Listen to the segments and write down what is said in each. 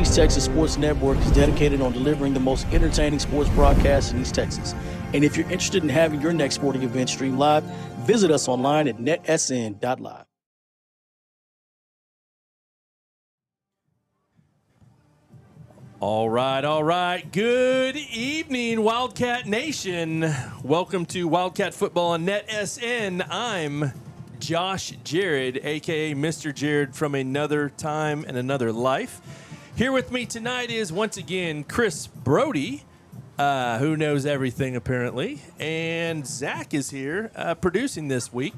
East Texas Sports Network is dedicated on delivering the most entertaining sports broadcasts in East Texas. And if you're interested in having your next sporting event streamed live, visit us online at NETSN.live. All right. Good evening, Wildcat Nation. Welcome to Wildcat Football on NETSN. I'm Josh Jared, a.k.a. Mr. Jared from another time and another life. Here with me tonight is, once again, Chris Brody, who knows everything, apparently. And Zach is here producing this week.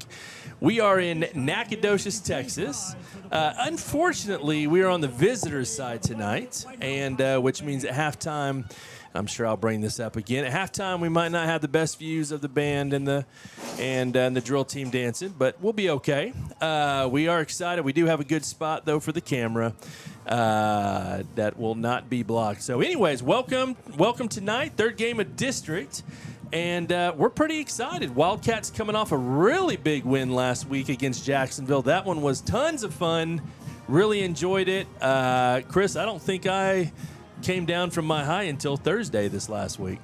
We are in Nacogdoches, Texas. Unfortunately, we are on the visitor's side tonight, and which means at halftime, I'm sure I'll bring this up again. At halftime, we might not have the best views of the band and the drill team dancing, but we'll be okay. We are excited. We do have a good spot, though, for the camera that will not be blocked. So anyways, welcome tonight, third game of district. And we're pretty excited. Wildcats coming off a really big win last week against Jacksonville. That one was tons of fun. Really enjoyed it. Chris, I don't think I came down from my high until Thursday this last week.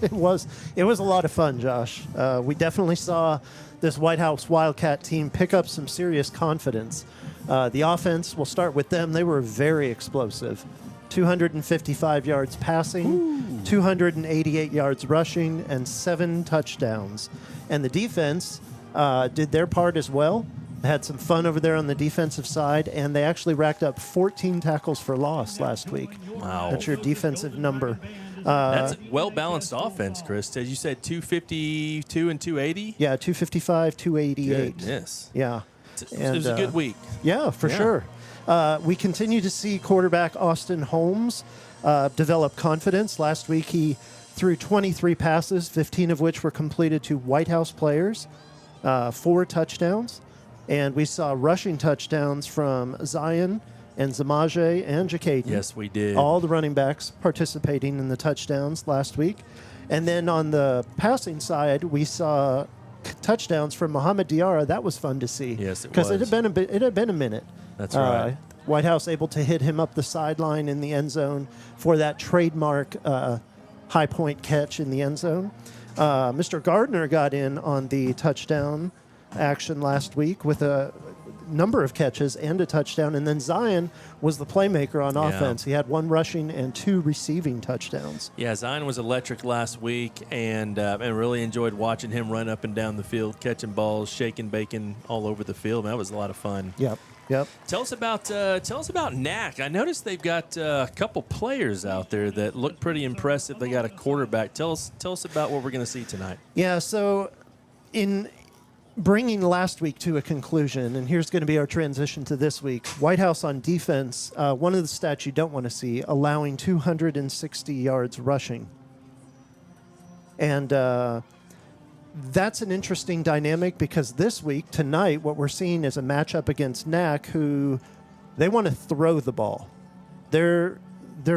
It was a lot of fun, Josh. We definitely saw this Whitehouse Wildcat team pick up some serious confidence. The offense, we'll start with them. They were very explosive. 255 yards passing, 288 yards rushing, and 7 touchdowns. And the defense did their part as well. They had some fun over there on the defensive side, and they actually racked up 14 tackles for loss last week. Wow. That's your defensive number. That's a well-balanced offense, Chris. As you said, 252 and 280? Yeah, 255, 288. Goodness. Yeah. It was a good week. Yeah, for sure. We continue to see quarterback Austin Holmes develop confidence. Last week, he threw 23 passes, 15 of which were completed to Whitehouse players, 4 touchdowns. And we saw rushing touchdowns from Zion and Zamaje and Jacaden. Yes, we did. All the running backs participating in the touchdowns last week. And then on the passing side, we saw touchdowns from Muhammad Diarra. That was fun to see. Yes, it was. Because it had been a minute. That's right. Whitehouse able to hit him up the sideline in the end zone for that trademark high point catch in the end zone. Mr. Gardner got in on the touchdown action last week with a number of catches and a touchdown. And then Zion was the playmaker on offense. He had 1 rushing and 2 receiving touchdowns. Yeah, Zion was electric last week, and really enjoyed watching him run up and down the field, catching balls, shaking bacon all over the field. That was a lot of fun. Yep. Tell us about NAC. I noticed they've got a couple players out there that look pretty impressive. They got a quarterback. Tell us about what we're going to see tonight. Yeah. So, in bringing last week to a conclusion, and here's going to be our transition to this week. Whitehouse on defense. One of the stats you don't want to see: allowing 260 yards rushing, and that's an interesting dynamic because this week, tonight, what we're seeing is a matchup against NAC, who they want to throw the ball. Their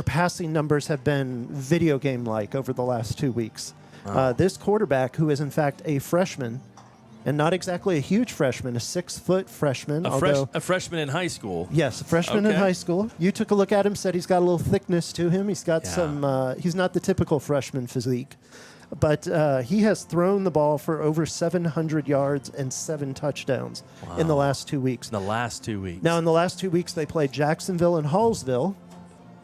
passing numbers have been video game-like over the last 2 weeks. Wow. This quarterback, who is in fact a freshman, and not exactly a huge freshman, a 6-foot freshman. A freshman in high school. Yes, a freshman in high school. You took a look at him, said he's got a little thickness to him. He's got some, he's not the typical freshman physique. But he has thrown the ball for over 700 yards and 7 touchdowns in the last 2 weeks. The last 2 weeks. Now, in the last 2 weeks, they played Jacksonville and Hallsville.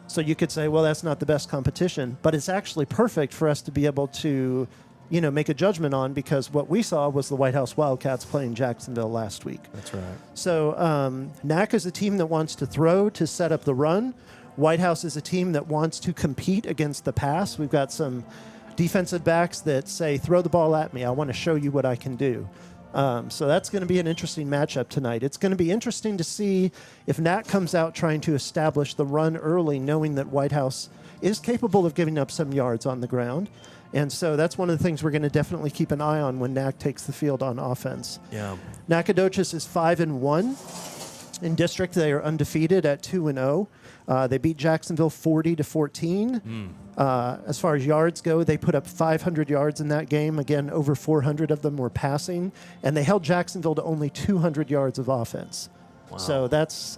So you could say, well, that's not the best competition. But it's actually perfect for us to be able to, make a judgment on, because what we saw was the Whitehouse Wildcats playing Jacksonville last week. That's right. So NAC is a team that wants to throw to set up the run. Whitehouse is a team that wants to compete against the pass. We've got some defensive backs that say, throw the ball at me. I want to show you what I can do. So that's going to be an interesting matchup tonight. It's going to be interesting to see if Nat comes out trying to establish the run early, knowing that Whitehouse is capable of giving up some yards on the ground. And so that's one of the things we're going to definitely keep an eye on when NAC takes the field on offense. Yeah. Nacogdoches is 5-1. In district, they are undefeated at 2-0. They beat Jacksonville 40-14. As far as yards go, they put up 500 yards in that game. Again, over 400 of them were passing. And they held Jacksonville to only 200 yards of offense. Wow. So that's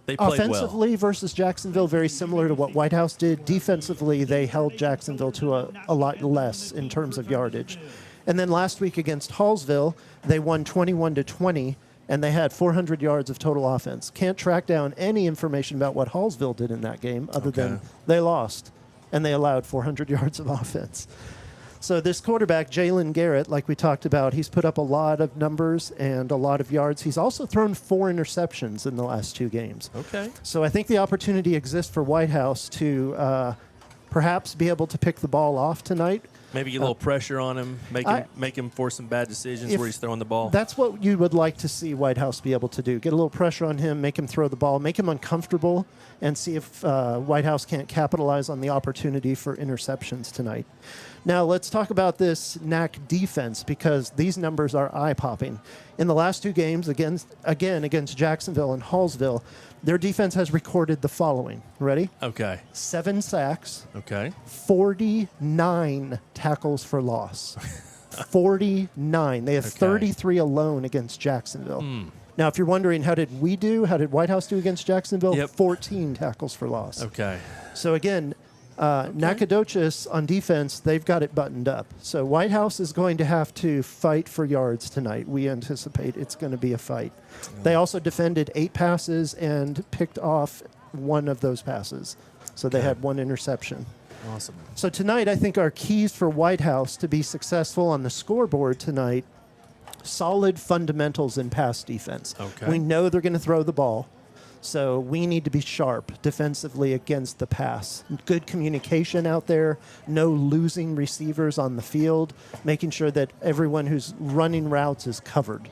They played offensively versus Jacksonville, very similar to what Whitehouse did. Defensively, they held Jacksonville to a lot less in terms of yardage. And then last week against Hallsville, they won 21-20, and they had 400 yards of total offense. Can't track down any information about what Hallsville did in that game other than they lost, and they allowed 400 yards of offense. So this quarterback, Jalen Garrett, like we talked about, he's put up a lot of numbers and a lot of yards. He's also thrown 4 interceptions in the last 2 games. Okay. So I think the opportunity exists for Whitehouse to perhaps be able to pick the ball off tonight. Maybe get a little pressure on him, make him force some bad decisions where he's throwing the ball. That's what you would like to see Whitehouse be able to do. Get a little pressure on him, make him throw the ball, make him uncomfortable, and see if Whitehouse can't capitalize on the opportunity for interceptions tonight. Now, let's talk about this NAC defense because these numbers are eye-popping. In the last 2 games, against Jacksonville and Hallsville, their defense has recorded the following. Ready? Okay. 7 sacks. Okay. 49 tackles for loss. 49. They have 33 alone against Jacksonville. Now, if you're wondering, how did Whitehouse do against Jacksonville? Yep. 14 tackles for loss. Okay. So, again, Nacogdoches on defense, they've got it buttoned up. So Whitehouse is going to have to fight for yards tonight. We anticipate it's going to be a fight. They also defended 8 passes and picked off 1 of those passes. So they had 1 interception. Awesome. So tonight, I think our keys for Whitehouse to be successful on the scoreboard tonight, solid fundamentals in pass defense. Okay. We know they're going to throw the ball. So we need to be sharp defensively against the pass. Good communication out there, no losing receivers on the field, making sure that everyone who's running routes is covered.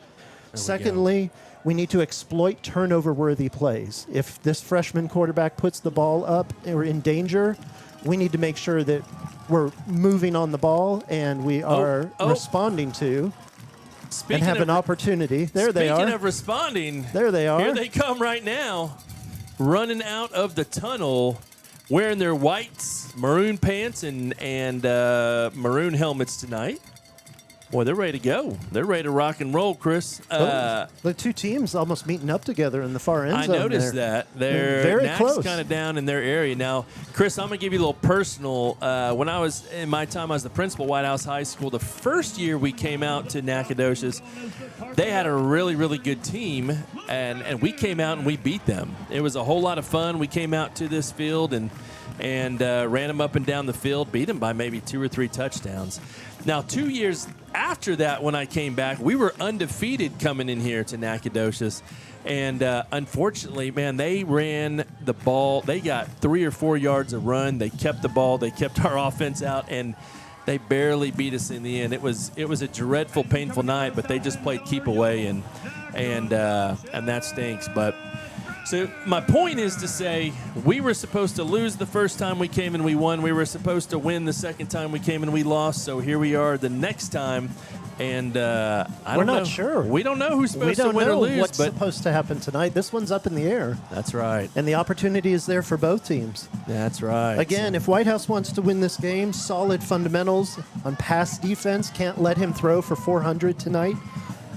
Secondly, we need to exploit turnover-worthy plays. If this freshman quarterback puts the ball up or in danger, we need to make sure that we're moving on the ball and we are responding to and have an opportunity. There they are. Speaking of responding, there they are. Here they come right now, running out of the tunnel, wearing their whites, maroon pants, and maroon helmets tonight. Boy, they're ready to go. They're ready to rock and roll, Chris. The 2 teams almost meeting up together in the far end zone. I noticed that. They're very close. kind of down in their area. Now, Chris, I'm going to give you a little personal. When I was in my time as the principal at Whitehouse High School, the first year we came out to Nacogdoches, they had a really, really good team, and we came out and we beat them. It was a whole lot of fun. We came out to this field and ran them up and down the field, beat them by maybe 2 or 3 touchdowns. Now, 2 years after that, when I came back, we were undefeated coming in here to Nacogdoches. And unfortunately, man, they ran the ball. They got 3 or 4 yards of run. They kept the ball. They kept our offense out, and they barely beat us in the end. It was a dreadful, painful night, but they just played keep away, and that stinks. But so my point is to say we were supposed to lose the first time we came and we won. We were supposed to win the second time we came and we lost. So here we are the next time. And we're not sure. We don't know who's supposed to win or lose. We don't know what's supposed to happen tonight. This one's up in the air. That's right. And the opportunity is there for both teams. That's right. Again, if Whitehouse wants to win this game, solid fundamentals on pass defense. Can't let him throw for 400 tonight.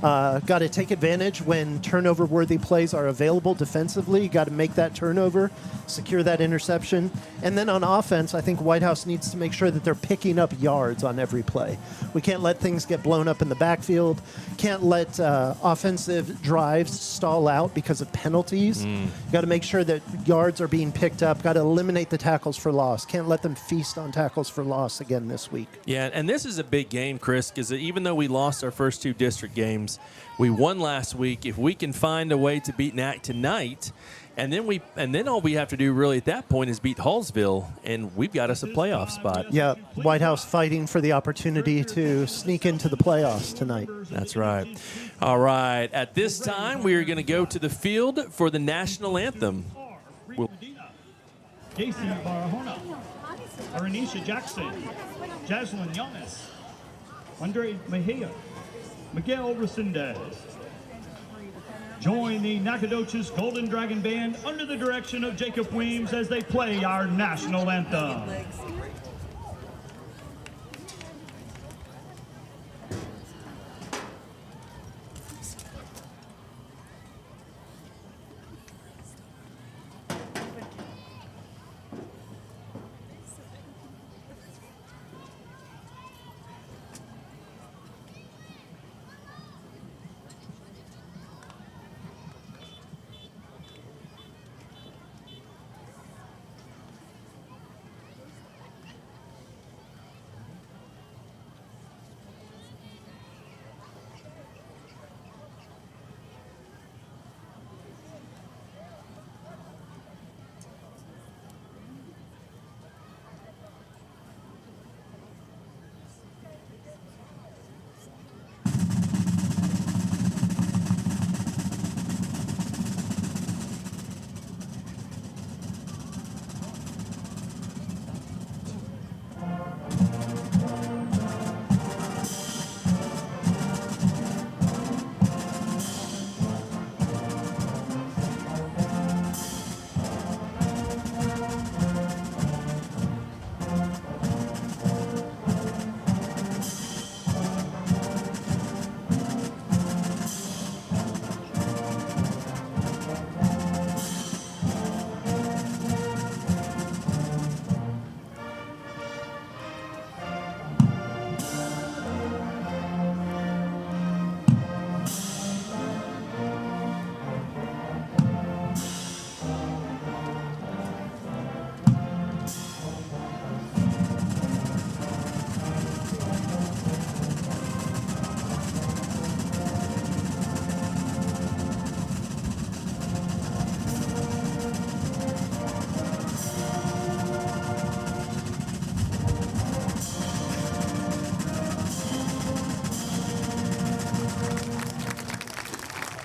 Got to take advantage when turnover-worthy plays are available defensively. Got to make that turnover, secure that interception. And then on offense, I think Whitehouse needs to make sure that they're picking up yards on every play. We can't let things get blown up in the backfield. Can't let offensive drives stall out because of penalties. Got to make sure that yards are being picked up. Got to eliminate the tackles for loss. Can't let them feast on tackles for loss again this week. Yeah, and this is a big game, Chris, because even though we lost our first 2 district games, we won last week. If we can find a way to beat NAC tonight, and then all we have to do really at that point is beat Hallsville, and we've got us a playoff spot. Yeah, Whitehouse fighting for the opportunity to sneak into the playoffs tonight. That's right. All right. At this time, we are going to go to the field for the national anthem. Casey Barahona, Aranisha Jackson, Jaslyn Yanis, Andre Mejia, Miguel Resendez. Join the Nacogdoches Golden Dragon Band under the direction of Jacob Weems as they play our national anthem.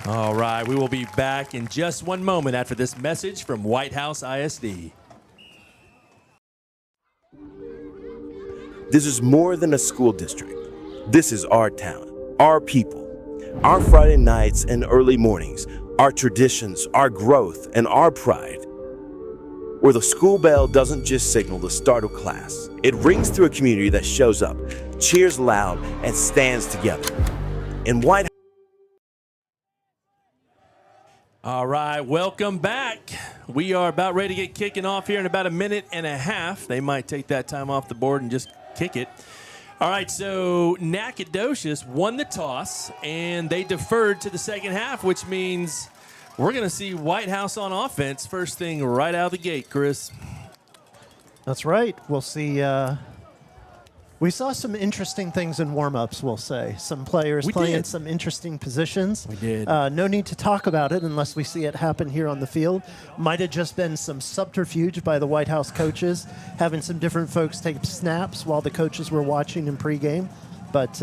All right, we will be back in just one moment after this message from Whitehouse ISD. This is more than a school district. This is our town, our people, our Friday nights and early mornings, our traditions, our growth, and our pride. Where the school bell doesn't just signal the start of class, it rings through a community that shows up, cheers loud, and stands together. In Whitehouse. All right, welcome back. We are about ready to get kicking off here in about a minute and a half. They might take that time off the board and just kick it. All right, so Nacogdoches won the toss, and they deferred to the second half, which means we're going to see Whitehouse on offense first thing right out of the gate, Chris. That's right. We'll see. We saw some interesting things in warm-ups, we'll say. Some players playing some interesting positions. We did. No need to talk about it unless we see it happen here on the field. Might have just been some subterfuge by the Whitehouse coaches, having some different folks take snaps while the coaches were watching in pregame. But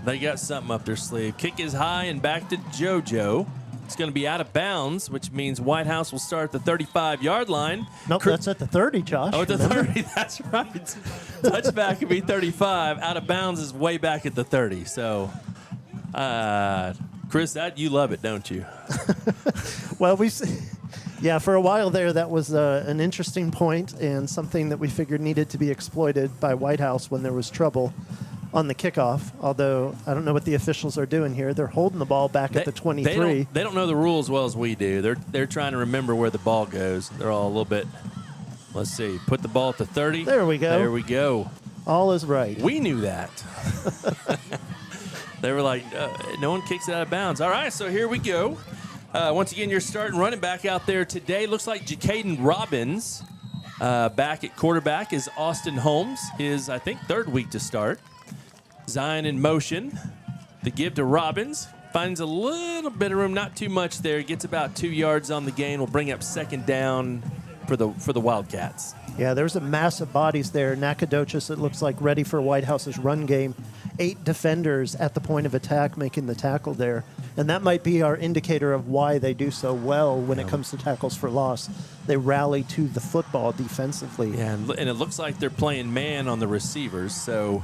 they got something up their sleeve. Kick is high and back to JoJo. It's going to be out of bounds, which means Whitehouse will start at the 35-yard line. Nope, that's at the 30, Josh. Oh, at the remember? 30, that's right. Touchback could be 35. Out of bounds is way back at the 30. So, Chris, you love it, don't you? Well, yeah, for a while there, that was an interesting point and something that we figured needed to be exploited by Whitehouse when there was trouble on the kickoff, although I don't know what the officials are doing here. They're holding the ball back at the 23. They don't know the rules as well as we do. They're trying to remember where the ball goes. They're all a little bit, let's see, put the ball at the 30. There we go. There we go. All is right. We knew that. They were like, no one kicks it out of bounds. All right, so here we go. Once again, your starting running back out there today. Looks like Jacaden Robbins back at quarterback is Austin Holmes. His, I think, third week to start. Zion in motion. The give to Robbins. Finds a little bit of room, not too much there. Gets about 2 yards on the gain. Will bring up second down for the Wildcats. Yeah, there's a mass of bodies there. Nacogdoches, it looks like, ready for Whitehouse's run game. 8 defenders at the point of attack making the tackle there. And that might be our indicator of why they do so well when it comes to tackles for loss. They rally to the football defensively. Yeah, and it looks like they're playing man on the receivers, so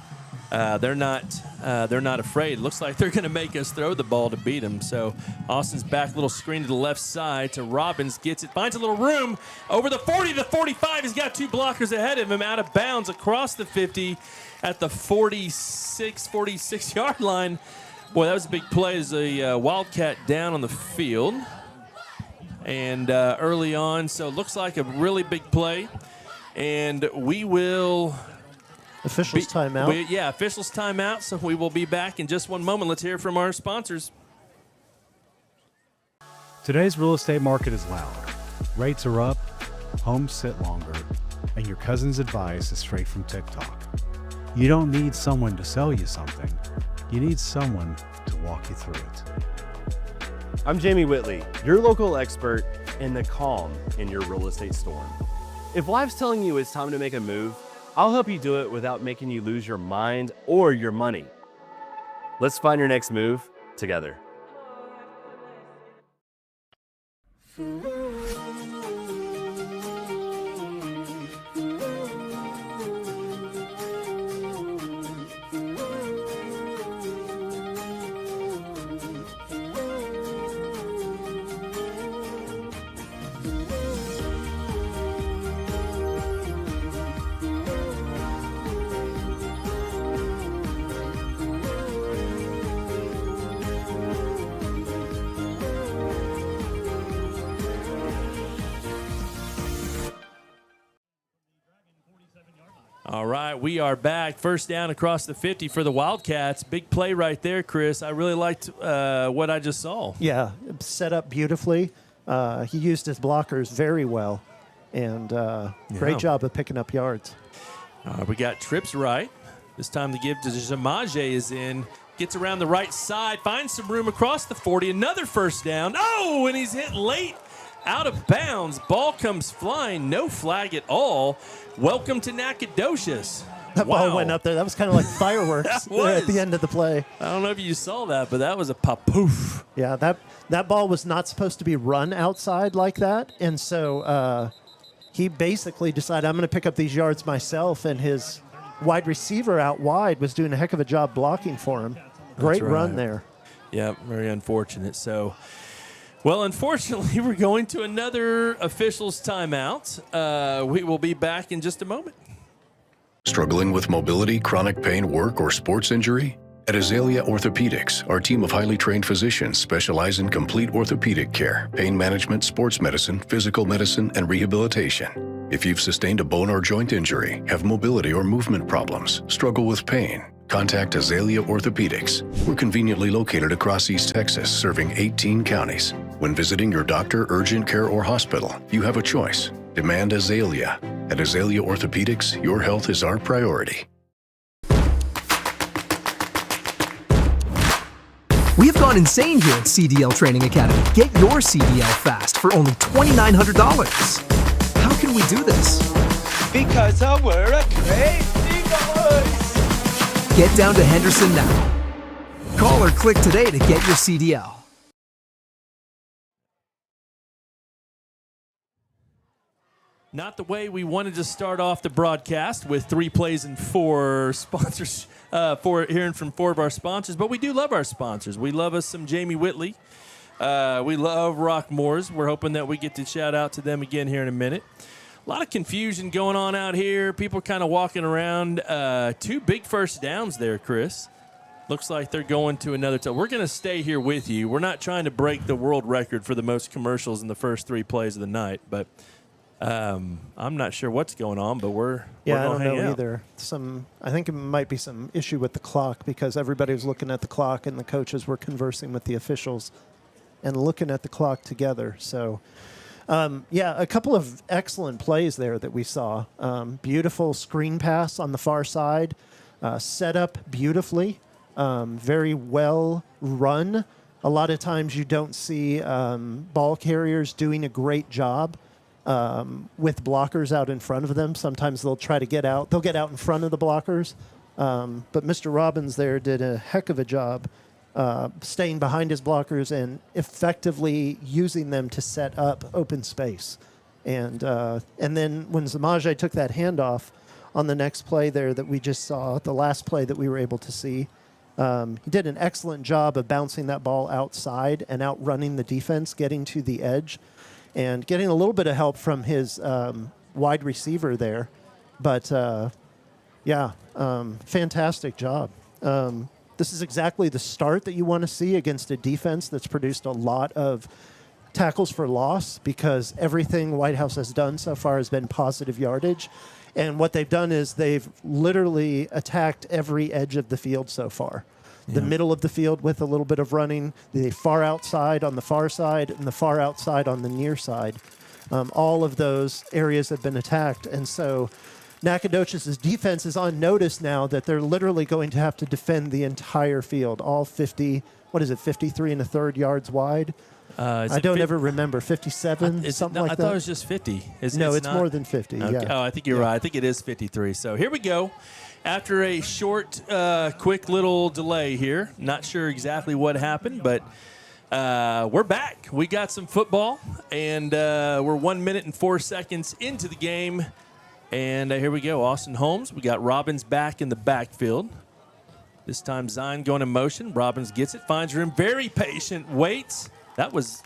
they're not afraid. Looks like they're going to make us throw the ball to beat them. So Austin's back, little screen to the left side to Robbins, gets it, finds a little room over the 40 to the 45. He's got 2 blockers ahead of him, out of bounds across the 50 at the 46-yard line. Boy, that was a big play as a Wildcat down on the field. And early on, so it looks like a really big play. And we will... Officials timeout. Officials timeout. So we will be back in just one moment. Let's hear from our sponsors. Today's real estate market is loud. Rates are up, homes sit longer, and your cousin's advice is straight from TikTok. You don't need someone to sell you something. You need someone to walk you through it. I'm Jamie Whitley, your local expert in the calm in your real estate storm. If life's telling you it's time to make a move, I'll help you do it without making you lose your mind or your money. Let's find your next move together. All right, we are back. First down across the 50 for the Wildcats. Big play right there, Chris. I really liked what I just saw. Yeah, set up beautifully. He used his blockers very well, and great job of picking up yards. We got trips right. This time the give to Jamaje is in. Gets around the right side, finds some room across the 40. Another first down. Oh, and he's hit late. Out of bounds. Ball comes flying. No flag at all. Welcome to Nacogdoches. That Wow. ball went up there. That was kind of like fireworks there at the end of the play. I don't know if you saw that, but that was a pop-poof. Yeah, that ball was not supposed to be run outside like that. And so he basically decided, I'm going to pick up these yards myself. And his wide receiver out wide was doing a heck of a job blocking for him. Great run there. Yeah, very unfortunate. So, well, unfortunately, we're going to another officials timeout. We will be back in just a moment. Struggling with mobility, chronic pain, work, or sports injury? At Azalea Orthopedics, our team of highly trained physicians specialize in complete orthopedic care, pain management, sports medicine, physical medicine, and rehabilitation. If you've sustained a bone or joint injury, have mobility or movement problems, struggle with pain, contact Azalea Orthopedics. We're conveniently located across East Texas, serving 18 counties. When visiting your doctor, urgent care, or hospital, you have a choice. Demand Azalea. At Azalea Orthopedics, your health is our priority. We have gone insane here at CDL Training Academy. Get your CDL fast for only $2,900. How can we do this? Because we're a crazy boys. Get down to Henderson now. Call or click today to get your CDL. Not the way we wanted to start off the broadcast with 3 plays and 4 sponsors, hearing from 4 of our sponsors, but we do love our sponsors. We love us some Jamie Whitley. We love Rockmore's. We're hoping that we get to shout out to them again here in a minute. A lot of confusion going on out here. People kind of walking around. 2 big first downs there, Chris. Looks like they're going to another time. We're going to stay here with you. We're not trying to break the world record for the most commercials in the first 3 plays of the night, but I'm not sure what's going on, but we're I gonna don't hang know out. either. I think it might be some issue with the clock because everybody was looking at the clock and the coaches were conversing with the officials and looking at the clock together. So, a couple of excellent plays there that we saw. Beautiful screen pass on the far side, set up beautifully, very well run. A lot of times you don't see ball carriers doing a great job with blockers out in front of them. Sometimes they'll try to get out. They'll get out in front of the blockers. But Mr. Robbins there did a heck of a job staying behind his blockers and effectively using them to set up open space. And then when Zamaje took that handoff on the next play there that we just saw, the last play that we were able to see, he did an excellent job of bouncing that ball outside and outrunning the defense, getting to the edge, and getting a little bit of help from his wide receiver there. But, fantastic job. This is exactly the start that you want to see against a defense that's produced a lot of tackles for loss because everything Whitehouse has done so far has been positive yardage. And what they've done is they've literally attacked every edge of the field so far. The middle of the field with a little bit of running, the far outside on the far side, and the far outside on the near side. All of those areas have been attacked. And so Nacogdoches' defense is on notice now that they're literally going to have to defend the entire field, all 53 and a third yards wide. I don't ever remember, 57, something like that? I thought it was just 50. It's more than 50, okay. yeah. Oh, I think you're right. I think it is 53. So here we go. After a short, quick little delay here, not sure exactly what happened, but we're back. We got some football, and we're 1 minute and 4 seconds into the game. And here we go, Austin Holmes. We got Robbins back in the backfield. This time Zion going in motion. Robbins gets it, finds room, very patient, waits. That was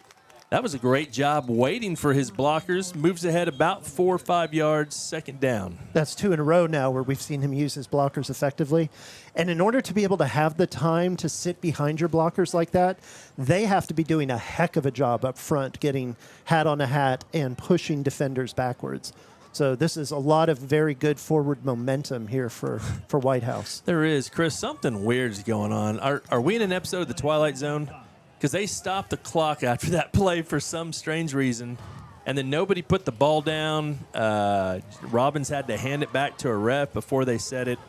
a great job waiting for his blockers. Moves ahead about 4 or 5 yards, second down. That's 2 in a row now where we've seen him use his blockers effectively. And in order to be able to have the time to sit behind your blockers like that, they have to be doing a heck of a job up front, getting hat on a hat and pushing defenders backwards. So this is a lot of very good forward momentum here for Whitehouse. There is. Chris, something weird is going on. Are we in an episode of The Twilight Zone? Because they stopped the clock after that play for some strange reason, and then nobody put the ball down. Robbins had to hand it back to a ref before they set it.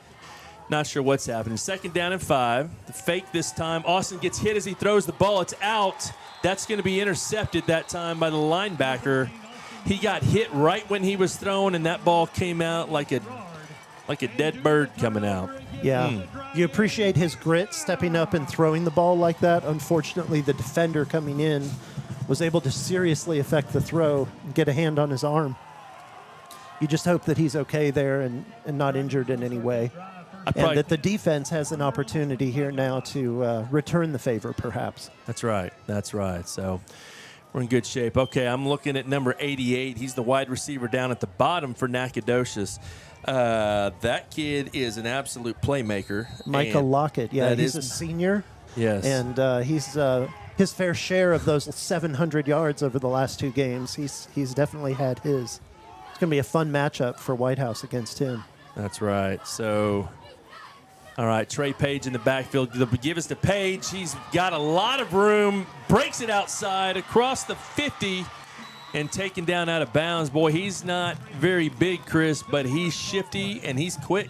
Not sure what's happening. Second down and 5. The fake this time. Austin gets hit as he throws the ball. It's out. That's going to be intercepted that time by the linebacker. He got hit right when he was thrown, and that ball came out like like a dead bird coming out. Yeah. You appreciate his grit, stepping up and throwing the ball like that. Unfortunately, the defender coming in was able to seriously affect the throw and get a hand on his arm. You just hope that he's okay there and not injured in any way. And that the defense has an opportunity here now to return the favor, perhaps. That's right. So we're in good shape. Okay, I'm looking at number 88. He's the wide receiver down at the bottom for Nacogdoches. That kid is an absolute playmaker. Micah Lockett. Yeah, he's a senior. Yes. And he's his fair share of those 700 yards over the last 2 games. He's definitely had his. It's going to be a fun matchup for Whitehouse against him. That's right. So, all right, Trey Page in the backfield. They'll give us to Page. He's got a lot of room, breaks it outside across the 50 and taken down out of bounds. Boy, he's not very big, Chris, but he's shifty and he's quick.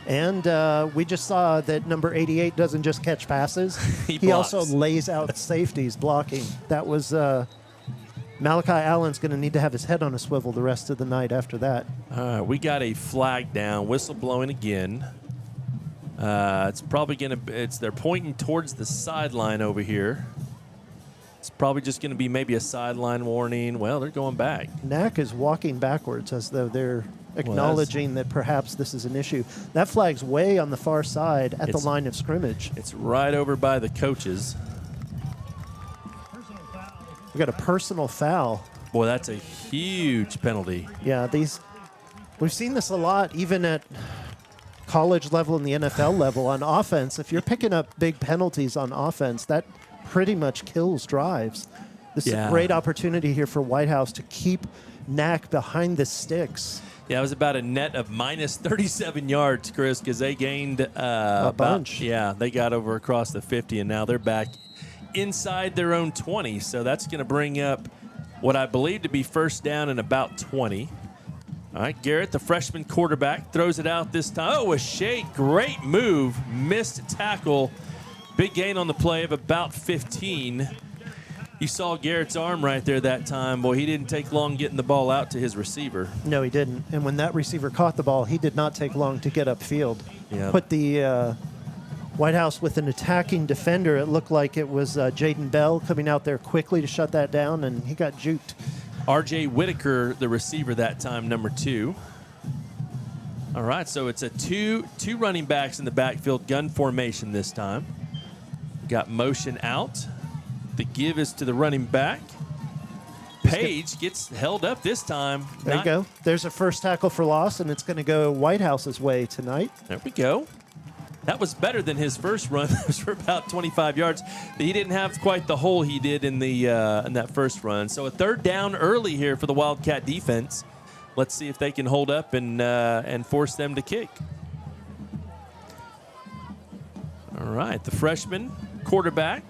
And we just saw that number 88 doesn't just catch passes. He also lays out safeties blocking. That was Malachi Allen's going to need to have his head on a swivel the rest of the night after that. All right, we got a flag down, whistle blowing again. It's probably going to, they're pointing towards the sideline over here. It's probably just going to be maybe a sideline warning. Well, they're going back. Nac is walking backwards as though they're acknowledging that perhaps this is an issue. That flag's way on the far side at the line of scrimmage. It's right over by the coaches. We got a personal foul. Boy, that's a huge penalty. Yeah, we've seen this a lot, even at college level and the NFL level on offense. If you're picking up big penalties on offense, that pretty much kills drives. This is a great opportunity here for Whitehouse to keep Nac behind the sticks. Yeah, it was about a net of minus 37 yards, Chris, because they gained a bunch. Yeah, they got over across the 50, and now they're back inside their own 20. So that's going to bring up what I believe to be first down and about 20. All right, Garrett, the freshman quarterback, throws it out this time. Oh, a shake. Great move. Missed tackle. Big gain on the play of about 15. You saw Garrett's arm right there that time. Boy, he didn't take long getting the ball out to his receiver. No, he didn't. And when that receiver caught the ball, he did not take long to get upfield. Yeah. Put the Whitehouse with an attacking defender. It looked like it was Jaden Bell coming out there quickly to shut that down, and he got juked. R.J. Whitaker, the receiver that time, number 2. All right, so it's a two running backs in the backfield, gun formation this time. Got motion out. The give is to the running back. Page gets held up this time. There you go. There's a first tackle for loss, and it's going to go Whitehouse's way tonight. There we go. That was better than his first run. It was for about 25 yards. He didn't have quite the hole he did in that first run. So a third down early here for the Wildcat defense. Let's see if they can hold up and force them to kick. All right, the freshman quarterback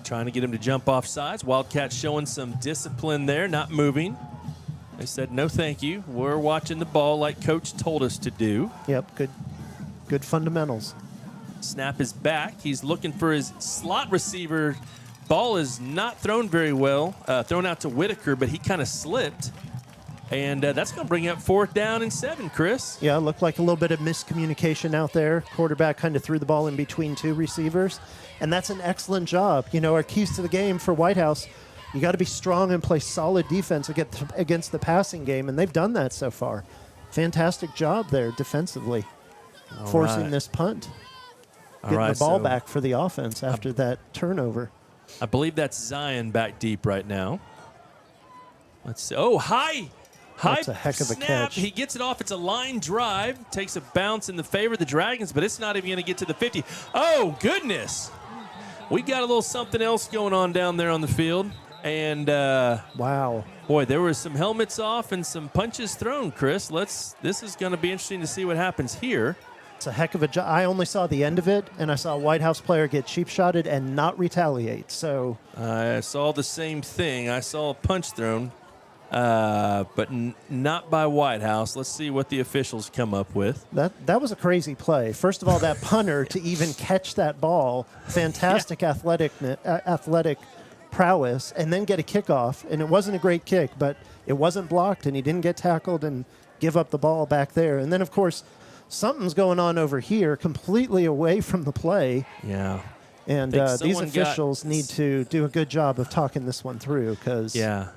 trying to get him to jump off sides. Wildcats showing some discipline there, not moving. They said, no, thank you. We're watching the ball like Coach told us to do. Yep, good fundamentals. Snap is back. He's looking for his slot receiver. Ball is not thrown very well. Thrown out to Whitaker, but he kind of slipped. And that's going to bring up 4th down and 7, Chris. Yeah, it looked like a little bit of miscommunication out there. Quarterback kind of threw the ball in between 2 receivers. And that's an excellent job. You know, our keys to the game for Whitehouse, you got to be strong and play solid defense against the passing game, and they've done that so far. Fantastic job there defensively, forcing this punt. Getting the ball back for the offense after that turnover. I believe that's Zion back deep right now. Let's see. Oh, high That's a heck of a snap. catch. He gets it off. It's a line drive. Takes a bounce in the favor of the Dragons, but it's not even going to get to the 50. Oh, goodness. We got a little something else going on down there on the field. And, wow. Boy, there was some helmets off and some punches thrown, Chris. This is going to be interesting to see what happens here. It's a heck of a job. I only saw the end of it, and I saw a Whitehouse player get cheap-shotted and not retaliate. So I saw the same thing. I saw a punch thrown, but not by Whitehouse. Let's see what the officials come up with. That was a crazy play. First of all, that punter to even catch that ball, fantastic athletic prowess, and then get a kickoff. And it wasn't a great kick, but it wasn't blocked, and he didn't get tackled and give up the ball back there. And then, of course, something's going on over here, completely away from the play. Yeah. And these officials need to do a good job of talking this one through because. Yeah.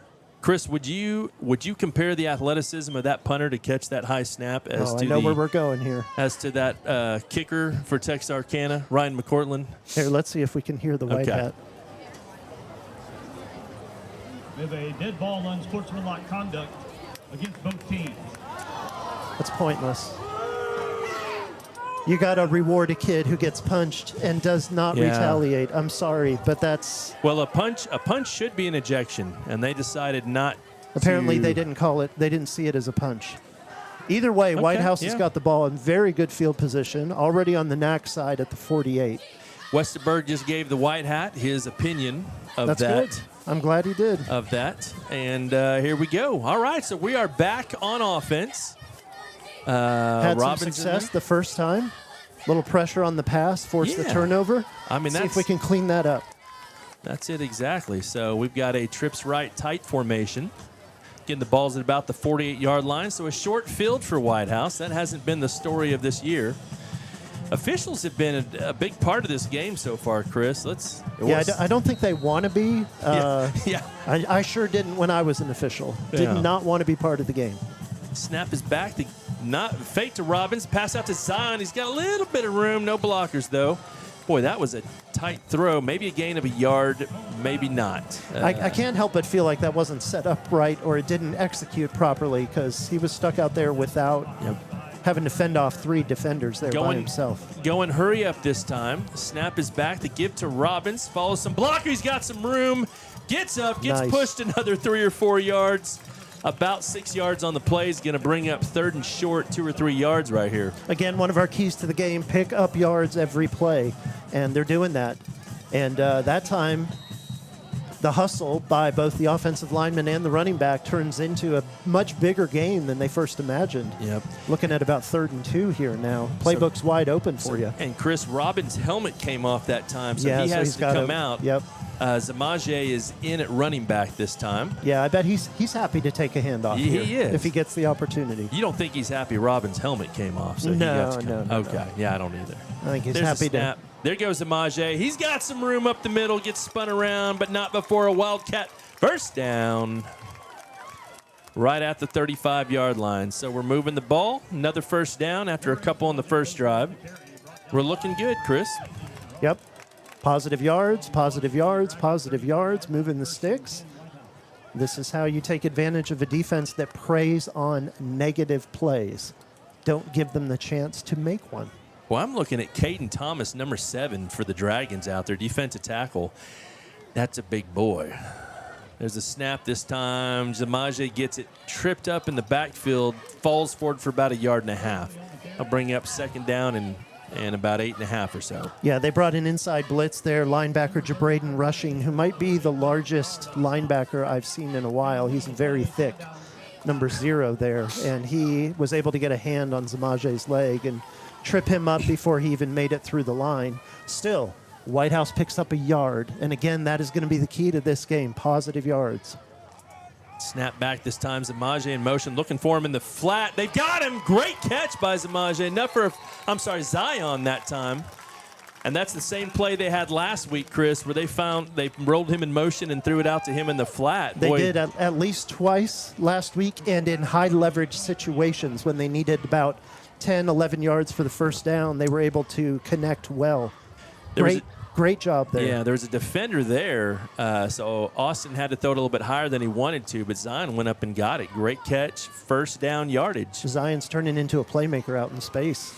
Chris, would you compare the athleticism of that punter to catch that high snap as to I know where we're going here. As to that kicker for Texarkana, Ryan McCourtland? Here, let's see if we can hear the white hat. We have a dead ball on sportsmanlike conduct against both teams. That's pointless. You got to reward a kid who gets punched and does not retaliate. I'm sorry, but that's... Well, a punch should be an ejection, and they decided not Apparently to... they didn't call it. They didn't see it as a punch. Either way, Whitehouse has got the ball in very good field position, already on the NAC side at the 48. Westerberg just gave the white hat his opinion of That's that. good. I'm glad he did. Of that. And here we go. All right, so we are back on offense. Had some success the first time. Little pressure on the pass, forced the turnover. I mean, see if we can clean that up. That's it exactly. So we've got a trips right tight formation. Getting the balls at about the 48-yard line. So a short field for Whitehouse. That hasn't been the story of this year. Officials have been a big part of this game so far, Chris. I don't think they want to be. I sure didn't when I was an official. Did not want to be part of the game. Snap is back. Fake to Robbins. Pass out to Zion. He's got a little bit of room. No blockers, though. Boy, that was a tight throw. Maybe a gain of a yard. Maybe not. I can't help but feel like that wasn't set up right or it didn't execute properly because he was stuck out there without having to fend off 3 defenders there by himself. Going hurry up this time. Snap is back. The give to Robbins. Follows some blocker. He's got some room. Gets up. Gets pushed another 3 or 4 yards. About 6 yards on the play is going to bring up 3rd and short, 2 or 3 yards right here. Again, one of our keys to the game, pick up yards every play, and they're doing that. And that time, the hustle by both the offensive lineman and the running back turns into a much bigger gain than they first imagined. Yep. Looking at about 3rd and 2 here now. Playbook's wide open for you. And Chris, Robbins' helmet came off that time, so he has to come out. Yep. Zamaje is in at running back this time. Yeah, I bet he's happy to take a handoff here he is. if he gets the opportunity. You don't think he's happy Robbins' helmet came off? So no. Okay, yeah, I don't either. I think he's happy to. There goes Zamaje. He's got some room up the middle, gets spun around, but not before a Wildcat first down. Right at the 35-yard line. So we're moving the ball. Another first down after a couple on the first drive. We're looking good, Chris. Yep. Positive yards, positive yards, positive yards, moving the sticks. This is how you take advantage of a defense that preys on negative plays. Don't give them the chance to make one. Well, I'm looking at Caden Thomas, number 7 for the Dragons out there, defensive tackle. That's a big boy. There's a snap this time. Zamaje gets it tripped up in the backfield, falls forward for about 1.5 yards. I'll bring up 2nd down and about 8.5 or so. Yeah, they brought an inside blitz there. Linebacker Jabraden Rushing, who might be the largest linebacker I've seen in a while. He's very thick, number 0 there. And he was able to get a hand on Zamaje's leg and trip him up before he even made it through the line. Still, Whitehouse picks up 1 yard. And again, that is going to be the key to this game, positive yards. Snap back this time. Zamaje in motion, looking for him in the flat. They've got him. Great catch by Zamaje. Zion that time. And that's the same play they had last week, Chris, where they rolled him in motion and threw it out to him in the flat. They did at least twice last week and in high leverage situations when they needed about 10, 11 yards for the first down. They were able to connect well. Great job there. Yeah, there was a defender there, so Austin had to throw it a little bit higher than he wanted to, but Zion went up and got it. Great catch, first down yardage. Zion's turning into a playmaker out in space.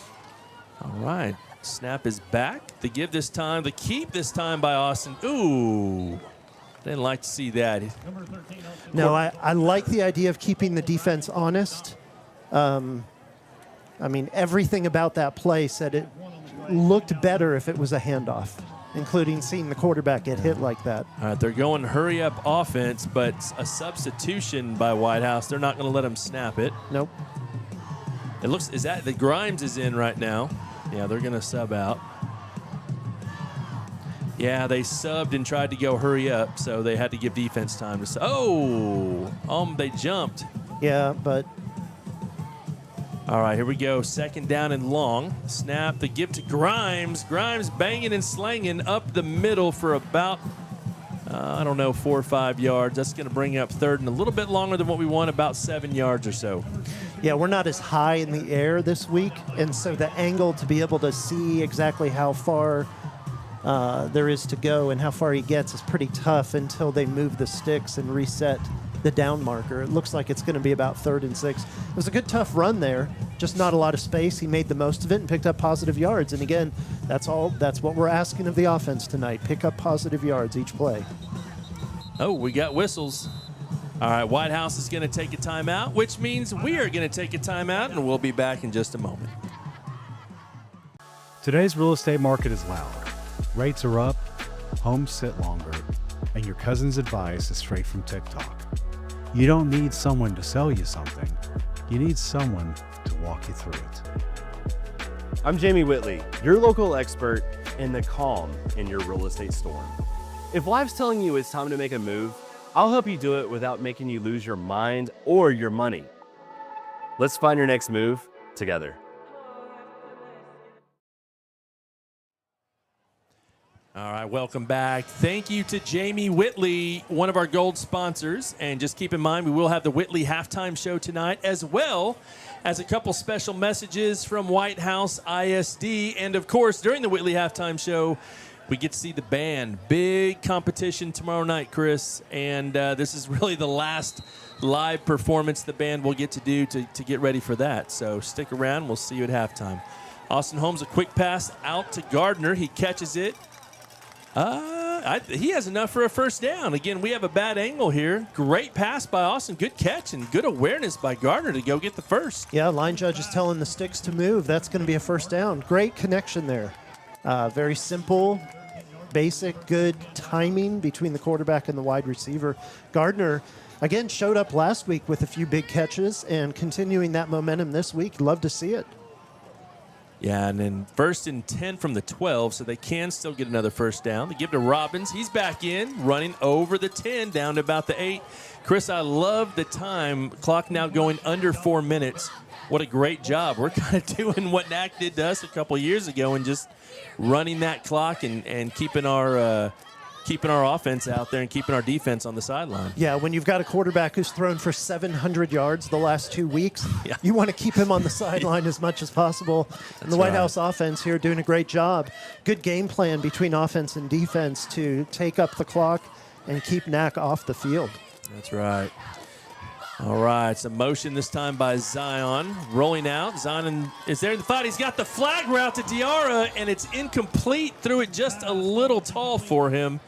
All right, snap is back. The give this time, the keep this time by Austin. Ooh, didn't like to see that. No, I like the idea of keeping the defense honest. I mean, everything about that play said it looked better if it was a handoff, including seeing the quarterback get hit like that. All right, they're going hurry-up offense, but a substitution by Whitehouse. They're not going to let him snap it. Nope. It looks, the Grimes is in right now. Yeah, they're going to sub out. Yeah, they subbed and tried to go hurry up, so they had to give defense time to they jumped. Yeah, but All right, here we go. Second down and long. Snap, the give to Grimes. Grimes banging and slanging up the middle for about, 4 or 5 yards. That's going to bring up third and a little bit longer than what we want, about 7 yards or so. Yeah, we're not as high in the air this week, and so the angle to be able to see exactly how far there is to go and how far he gets is pretty tough until they move the sticks and reset the down marker. It looks like it's going to be about 3rd and 6. It was a good, tough run there, just not a lot of space. He made the most of it and picked up positive yards. And again, that's what we're asking of the offense tonight. Pick up positive yards each play. Oh, we got whistles. All right, Whitehouse is going to take a timeout, which means we are going to take a timeout, and we'll be back in just a moment. Today's real estate market is loud. Rates are up, homes sit longer, and your cousin's advice is straight from TikTok. You don't need someone to sell you something. You need someone to walk you through it. I'm Jamie Whitley, your local expert in the calm in your real estate storm. If life's telling you it's time to make a move, I'll help you do it without making you lose your mind or your money. Let's find your next move together. All right, welcome back. Thank you to Jamie Whitley, one of our gold sponsors. And just keep in mind, we will have the Whitley halftime show tonight, as well as a couple special messages from Whitehouse ISD. And, of course, during the Whitley halftime show, we get to see the band. Big competition tomorrow night, Chris. And this is really the last live performance the band will get to do to get ready for that. So stick around. We'll see you at halftime. Austin Holmes, a quick pass out to Gardner. He catches it. He has enough for a first down. Again, we have a bad angle here. Great pass by Austin. Good catch and good awareness by Gardner to go get the first. Yeah, line judge is telling the sticks to move. That's going to be a first down. Great connection there. Very simple, basic, good timing between the quarterback and the wide receiver. Gardner, again, showed up last week with a few big catches and continuing that momentum this week. Love to see it. Yeah, and then 1st and 10 from the 12, so they can still get another first down. They give to Robbins. He's back in, running over the 10, down to about the 8. Chris, I love the time. Clock now going under 4 minutes. What a great job. We're kind of doing what NAC did to us a couple years ago and just running that clock and keeping our offense out there and keeping our defense on the sideline. Yeah, when you've got a quarterback who's thrown for 700 yards the last 2 weeks, you want to keep him on the sideline as much as possible. And the Whitehouse offense here doing a great job. Good game plan between offense and defense to take up the clock and keep NAC off the field. That's right. All right, it's a motion this time by Zion. Rolling out. Zion is there in the fight. He's got the flag route to Diarra, and it's incomplete. Threw it just a little tall for him.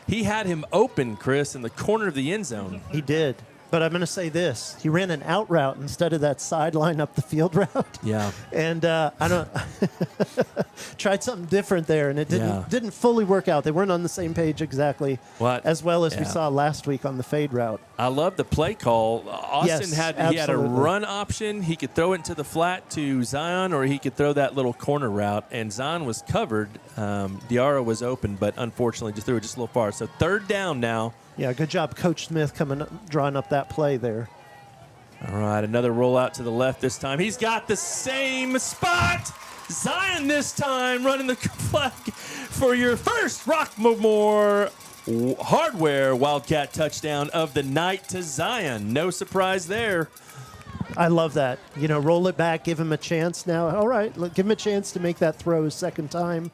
He had him open, Chris, in the corner of the end zone. He did. But I'm going to say this. He ran an out route instead of that sideline up the field route. Yeah. And tried something different there, and it didn't fully work out. They weren't on the same page exactly as well as we saw last week on the fade route. I love the play call. Austin had a run option. He could throw it into the flat to Zion, or he could throw that little corner route, and Zion was covered. Diarra was open, but unfortunately just threw it just a little far. So 3rd down now. Yeah, good job, Coach Smith, drawing up that play there. All right, another rollout to the left this time. He's got the same spot. Zion this time running the flag for your first Rockmore Hardware Wildcat touchdown of the night to Zion. No surprise there. I love that. Roll it back, give him a chance now. All right, give him a chance to make that throw a second time.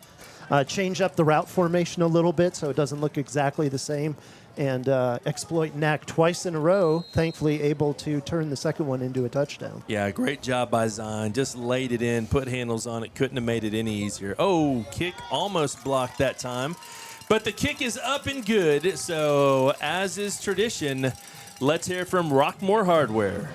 Change up the route formation a little bit so it doesn't look exactly the same. And exploit NAC twice in a row, thankfully able to turn the second one into a touchdown. Yeah, great job by Zion. Just laid it in, put handles on it. Couldn't have made it any easier. Oh, kick almost blocked that time. But the kick is up and good. So, as is tradition, let's hear from Rockmore Hardware.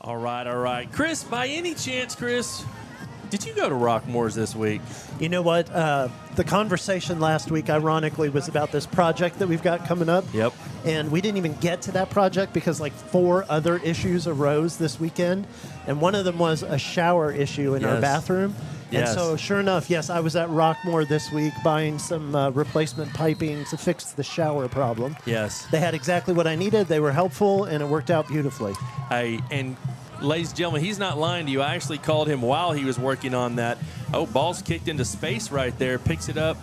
All right. Chris, by any chance, did you go to Rockmore's this week? You know what? The conversation last week, ironically, was about this project that we've got coming up. Yep. And we didn't even get to that project because like 4 other issues arose this weekend. And one of them was a shower issue in our bathroom. Yes. And so sure enough, yes, I was at Rockmore this week buying some replacement piping to fix the shower problem. Yes. They had exactly what I needed. They were helpful, and it worked out beautifully. And ladies and gentlemen, he's not lying to you. I actually called him while he was working on that. Oh, ball's kicked into space right there. Picks it up,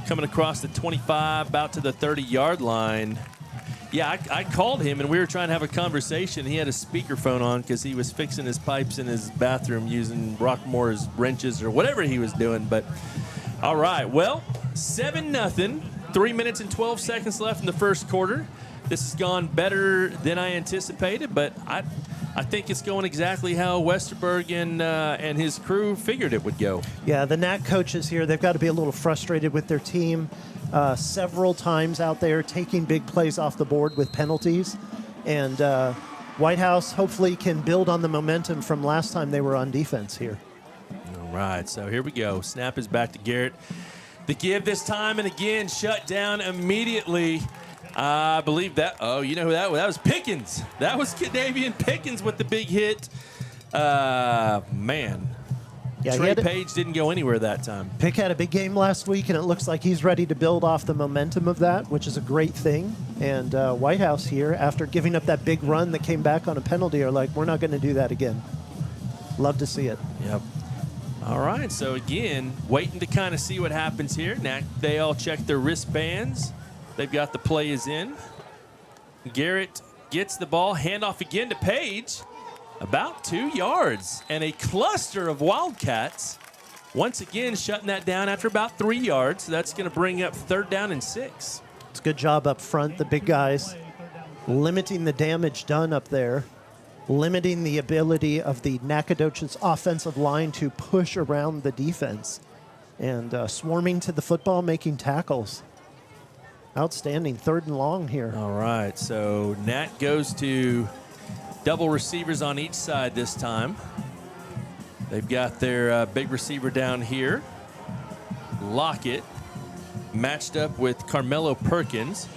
coming across the 25, about to the 30-yard line. Yeah, I called him, and we were trying to have a conversation. He had a speakerphone on because he was fixing his pipes in his bathroom using Rockmore's wrenches or whatever he was doing. But, all right, well, 7-0, 3 minutes and 12 seconds left in the first quarter. This has gone better than I anticipated, but I think it's going exactly how Westerberg and his crew figured it would go. Yeah, the Nat coaches here, they've got to be a little frustrated with their team. Several times out there taking big plays off the board with penalties. And Whitehouse hopefully can build on the momentum from last time they were on defense here. All right, so here we go. Snap is back to Garrett. The give this time, and again, shut down immediately. I believe that. Oh, you know who that was? That was Pickens. That was Kadavian Pickens with the big hit. Man. Yeah, Trey Page didn't go anywhere that time. Pick had a big game last week, and it looks like he's ready to build off the momentum of that, which is a great thing. And Whitehouse here, after giving up that big run that came back on a penalty, are like, we're not going to do that again. Love to see it. Yep. All right, so again, waiting to kind of see what happens here. Now, they all check their wristbands. They've got the play is in. Garrett gets the ball, handoff again to Page. About 2 yards, and a cluster of Wildcats once again shutting that down after about 3 yards. So that's going to bring up 3rd down and 6. It's a good job up front, the big guys, limiting the damage done up there, limiting the ability of the Nacogdoches offensive line to push around the defense, and swarming to the football, making tackles. Outstanding. 3rd and long here. All right, so Nat goes to double receivers on each side this time. They've got their big receiver down here, Lockett, matched up with Carmelo Perkins.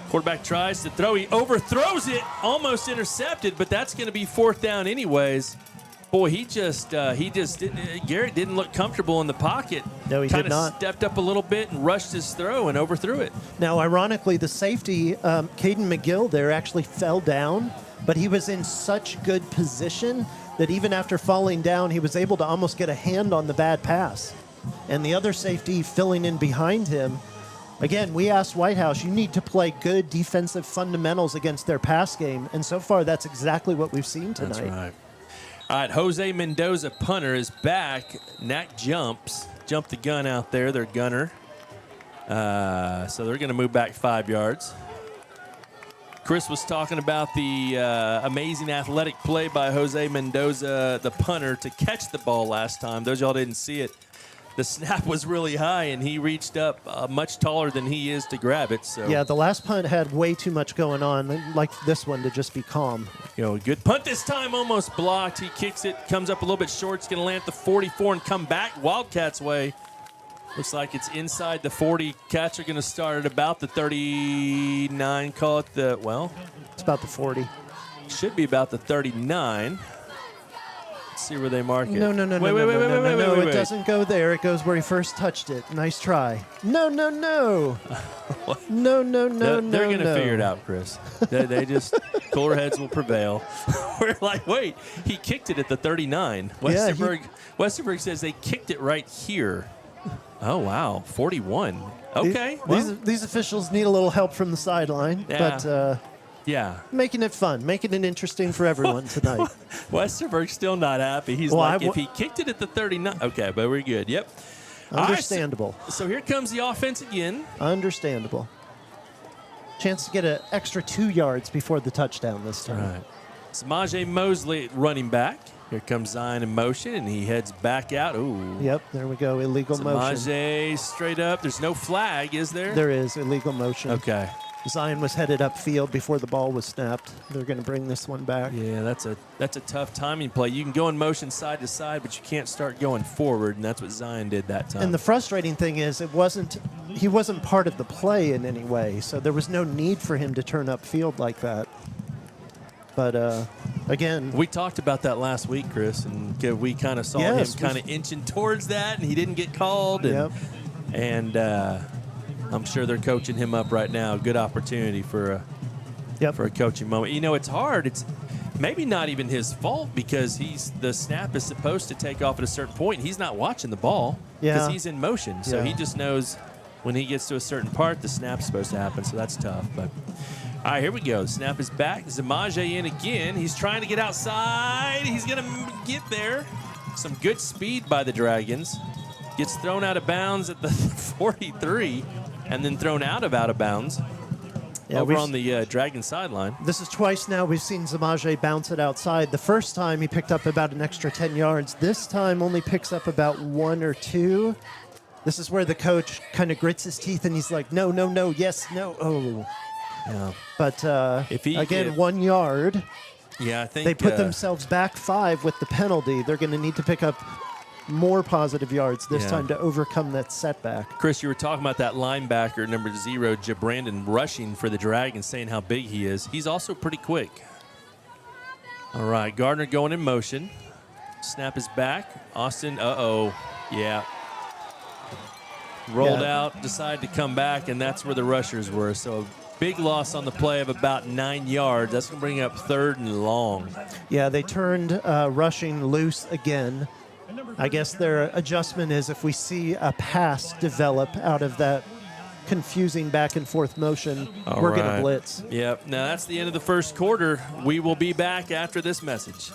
Quarterback tries to throw. He overthrows it, almost intercepted, but that's going to be 4th down anyways. Boy, he just didn't. Garrett didn't look comfortable in the pocket. No, he did not. Kind of stepped up a little bit and rushed his throw and overthrew it. Now, ironically, the safety, Caden McGill there, actually fell down, but he was in such good position that even after falling down, he was able to almost get a hand on the bad pass. And the other safety filling in behind him. Again, we asked Whitehouse, you need to play good defensive fundamentals against their pass game, and so far that's exactly what we've seen tonight. That's right. All right, Jose Mendoza, punter, is back. Nat jumped the gun out there, their gunner. So they're going to move back 5 yards. Chris was talking about the amazing athletic play by Jose Mendoza, the punter, to catch the ball last time. Those of y'all didn't see it. The snap was really high, and he reached up much taller than he is to grab it. So yeah, the last punt had way too much going on. I'd like this one to just be calm. Good punt this time, almost blocked. He kicks it, comes up a little bit short. It's going to land at the 44 and come back Wildcats' way. Looks like it's inside the 40. Cats are going to start at about the 39. Call it it's about the 40. Should be about the 39. Let's see where they mark it. No. Wait. It doesn't go there. It goes where he first touched it. Nice try. No. No. They're going to figure it out, Chris. They just, cooler heads will prevail. We're like, wait, he kicked it at the 39. Westerberg says they kicked it right here. Oh, wow. 41. Okay. These officials need a little help from the sideline. Yeah. But yeah, making it fun, making it interesting for everyone tonight. Westerberg's still not happy. He's if he kicked it at the 39. Okay, but we're good. Yep. Understandable. Right, so here comes the offense again. Understandable. Chance to get an extra 2 yards before the touchdown this time. All right. Samaje Mosley running back. Here comes Zion in motion, and he heads back out. Ooh. Yep, there we go. Illegal motion. Samaje straight up. There's no flag, is there? There is illegal motion. Okay. Zion was headed upfield before the ball was snapped. They're going to bring this one back. Yeah, that's a tough timing play. You can go in motion side to side, but you can't start going forward, and that's what Zion did that time. And the frustrating thing is he wasn't part of the play in any way, so there was no need for him to turn upfield like that. But again, we talked about that last week, Chris, and we kind of saw him kind of inching towards that, and he didn't get called. And I'm sure they're coaching him up right now. Good opportunity for a coaching moment. You know, it's hard. It's maybe not even his fault because the snap is supposed to take off at a certain point. He's not watching the ball because he's in motion. So he just knows when he gets to a certain part, the snap's supposed to happen. So that's tough. But all right, here we go. The snap is back. Zamaje in again. He's trying to get outside. He's going to get there. Some good speed by the Dragons. Gets thrown out of bounds at the 43 and then thrown out of bounds over on the Dragon sideline. This is twice now we've seen Zamaje bounce it outside. The first time he picked up about an extra 10 yards. This time only picks up about 1 or 2. This is where the coach kind of grits his teeth and he's like, no, no, no, yes, no, oh. Yeah. But again, 1 yard. Yeah, I think they put themselves back 5 with the penalty. They're going to need to pick up more positive yards this time to overcome that setback. Chris, you were talking about that linebacker, number 0, Jabrandon, rushing for the Dragons, saying how big he is. He's also pretty quick. All right, Gardner going in motion. Snap is back. Austin, yeah. Rolled out, decided to come back, and that's where the rushers were. So big loss on the play of about 9 yards. That's going to bring up 3rd and long. Yeah, they turned rushing loose again. I guess their adjustment is if we see a pass develop out of that confusing back and forth motion, we're going to blitz. Yep. Now that's the end of the first quarter. We will be back after this message.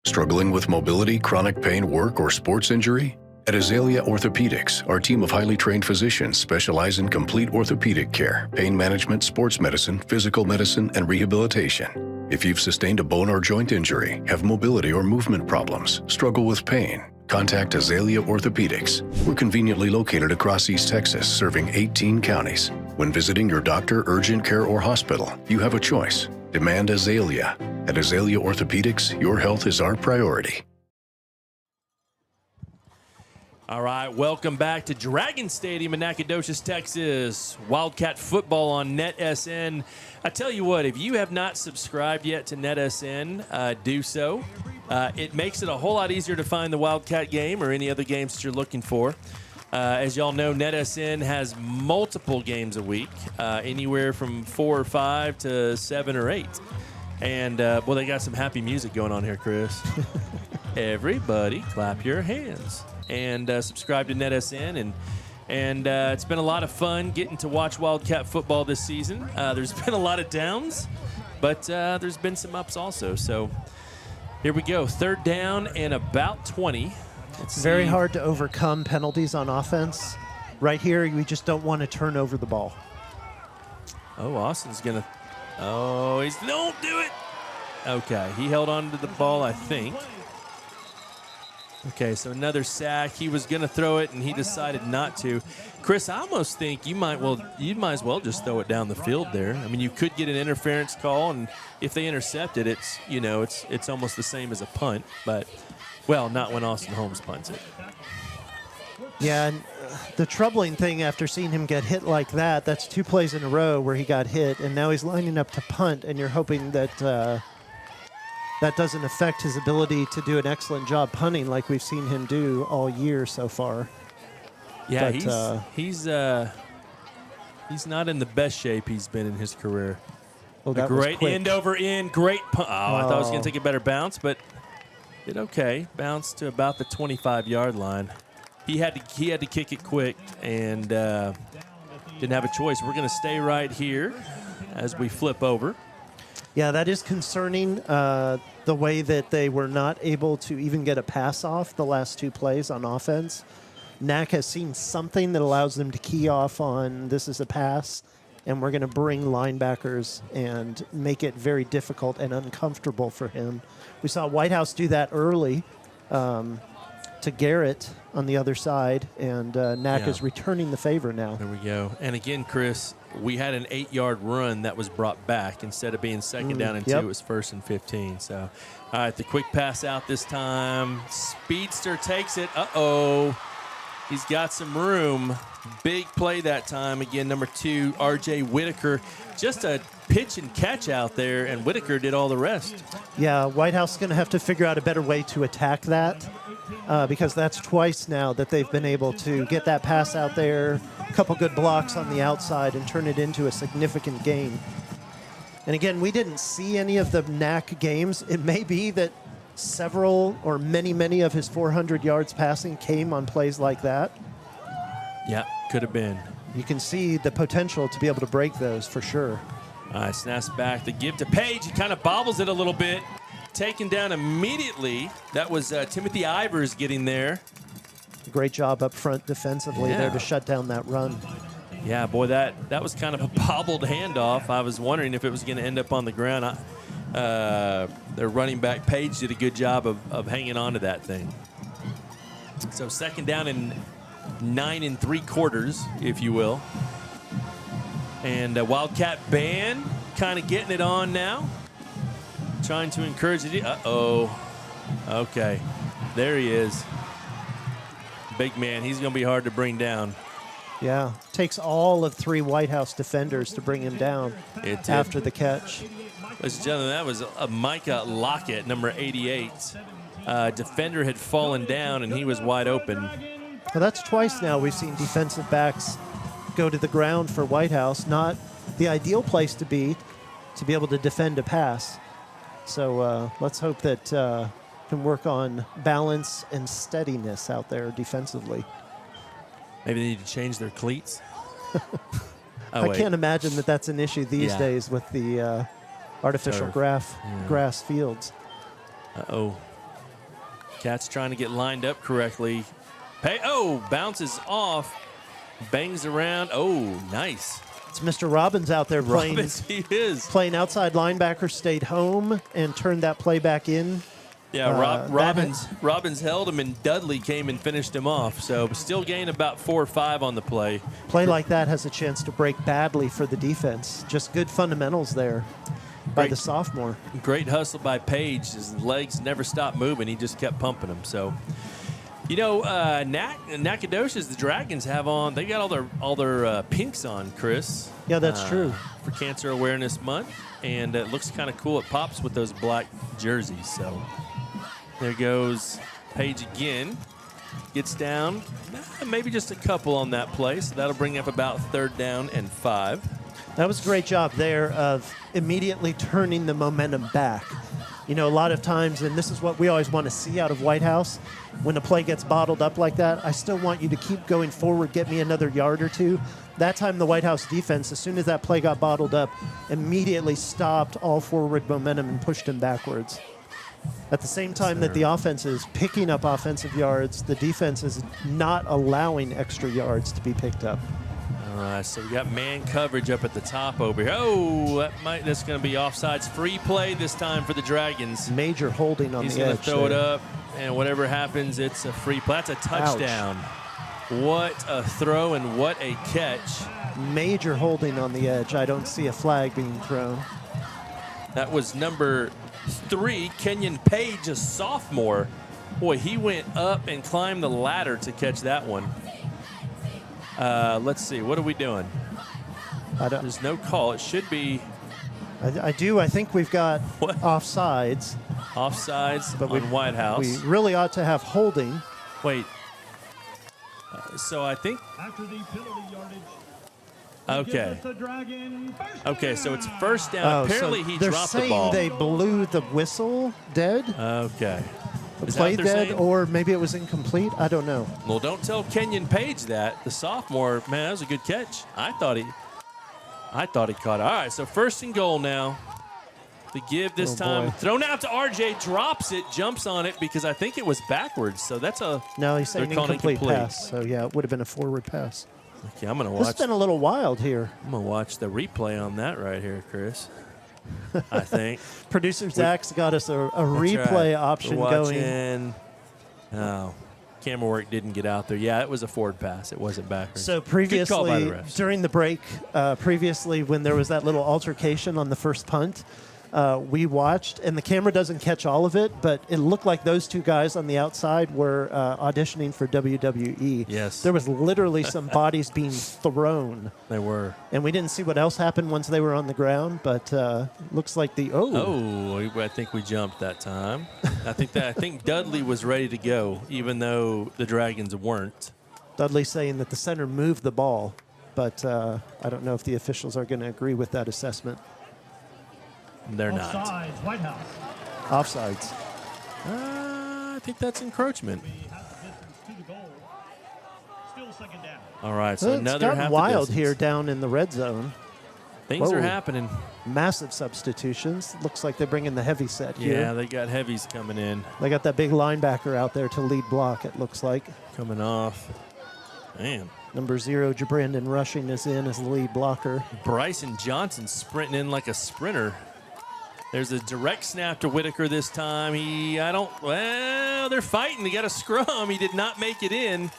Struggling with mobility, chronic pain, work, or sports injury? At Azalea Orthopedics, our team of highly trained physicians specialize in complete orthopedic care, pain management, sports medicine, physical medicine, and rehabilitation. If you've sustained a bone or joint injury, have mobility or movement problems, struggle with pain, contact Azalea Orthopedics. We're conveniently located across East Texas, serving 18 counties. When visiting your doctor, urgent care, or hospital, you have a choice. Demand Azalea. At Azalea Orthopedics, your health is our priority. All right, welcome back to Dragon Stadium in Nacogdoches, Texas. Wildcat football on NETSN. I tell you what, if you have not subscribed yet to NETSN, do so. It makes it a whole lot easier to find the Wildcat game or any other games that you're looking for. As y'all know, NETSN has multiple games a week, anywhere from 4 or 5 to 7 or 8. And, well, they got some happy music going on here, Chris. Everybody clap your hands. And subscribe to NETSN. And it's been a lot of fun getting to watch Wildcat football this season. There's been a lot of downs, but there's been some ups also. So here we go. 3rd down and about 20. It's very hard to overcome penalties on offense. Right here, we just don't want to turn over the ball. Oh, Austin's going to. Oh, don't do it. Okay, he held on to the ball, I think. Okay, so another sack. He was going to throw it, and he decided not to. Chris, I almost think you might as well just throw it down the field there. I mean, you could get an interference call, and if they intercept it, it's almost the same as a punt. But, well, not when Austin Holmes punts it. Yeah, and the troubling thing after seeing him get hit like that, that's 2 plays in a row where he got hit, and now he's lining up to punt, and you're hoping that that doesn't affect his ability to do an excellent job punting like we've seen him do all year so far. Yeah, but, he's not in the best shape he's been in his career. Well, a great end over end, great punt. I thought it was going to take a better bounce, but did okay. Bounced to about the 25-yard line. He had to kick it quick and didn't have a choice. We're going to stay right here as we flip over. Yeah, that is concerning, the way that they were not able to even get a pass off the last 2 plays on offense. Nac has seen something that allows them to key off on this is a pass, and we're going to bring linebackers and make it very difficult and uncomfortable for him. We saw Whitehouse do that early to to Garrett on the other side, and Nac is returning the favor now. There we go. And again, Chris, we had an 8-yard run that was brought back. Instead of being second down and 2, it was 1st and 15. So, all right, the quick pass out this time. Speedster takes it. Uh-oh. He's got some room. Big play that time. Again, number 2, R.J. Whitaker. Just a pitch and catch out there, and Whitaker did all the rest. Yeah, Whitehouse is going to have to figure out a better way to attack that because that's twice now that they've been able to get that pass out there, a couple good blocks on the outside, and turn it into a significant gain. And again, we didn't see any of the Nac games. It may be that several or many of his 400 yards passing came on plays like that. Yeah, could have been. You can see the potential to be able to break those for sure. All right, snaps back. The give to Page. He kind of bobbles it a little bit. Taken down immediately. That was Timothy Ivers getting there. Great job up front defensively there to shut down that run. Yeah, boy, that was kind of a bobbled handoff. I was wondering if it was going to end up on the ground. Their running back, Page, did a good job of hanging on to that thing. So second down and 9 3/4, if you will. And Wildcat Band kind of getting it on now. Trying to encourage it. Uh-oh. Okay. There he is. Big man. He's going to be hard to bring down. Yeah. Takes all of 3 Whitehouse defenders to bring him down after the catch. Ladies and gentlemen, that was a Micah Lockett, number 88. Defender had fallen down, and he was wide open. Well, that's twice now we've seen defensive backs go to the ground for Whitehouse. Not the ideal place to be able to defend a pass. So let's hope that can work on balance and steadiness out there defensively. Maybe they need to change their cleats. I can't imagine that that's an issue these days with the artificial grass fields. Uh-oh. Cat's trying to get lined up correctly. Bounces off. Bangs around. Oh, nice. It's Mr. Robbins out there playing. He is. Playing outside linebacker, stayed home and turned that play back in. Yeah, Robbins held him, and Dudley came and finished him off. So still gained about 4 or 5 on the play. Play like that has a chance to break badly for the defense. Just good fundamentals there by the sophomore. Great hustle by Page. His legs never stopped moving. He just kept pumping them. So, you know, Nacogdoches, the Dragons have on. They got all their pinks on, Chris. Yeah, that's true. For Cancer Awareness Month, and it looks kind of cool. It pops with those black jerseys. So there goes Page again. Gets down, maybe just a couple on that play. So that'll bring up about 3rd down and 5. That was a great job there of immediately turning the momentum back. You know, a lot of times, and this is what we always want to see out of Whitehouse, when a play gets bottled up like that, I still want you to keep going forward, get me another yard or 2. That time the Whitehouse defense, as soon as that play got bottled up, immediately stopped all forward momentum and pushed him backwards. At the same time that the offense is picking up offensive yards, the defense is not allowing extra yards to be picked up. All right, so we got man coverage up at the top over here. Oh, that's going to be offsides. Free play this time for the Dragons. Major holding on the edge. He's going to throw it up, and whatever happens, it's a free play. That's a touchdown. Ouch. What a throw and what a catch. Major holding on the edge. I don't see a flag being thrown. That was number 3, Kenyon Page, a sophomore. Boy, he went up and climbed the ladder to catch that one. Let's see. What are we doing? There's no call. It should be. I think we've got offsides. Offsides but on Whitehouse. We really ought to have holding. Wait. So I think. After the penalty yardage. Okay. Okay, so it's 1st down. Apparently he dropped the ball. They're saying they blew the whistle dead. Okay. The play dead, or maybe it was incomplete. I don't know. Well, don't tell Kenyon Page that. The sophomore, man, that was a good catch. I thought he caught it. All right, so 1st and goal now. The give this time. Boy. Thrown out to RJ, drops it, jumps on it because I think it was backwards. So that's a. No, he's saying incomplete pass. So, yeah, it would have been a forward pass. Okay, I'm going to watch. This has been a little wild here. I'm going to watch the replay on that right here, Chris. I think. Producer Zach's got us a replay option going. Oh, camera work didn't get out there. Yeah, it was a forward pass. It wasn't backwards. So Good call by the previously, refs. during the break, previously when there was that little altercation on the first punt, we watched, and the camera doesn't catch all of it, but it looked like those two guys on the outside were auditioning for WWE. Yes. There was literally some bodies being thrown. They were. And we didn't see what else happened once they were on the ground, but looks like I think we jumped that time. I think Dudley was ready to go, even though the Dragons weren't. Dudley saying that the center moved the ball, but I don't know if the officials are going to agree with that assessment. They're not. Offsides, Whitehouse. Offsides. I think that's encroachment. Half the distance to the goal. Still second down. All right, so Well, it's another gotten half wild the distance. here down in the red zone. Things are Whoa. happening. Massive substitutions. Looks like they bring in the heavy set Yeah, here. they got heavies coming in, They got that big linebacker out there to lead block, it looks like. coming off. Man, Number 0, Jabrandon Rushing is in as the lead blocker. Bryson Johnson sprinting in like a sprinter. There's a direct snap to Whitaker this time. They're fighting. They got a scrum. He did not make it in.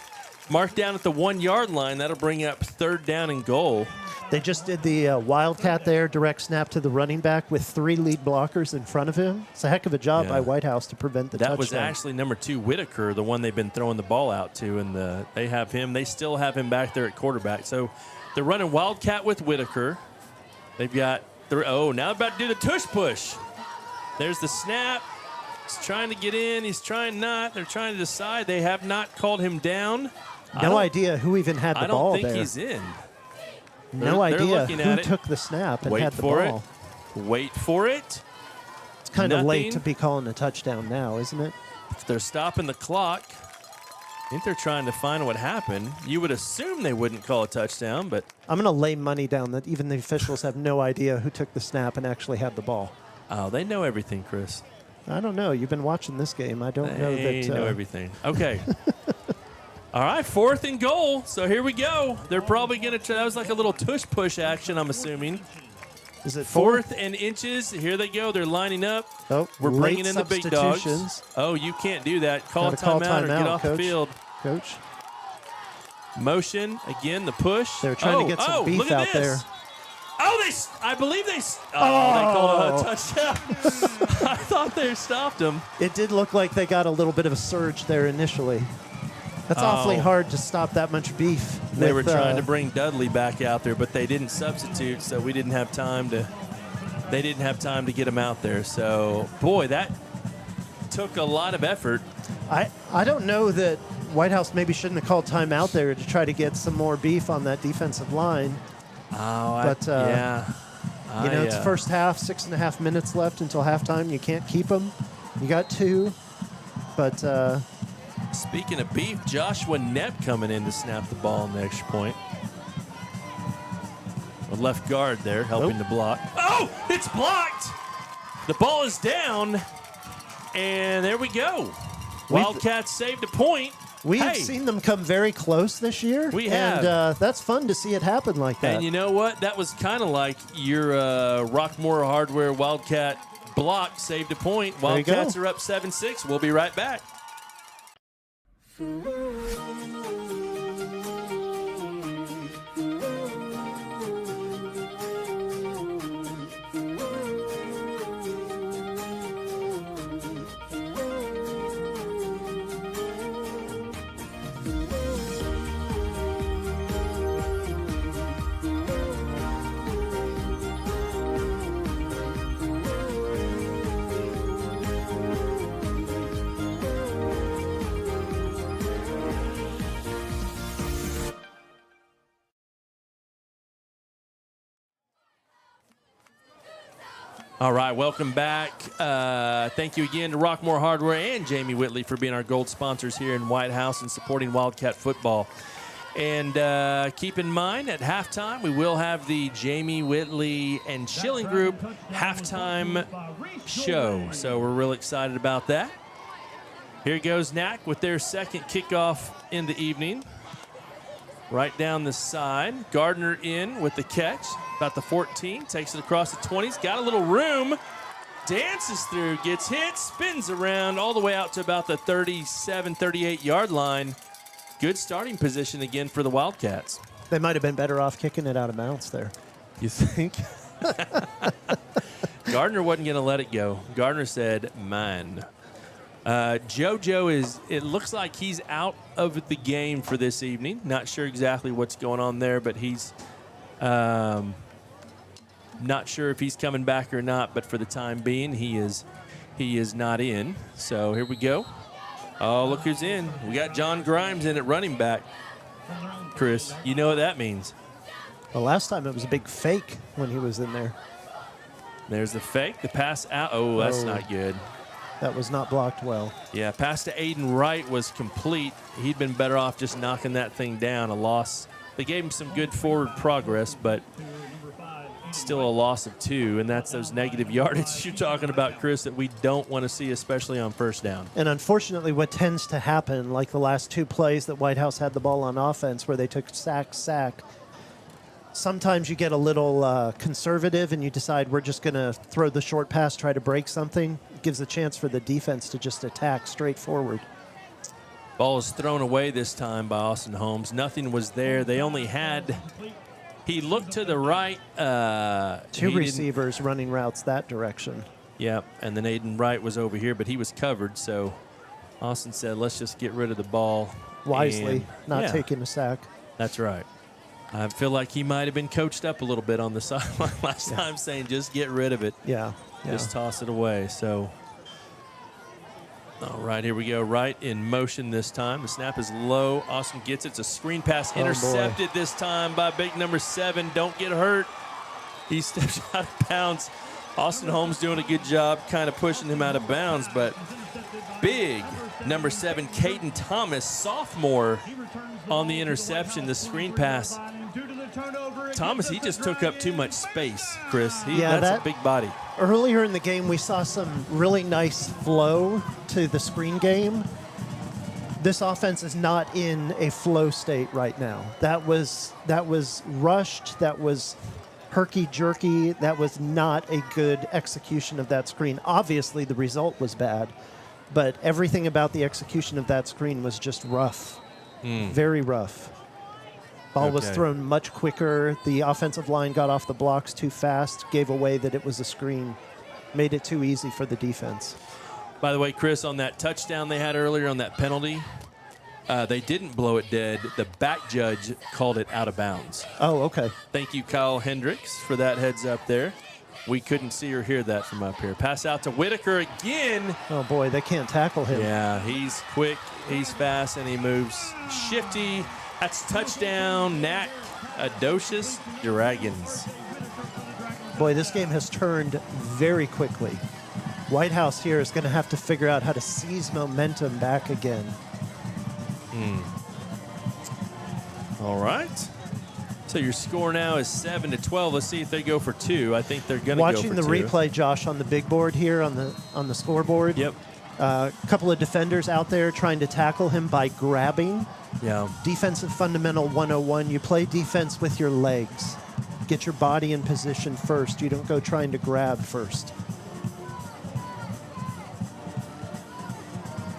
Marked down at the 1 yard line. That'll bring up 3rd down and goal. They just did the Wildcat there, direct snap to the running back with 3 lead blockers in front of him. It's a heck of a job by Whitehouse to prevent the touchdown. That was actually number 2, Whitaker, the one they've been throwing the ball out to, and they have him. They still have him back there at quarterback. So they're running Wildcat with Whitaker. They've got now they're about to do the tush push. There's the snap. He's trying to get in. He's trying not. They're trying to decide. They have not called him down. No idea who even had the ball there. I don't think he's in. No They're idea looking who at it. took the snap and Wait had the for ball. it. Wait for it. It's kind of late to Nothing. be calling a touchdown now, isn't it? If they're stopping the clock, I think they're trying to find what happened. You would assume they wouldn't call a touchdown, but I'm going to lay money down that even the officials have no idea who took the snap and actually had the ball. oh, they know everything, Chris. I don't know. You've been watching this game. I don't know that. They know everything. Okay. All right, 4th and goal. So here we go. They're probably going to try. That was like a little tush push action, I'm assuming. Is it 4th and inches. Here they go. They're lining up. Oh, We're late bringing in the big dogs. substitutions. Oh, you can't do that. Call a Gotta call timeout or get timeout, off Coach. the field. Coach, Motion. Again, the push. they're trying to get some beef look at out there. Oh, I believe they called a touchdown. I thought they stopped him. It did look like they got a little bit of a surge there initially. That's awfully hard to stop that much beef. They were with, trying to bring Dudley back out there, but they didn't substitute, so we didn't have time to. They didn't have time to get him out there. So, boy, that took a lot of effort. I don't know that Whitehouse maybe shouldn't have called timeout there to try to get some more beef on that defensive line. But it's first half, 6.5 minutes left until halftime. You can't keep them. You got 2, but Speaking of beef, Joshua Knepp coming in to snap the ball on the extra point. A left guard there helping to block. Oh, it's blocked. The ball is down, and there we go. Wildcats saved a point. We've seen them come very close this year. We have. And that's fun to see it happen like that. And you know what? That was kind of like your Rockmore Hardware Wildcat block saved a point. There you go. Wildcats are up 7-6. We'll be right back. All right, welcome back. Thank you again to Rockmore Hardware and Jamie Whitley for being our gold sponsors here in Whitehouse and supporting Wildcat football. And keep in mind, at halftime, we will have the Jamie Whitley and Schilling Group halftime show. So we're real excited about that. Here goes Nac with their second kickoff in the evening. Right down the side. Gardner in with the catch. About the 14. Takes it across the 20s. Got a little room. dances through, gets hit, spins around all the way out to about the 37, 38-yard line. Good starting position again for the Wildcats. They might have been better off kicking it out of bounds there. You think? Gardner wasn't going to let it go. Gardner said, mine. JoJo it looks like he's out of the game for this evening. Not sure exactly what's going on there, but he's not sure if he's coming back or not, but for the time being, he is not in. So here we go. Oh, look who's in. We got John Grimes in at running back. Chris, you know what that means. The last time it was a big fake when he was in there. There's the fake, the pass out. Oh, that's not good. That was not blocked well. Yeah, pass to Aiden Wright was complete. He'd been better off just knocking that thing down. A loss. They gave him some good forward progress, but still a loss of 2, and that's those negative yardage you're talking about, Chris, that we don't want to see, especially on first down. And unfortunately, what tends to happen, like the last 2 plays that Whitehouse had the ball on offense where they took sack, sometimes you get a little conservative and you decide we're just going to throw the short pass, try to break something. It gives a chance for the defense to just attack straight forward. Ball is thrown away this time by Austin Holmes. Nothing was there. They only had... He looked to the right. 2 receivers running routes that direction. Yep, and then Aiden Wright was over here, but he was covered, so Austin said, let's just get rid of the ball. Wisely, not taking a sack. That's right. I feel like he might have been coached up a little bit on the sideline last time, saying just get rid of it. Yeah. Just toss it away. So, all right, here we go. Right in motion this time. The snap is low. Austin gets it. It's a screen pass intercepted this time by big number 7. Don't get hurt. He steps out of bounds. Austin Holmes doing a good job kind of pushing him out of bounds, but big number 7, Caden Thomas, sophomore, on the interception, the screen pass. Thomas, he just took up too much space, Chris. That's a big body. Earlier in the game, we saw some really nice flow to the screen game. This offense is not in a flow state right now. That was rushed. That was herky-jerky. That was not a good execution of that screen. Obviously, the result was bad, but everything about the execution of that screen was just rough. Very rough. Ball was thrown much quicker. The offensive line got off the blocks too fast, gave away that it was a screen, made it too easy for the defense. By the way, Chris, on that touchdown they had earlier on that penalty, they didn't blow it dead. The back judge called it out of bounds. Oh, okay. Thank you, Kyle Hendricks, for that heads up there. We couldn't see or hear that from up here. Pass out to Whitaker again. Oh, boy, they can't tackle him. Yeah, he's quick, he's fast, and he moves shifty. That's touchdown, Nacogdoches Dragons. Boy, this game has turned very quickly. Whitehouse here is going to have to figure out how to seize momentum back again. All right. So your score now is 7-12. Let's see if they go for 2. I think they're going to go for 2. Watching the replay, Josh, on the big board here on the scoreboard. Yep. A couple of defenders out there trying to tackle him by grabbing. Yeah. Defensive fundamental 101. You play defense with your legs. Get your body in position first. You don't go trying to grab first.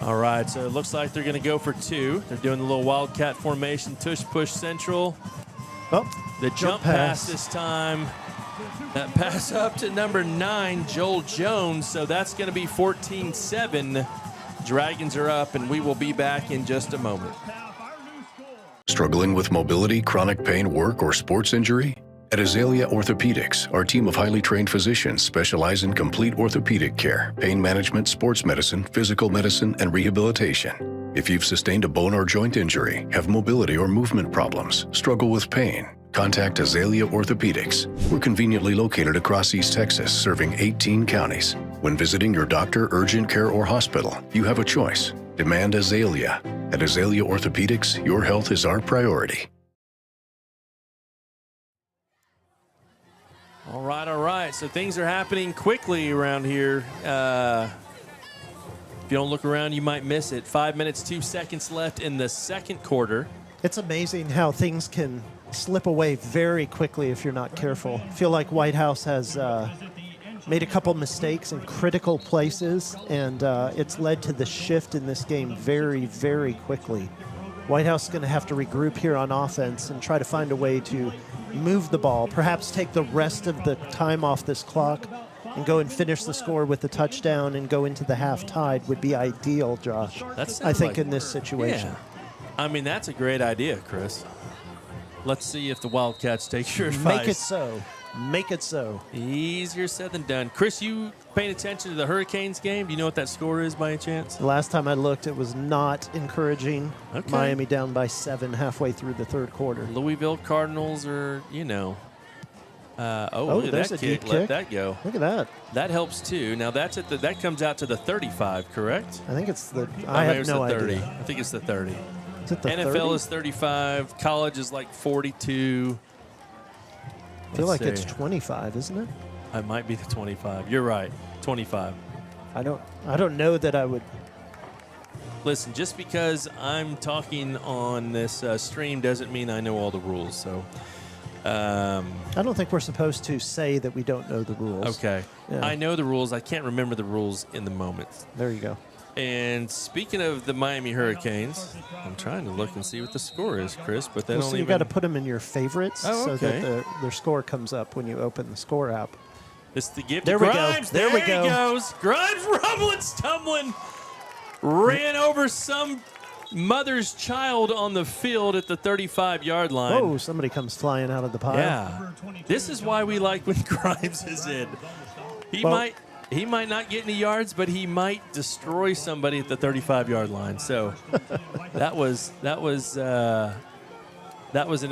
All right, so it looks like they're going to go for 2. They're doing the little Wildcat formation, tush push central. Oh, the jump pass this time. That pass up to number 9, Joel Jones. So that's going to be 14-7. Dragons are up, and we will be back in just a moment. Struggling with mobility, chronic pain, work, or sports injury? At Azalea Orthopedics, our team of highly trained physicians specialize in complete orthopedic care, pain management, sports medicine, physical medicine, and rehabilitation. If you've sustained a bone or joint injury, have mobility or movement problems, struggle with pain, contact Azalea Orthopedics. We're conveniently located across East Texas, serving 18 counties. When visiting your doctor, urgent care, or hospital, you have a choice. Demand Azalea. At Azalea Orthopedics, your health is our priority. All right. So things are happening quickly around here. If you don't look around, you might miss it. 5 minutes, 2 seconds left in the second quarter. It's amazing how things can slip away very quickly if you're not careful. I feel like Whitehouse has made a couple mistakes in critical places, and it's led to the shift in this game very, very quickly. Whitehouse is going to have to regroup here on offense and try to find a way to move the ball, perhaps take the rest of the time off this clock and go and finish the score with a touchdown and go into the half tied would be ideal, Josh. I think in this situation. Yeah. I mean, that's a great idea, Chris. Let's see if the Wildcats take your advice. Make it so. Make it so. Easier said than done. Chris, you paying attention to the Hurricanes game? Do you know what that score is by any chance? The last time I looked, it was not encouraging. Okay. Miami down by 7 halfway through the third quarter. Louisville Cardinals are, look at there's that a deep kick. Let kick. that go. Look at that. That helps too. Now that's at that comes out to the 35, correct? I think it's the. Or I maybe have it's no the 30. idea. I think it's the 30. Is it the NFL 30? is 35. College is like 42. I feel Let's like it's see. 25, isn't it? It might be the 25. You're right. 25. I don't know that I would. Listen, just because I'm talking on this stream doesn't mean I know all the rules. So, I don't think we're supposed to say that we don't know the rules. okay. Yeah. I know the rules. I can't remember the rules in the moment. There you go. And speaking of the Miami Hurricanes, I'm trying to look and see what the score is, Chris, but they Well, don't so you even... got to put them in your favorites Oh, so okay. that their score comes up when you open the score app. It's the gift There of we go. Grimes. There we go. he goes. Grimes rumbling, stumbling. Ran over some mother's child on the field at the 35-yard line. Oh, somebody comes flying out of the pile. Yeah. This is why we like when Grimes is in. He might not get any yards, but he might destroy somebody at the 35-yard line. So that was an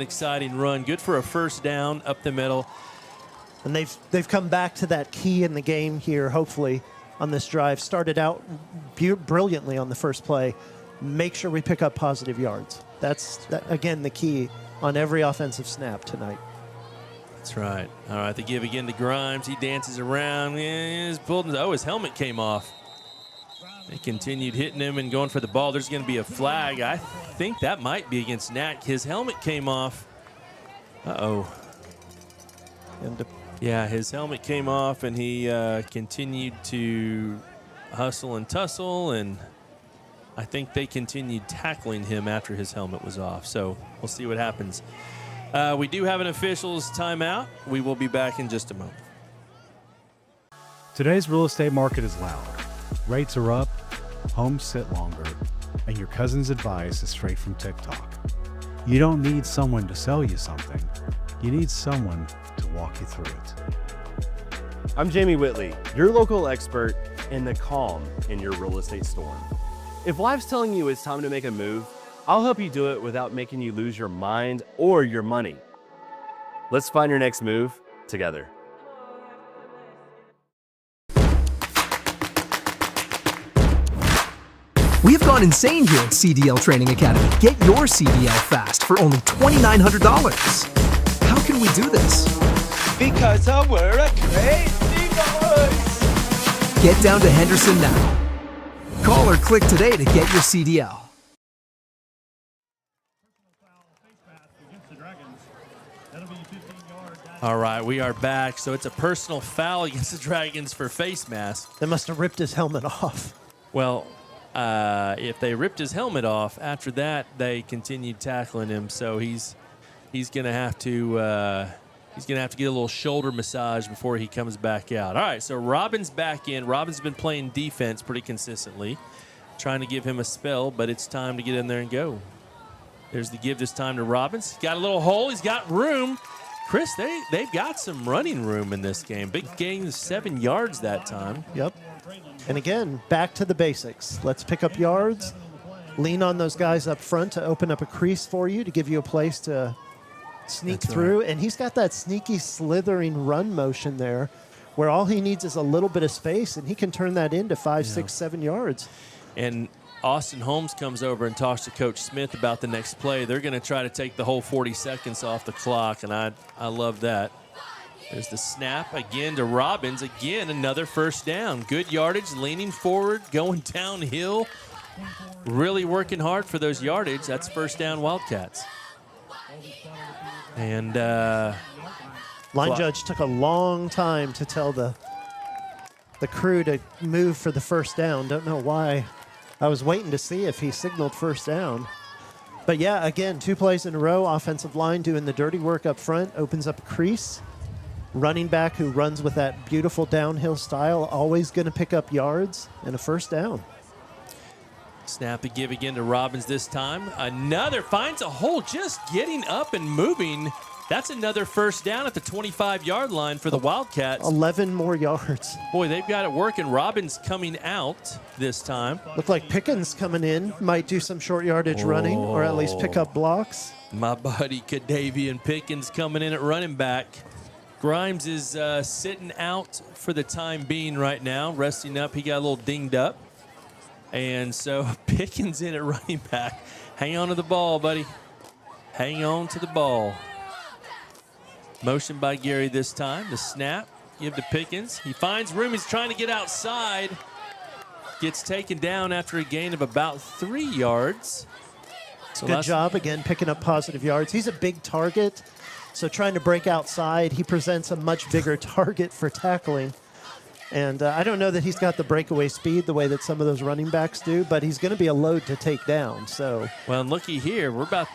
exciting run. Good for a first down up the middle. And they've come back to that key in the game here, hopefully, on this drive. Started out brilliantly on the first play. Make sure we pick up positive yards. That's, again, the key on every offensive snap tonight. That's right. All right, they give again to Grimes. He dances around. He's pulled. Oh, his helmet came off. They continued hitting him and going for the ball. There's going to be a flag. I think that might be against Nat. His helmet came off. Uh-oh. Yeah, his helmet came off, and he continued to hustle and tussle, and I think they continued tackling him after his helmet was off. So we'll see what happens. We do have an officials timeout. We will be back in just a moment. Today's real estate market is loud. Rates are up, homes sit longer, and your cousin's advice is straight from TikTok. You don't need someone to sell you something. You need someone to walk you through it. I'm Jamie Whitley, your local expert in the calm in your real estate storm. If life's telling you it's time to make a move, I'll help you do it without making you lose your mind or your money. Let's find your next move together. We have gone insane here at CDL Training Academy. Get your CDL fast for only $2,900. How can we do this? Because we're a crazy boys. Get down to Henderson now. Call or click today to get your CDL. All right, we are back. So it's a personal foul against the Dragons for face mask. They must have ripped his helmet off. Well, if they ripped his helmet off, after that they continued tackling him. So he's gonna have to get a little shoulder massage before he comes back out. All right, so Robin's back in. Robin's been playing defense pretty consistently, trying to give him a spell, but it's time to get in there and go. There's the give this time to Robbins. He's got a little hole. He's got room. Chris, they've got some running room in this game. Big gain, 7 yards that time. Yep. And again, back to the basics. Let's pick up yards. Lean on those guys up front to open up a crease for you, to give you a place to sneak through. Right. And he's got that sneaky, slithering run motion there where all he needs is a little bit of space, and he can turn that into 5, 6, 7 yards. And Austin Holmes comes over and talks to Coach Smith about the next play. They're going to try to take the whole 40 seconds off the clock, and I love that. There's the snap again to Robbins. Again, another first down. Good yardage, leaning forward, going downhill. Really working hard for those yardage. That's first down Wildcats. And line judge took a long time to tell the the crew to move for the first down. Don't know why. I was waiting to see if he signaled first down. But yeah, again, 2 plays in a row. Offensive line doing the dirty work up front, opens up a crease. Running back who runs with that beautiful downhill style, always going to pick up yards and a first down. Snap the give again to Robbins this time. Another finds a hole, just getting up and moving. That's another first down at the 25-yard line for the Wildcats. 11 more yards. Boy, they've got it working. Robbins coming out this time. Looked like Pickens coming in. Might do some short yardage running or at least pick up blocks. My buddy Kadavian Pickens coming in at running back. Grimes is sitting out for the time being right now, resting up. He got a little dinged up. And so Pickens in at running back. Hang on to the ball, buddy. Hang on to the ball. Motion by Gary this time. The snap, give to Pickens. He finds room. He's trying to get outside. Gets taken down after a gain of about 3 yards. So good job, again, picking up positive yards. He's a big target, so trying to break outside, he presents a much bigger target for tackling. And I don't know that he's got the breakaway speed the way that some of those running backs do, but he's going to be a load to take down. So, well, and looky here,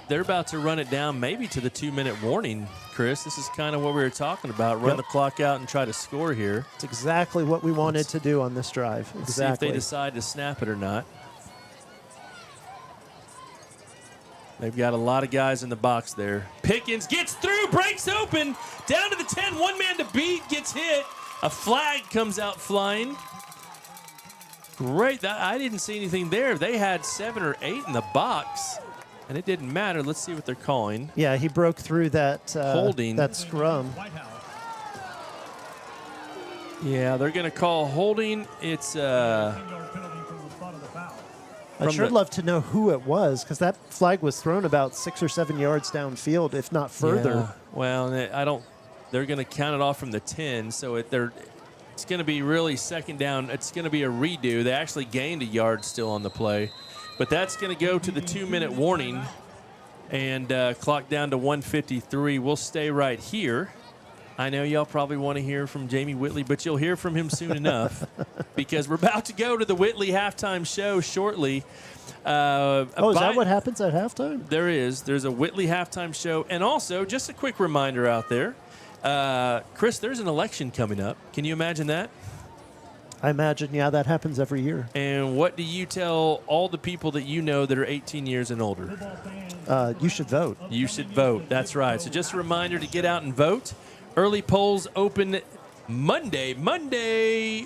they're about to run it down maybe to the 2-minute warning, Chris. This is kind of what we were talking about. Run the clock out and try to score here. It's exactly what we wanted to do on this drive. Let's see if they decide to snap it or not. They've got a lot of guys in the box there. Pickens gets through, breaks open, down to the 10, one man to beat, gets hit. A flag comes out flying. Great. I didn't see anything there. They had 7 or 8 in the box, and it didn't matter. Let's see what they're calling. Yeah, he broke through that holding. That scrum. Yeah, they're going to call holding. It's I'd sure love to know who it was, because that flag was thrown about 6 or 7 yards downfield, if not further. Yeah. Well, I don't. They're going to count it off from the 10, so it's going to be really second down. It's going to be a redo. They actually gained a yard still on the play, but that's going to go to the 2-minute warning and clock down to 1:53. We'll stay right here. I know y'all probably want to hear from Jamie Whitley, but you'll hear from him soon enough because we're about to go to the Whitley halftime show shortly. Is that what happens at halftime? There's a Whitley halftime show, and also just a quick reminder out there. Chris, there's an election coming up. Can you imagine that? I imagine, yeah, that happens every year. And what do you tell all the people that you know that are 18 years and older? You should vote. You should vote. That's right. So just a reminder to get out and vote. Early polls open Monday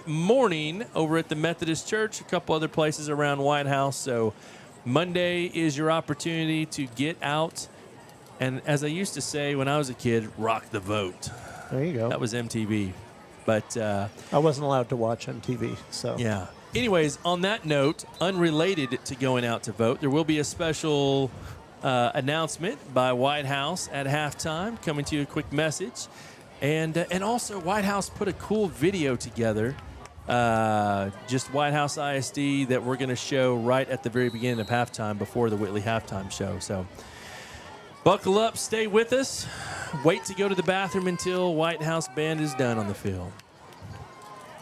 morning over at the Methodist Church, a couple other places around Whitehouse. So Monday is your opportunity to get out. And as I used to say when I was a kid, rock the vote. There you go. That was MTV. But I wasn't allowed to watch MTV, so. Yeah. Anyways, on that note, unrelated to going out to vote, there will be a special announcement by Whitehouse at halftime, coming to you a quick message. And also, Whitehouse put a cool video together, just Whitehouse ISD, that we're going to show right at the very beginning of halftime before the Whitley halftime show. So buckle up, stay with us. Wait to go to the bathroom until Whitehouse band is done on the field.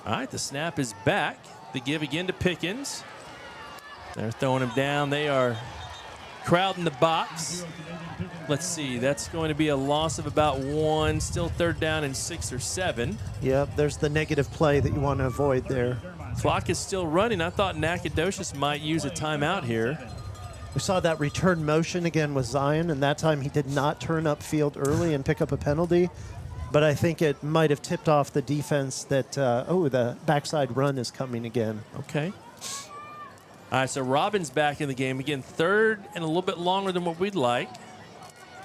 All right, the snap is back. The give again to Pickens. They're throwing him down. They are crowding the box. Let's see. That's going to be a loss of about 1. Still third down and 6 or 7. Yep, there's the negative play that you want to avoid there. Clock is still running. I thought Nacogdoches might use a timeout here. We saw that return motion again with Zion, and that time he did not turn upfield early and pick up a penalty. But I think it might have tipped off the defense that, the backside run is coming again. Okay. All right, so Robbins back in the game. Again, third and a little bit longer than what we'd like.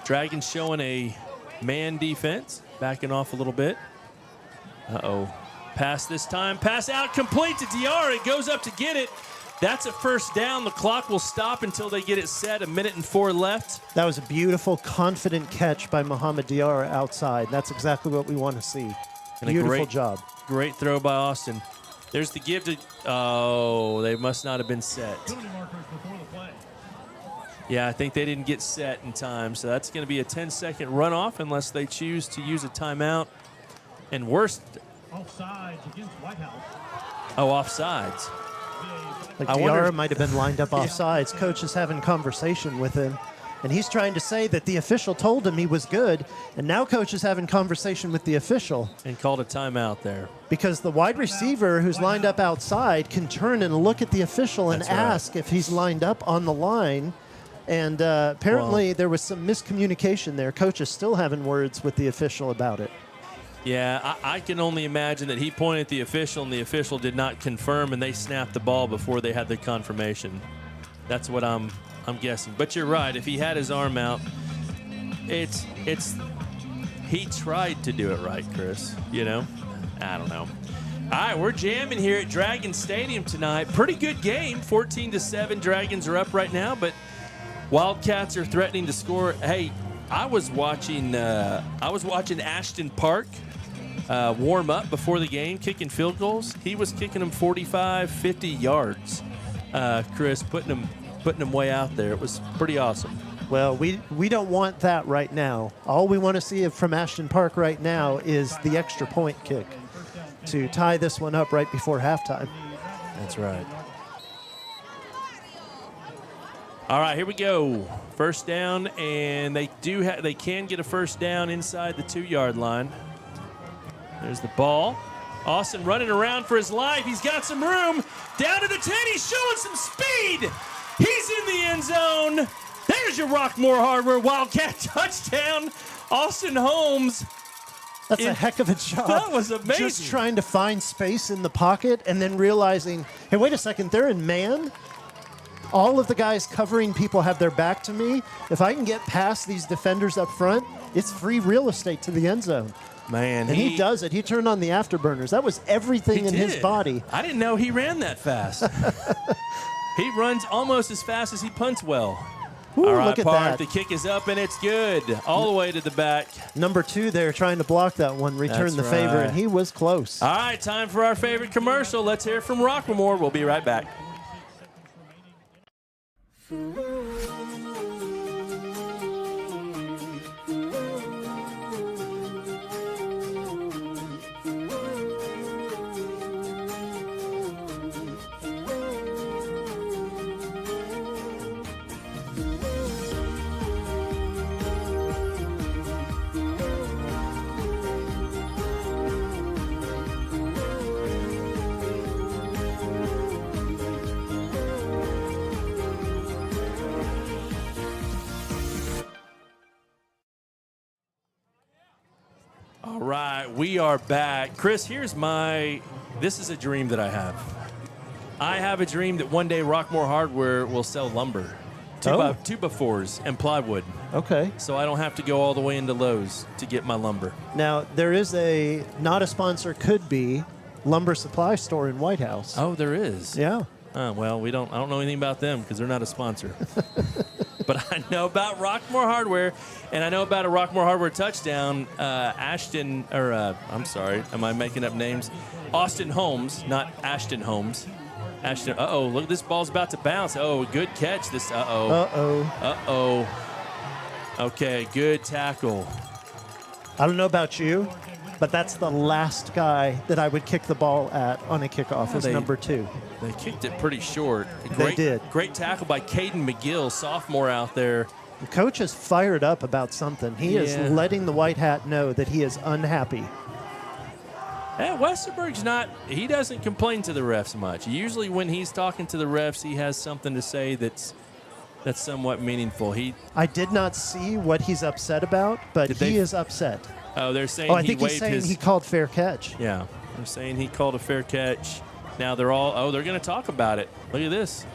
Dragons showing a man defense, backing off a little bit. Uh-oh. Pass this time. Pass out, complete to Diarra. It goes up to get it. That's a first down. The clock will stop until they get it set. 1:04 left. That was a beautiful, confident catch by Muhammad Diarra outside. That's exactly what we want to see. And beautiful job. Great throw by Austin. There's the give to... Oh, they must not have been set. Yeah, I think they didn't get set in time. So that's going to be a 10-second runoff unless they choose to use a timeout. And worst Offsides against Whitehouse. Oh, offsides. Like I wonder- Diarra might have been lined up offsides. Coach is having conversation with him, and he's trying to say that the official told him he was good, and now coach is having conversation with the official. And called a timeout there. Because the wide receiver who's lined up outside can turn and look at the official and That's right. ask if he's lined up on the line. And apparently there was some miscommunication there. Coach is still having words with the official about it. Yeah, I can only imagine that he pointed at the official and the official did not confirm, and they snapped the ball before they had the confirmation. That's what I'm guessing. But you're right. If he had his arm out, he tried to do it right, Chris. You know? I don't know. All right, we're jamming here at Dragon Stadium tonight. Pretty good game. 14-7. Dragons are up right now, but Wildcats are threatening to score. Hey, I was watching Ashton Park warm up before the game, kicking field goals. He was kicking them 45, 50 yards. Chris, putting them way out there. It was pretty awesome. Well, we don't want that right now. All we want to see from Ashton Park right now is the extra point kick to tie this one up right before halftime. That's right. All right, here we go. First down, and they can get a first down inside the 2-yard line. There's the ball. Austin running around for his life. He's got some room. Down to the 10. He's showing some speed. He's in the end zone. There's your Rockmore Hardware Wildcat touchdown. Austin Holmes. That's a heck of a job. That was amazing. Just trying to find space in the pocket and then realizing, hey, wait a second, they're in man. All of the guys covering people have their back to me. If I can get past these defenders up front, it's free real estate to the end zone. Man, and he does it. He turned on the afterburners. That was everything in his body. I didn't know he ran that fast. He runs almost as fast as he punts well. Ooh, all right, look at Park, that. the kick is up, and it's good. All the way to the back. Number 2 there trying to block that one, return the favor, right. and he was close. All right, time for our favorite commercial. Let's hear from Rockmore. We'll be right back. All right, we are back. Chris, this is a dream that I have. I have a dream that one day Rockmore Hardware will sell lumber. 2x4s and plywood. Okay. So I don't have to go all the way into Lowe's to get my lumber. Now, there is not a sponsor, could be, lumber supply store in Whitehouse. Oh, there is? Yeah. Well, I don't know anything about them because they're not a sponsor. But I know about Rockmore Hardware, and I know about a Rockmore Hardware touchdown. Am I making up names? Austin Holmes, not Ashton Holmes. Ashton, look, this ball's about to bounce. Oh, good catch. Okay, good tackle. I don't know about you, but that's the last guy that I would kick the ball at on a kickoff is number 2. They kicked it pretty short. They did. Great tackle by Caden McGill, sophomore out there. The coach is fired up about something. He is letting the white hat know that he is unhappy. Yeah, Westerberg's he doesn't complain to the refs much. Usually when he's talking to the refs, he has something to say that's somewhat meaningful. I did not see what he's upset about, but he is upset. Oh, they're saying I think he's saying he called fair catch. Yeah, they're saying he called a fair catch. Now they're going to talk about it. Look at this.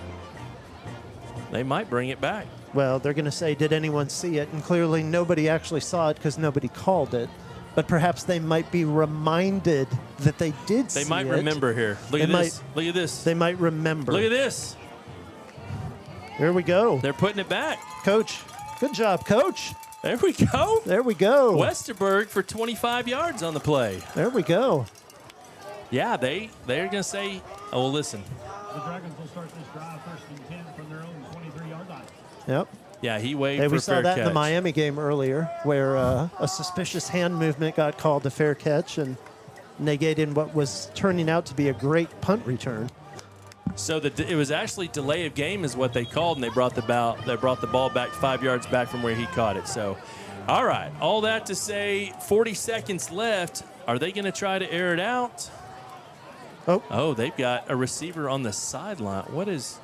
They might bring it back. Well, they're going to say, did anyone see it? And clearly nobody actually saw it because nobody called it. But perhaps they might be reminded that they did see it. They might remember here. Look at this. Look at this. They might remember. Look at this. Here we go. They're putting it back. Coach, good job, Coach. There we go. There we go. Westerberg for 25 yards on the play. There we go. Yeah, they're going to say, well, listen. The Dragons will start this drive first and 10 from their own 23-yard line. Yep. Yeah, he waved for we saw that catch. in the Miami game earlier where a suspicious hand movement got called a fair catch, and negating what was turning out to be a great punt return. So it was actually delay of game is what they called, and they brought the ball back 5 yards back from where he caught it. So, all right, all that to say, 40 seconds left. Are they going to try to air it out? Oh, they've got a receiver on the sideline. What is?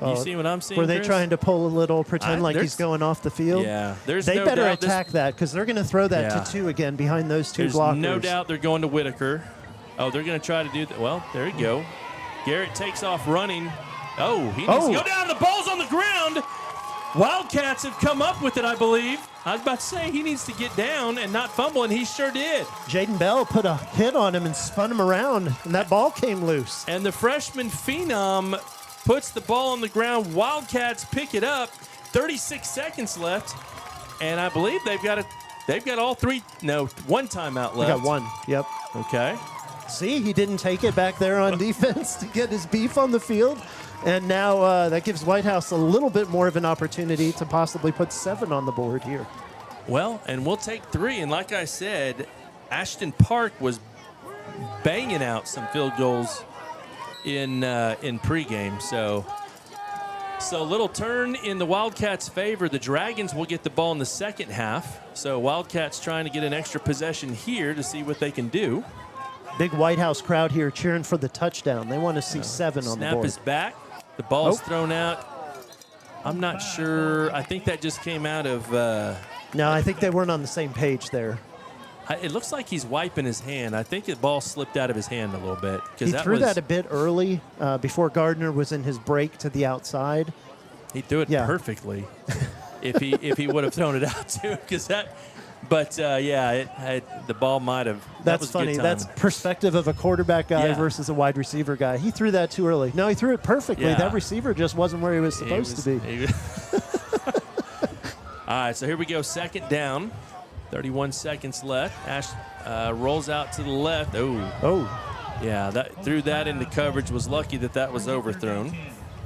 You see what I'm seeing? Were they Chris? trying to pull a little, pretend like he's going off the field? Yeah, they no better doubt attack that because they're going to throw that to 2 again behind those 2 There's blockers. no doubt they're going to Whitaker. Oh, they're going to try to do that. Well, there you go. Garrett takes off running. Oh, he needs to go down. The ball's on the ground. Wildcats have come up with it, I believe. I was about to say he needs to get down and not fumble, and he sure did. Jaden Bell put a hit on him and spun him around, and that ball came loose. And the freshman phenom puts the ball on the ground. Wildcats pick it up. 36 seconds left, and I believe they've got all 3. No, 1 timeout left. They got 1. Yep. Okay. See, he didn't take it back there on defense to get his beef on the field. And now that gives Whitehouse a little bit more of an opportunity to possibly put 7 on the board here. Well, and we'll take 3. And like I said, Ashton Park was banging out some field goals in pregame. So a little turn in the Wildcats' favor. The Dragons will get the ball in the second half. So Wildcats trying to get an extra possession here to see what they can do. Big Whitehouse crowd here cheering for the touchdown. They want to see 7 on the board. Snap is back. The ball is thrown out. I'm not sure. I think that just came out of... No, I think they weren't on the same page there. It looks like he's wiping his hand. I think the ball slipped out of his hand a little bit. He threw that a bit early before Gardner was in his break to the outside. He threw it perfectly. if he would have thrown it out too, because that... But, the ball might have. That's funny. That's perspective of a quarterback guy versus a wide receiver guy. He threw that too early. No, he threw it perfectly. Yeah. That receiver just wasn't where he was supposed to be. All right, so here we go. Second down. 31 seconds left. Ash rolls out to the left. Oh. Yeah, threw that into coverage. Was lucky that was overthrown.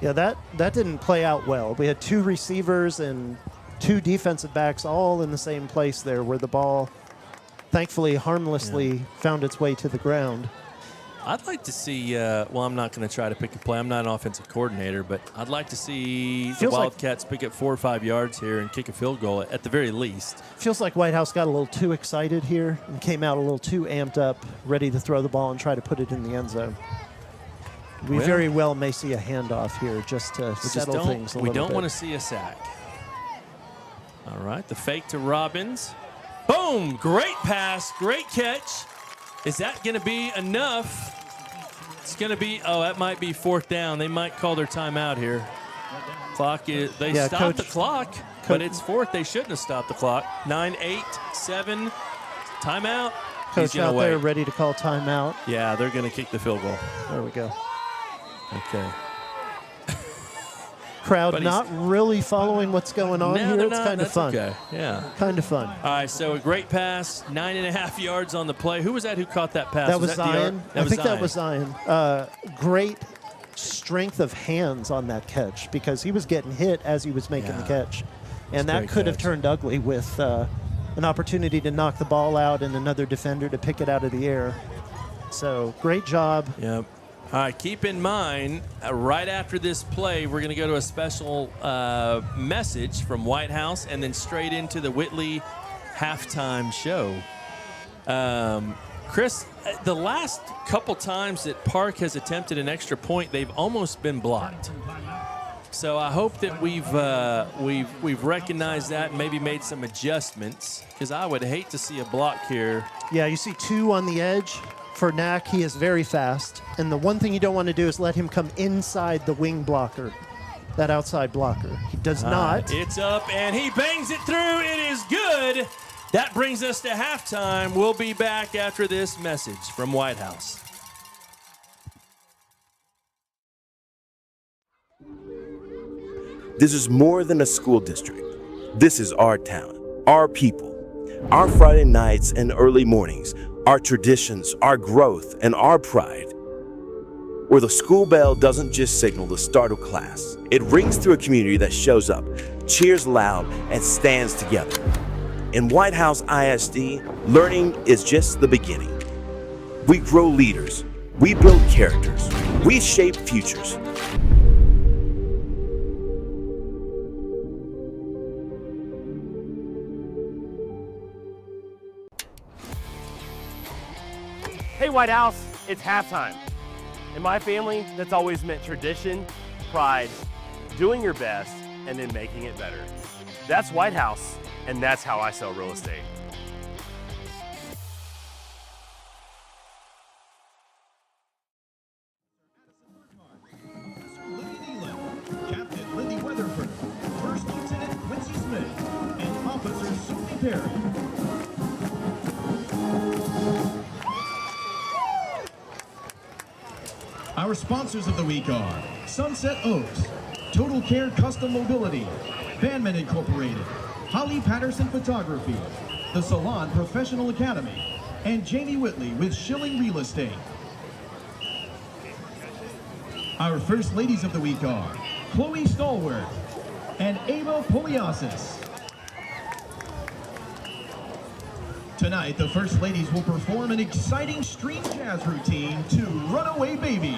Yeah, that didn't play out well. We had 2 receivers and 2 defensive backs all in the same place there where the ball thankfully harmlessly found its way to the ground. I'd like to see, I'm not going to try to pick a play. I'm not an offensive coordinator, but I'd like to see the Wildcats pick up 4 or 5 yards here and kick a field goal at the very least. Feels like Whitehouse got a little too excited here and came out a little too amped up, ready to throw the ball and try to put it in the end zone. We very well may see a handoff here just to settle things a little bit. We don't want to see a sack. All right, the fake to Robbins. Boom! Great pass, great catch. Is that going to be enough? It's going to be, that might be 4th down. They might call their timeout here. They stopped the clock, but it's 4th. They shouldn't have stopped the clock. 9, 8, 7, timeout. Coach out there ready to call timeout. Yeah, they're going to kick the field goal. There we go. Okay. Crowd not really following what's going on here. It's kind of fun. Okay. Yeah. Kind of fun. All right, so a great pass, 9.5 yards on the play. Who was that who caught that pass? That was Zion. I think that was Zion. Great strength of hands on that catch because he was getting hit as he was making the catch. And that could have turned ugly with an opportunity to knock the ball out and another defender to pick it out of the air. So great job. Yep. All right, keep in mind, right after this play, we're going to go to a special message from Whitehouse and then straight into the Whitley halftime show. Chris, the last couple times that Park has attempted an extra point, they've almost been blocked. So I hope that we've recognized that and maybe made some adjustments because I would hate to see a block here. Yeah, you see 2 on the edge. For Knack, he is very fast. And the one thing you don't want to do is let him come inside the wing blocker, that outside blocker. He does not. It's up, and he bangs it through. It is good. That brings us to halftime. We'll be back after this message from Whitehouse. This is more than a school district. This is our town, our people, our Friday nights and early mornings, our traditions, our growth, and our pride. Where the school bell doesn't just signal the start of class, it rings through a community that shows up, cheers loud, and stands together. In Whitehouse ISD, learning is just the beginning. We grow leaders. We build characters. We shape futures. Hey, Whitehouse, it's halftime. In my family, that's always meant tradition, pride, doing your best, and then making it better. That's Whitehouse, and that's how I sell real estate. Captain Lindy Weatherford, First Lieutenant Quincy Smith, and Officer Susie Perry. Our sponsors of the week are Sunset Oaks, Total Care Custom Mobility, Vanman Incorporated, Holly Patterson Photography, the Salon Professional Academy, and Jamie Whitley with Schilling Real Estate. Our first ladies of the week are Chloe Stallworth and Ava Poliasis. Tonight, the first ladies will perform an exciting street jazz routine to Runaway Baby.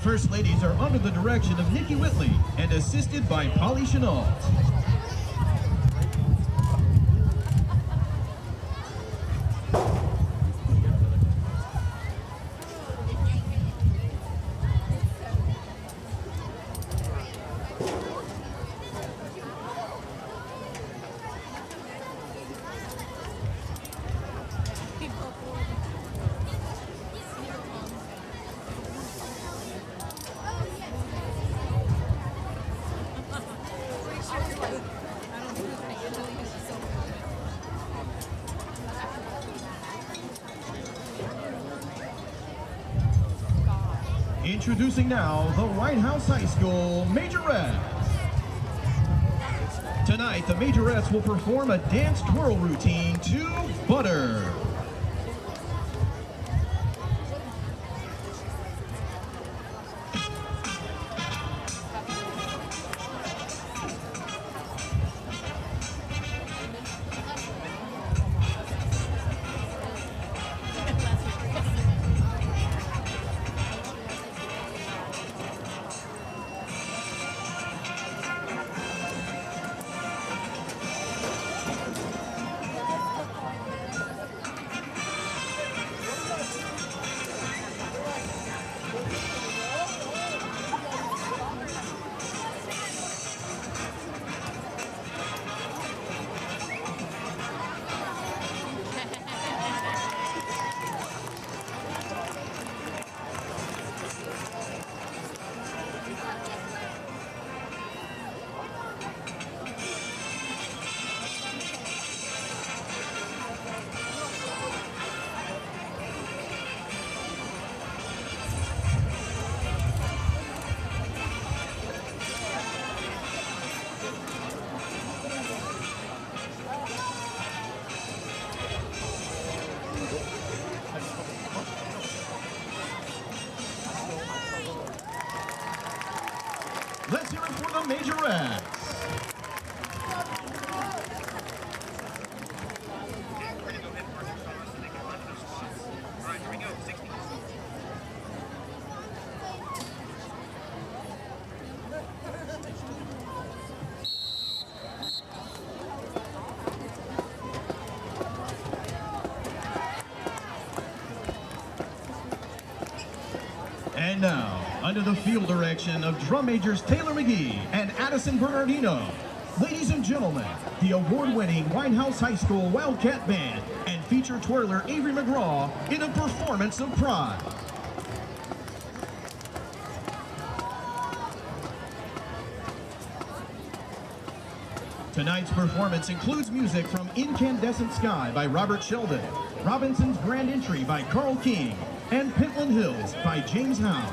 First ladies are under the direction of Nikki Whitley and assisted by Polly Chenault. Introducing now the Whitehouse High School Majorettes. Tonight, the Majorettes will perform a dance twirl routine to Butter. Majorettes. And now, under the field direction of drum majors Taylor McGee and Addison Bernardino, ladies and gentlemen, the award-winning Whitehouse High School Wildcat Band and feature twirler Avery McGraw in a performance of pride. Tonight's performance includes music from Incandescent Sky by Robert Sheldon, Robinson's Grand Entry by Carl King, and Pentland Hills by James Howe.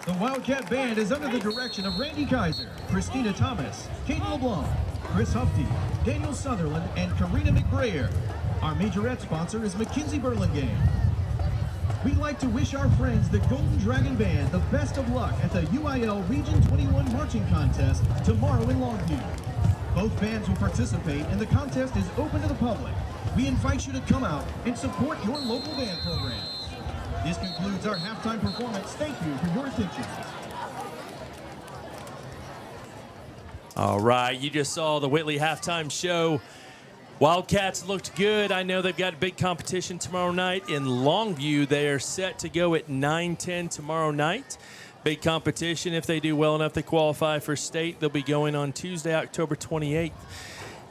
The Wildcat Band is under the direction of Randy Kaiser, Christina Thomas, Caden LeBlanc, Chris Hufty, Daniel Sutherland, and Karina McBrayer. Our majorette sponsor is Mackenzie Burlingame. We'd like to wish our friends, the Golden Dragon Band, the best of luck at the UIL Region 21 Marching Contest tomorrow in Longview. Both bands will participate, and the contest is open to the public. We invite you to come out and support your local band programs. This concludes our halftime performance. Thank you for your attention. All right, you just saw the Whitley halftime show. Wildcats looked good. I know they've got a big competition tomorrow night in Longview. They are set to go at 9:10 tomorrow night. Big competition. If they do well enough, they qualify for state. They'll be going on Tuesday, October 28th.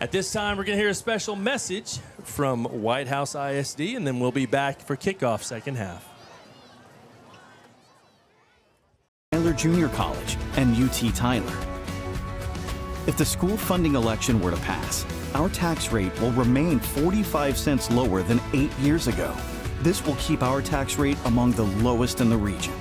At this time, we're going to hear a special message from Whitehouse ISD, and then we'll be back for kickoff second half. Tyler Junior College and UT Tyler. If the school funding election were to pass, our tax rate will remain 45 cents lower than 8 years ago. This will keep our tax rate among the lowest in the region.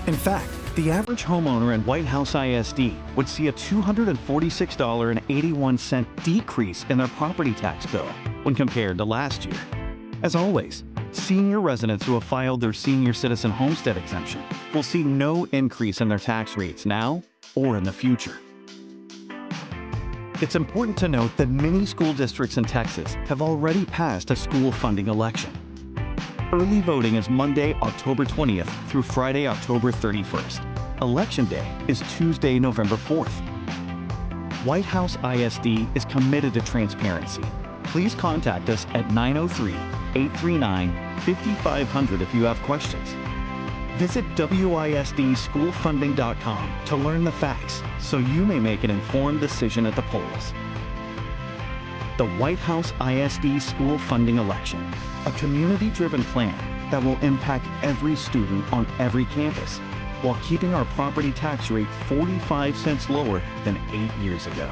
In fact, the average homeowner in Whitehouse ISD would see a $246.81 decrease in their property tax bill when compared to last year. As always, senior residents who have filed their senior citizen homestead exemption will see no increase in their tax rates now or in the future. It's important to note that many school districts in Texas have already passed a school funding election. Early voting is Monday, October 20th through Friday, October 31st. Election Day is Tuesday, November 4th. Whitehouse ISD is committed to transparency. Please contact us at 903-839-5500 if you have questions. Visit WISDschoolfunding.com to learn the facts so you may make an informed decision at the polls. The Whitehouse ISD School Funding Election, a community-driven plan that will impact every student on every campus while keeping our property tax rate 45 cents lower than 8 years ago.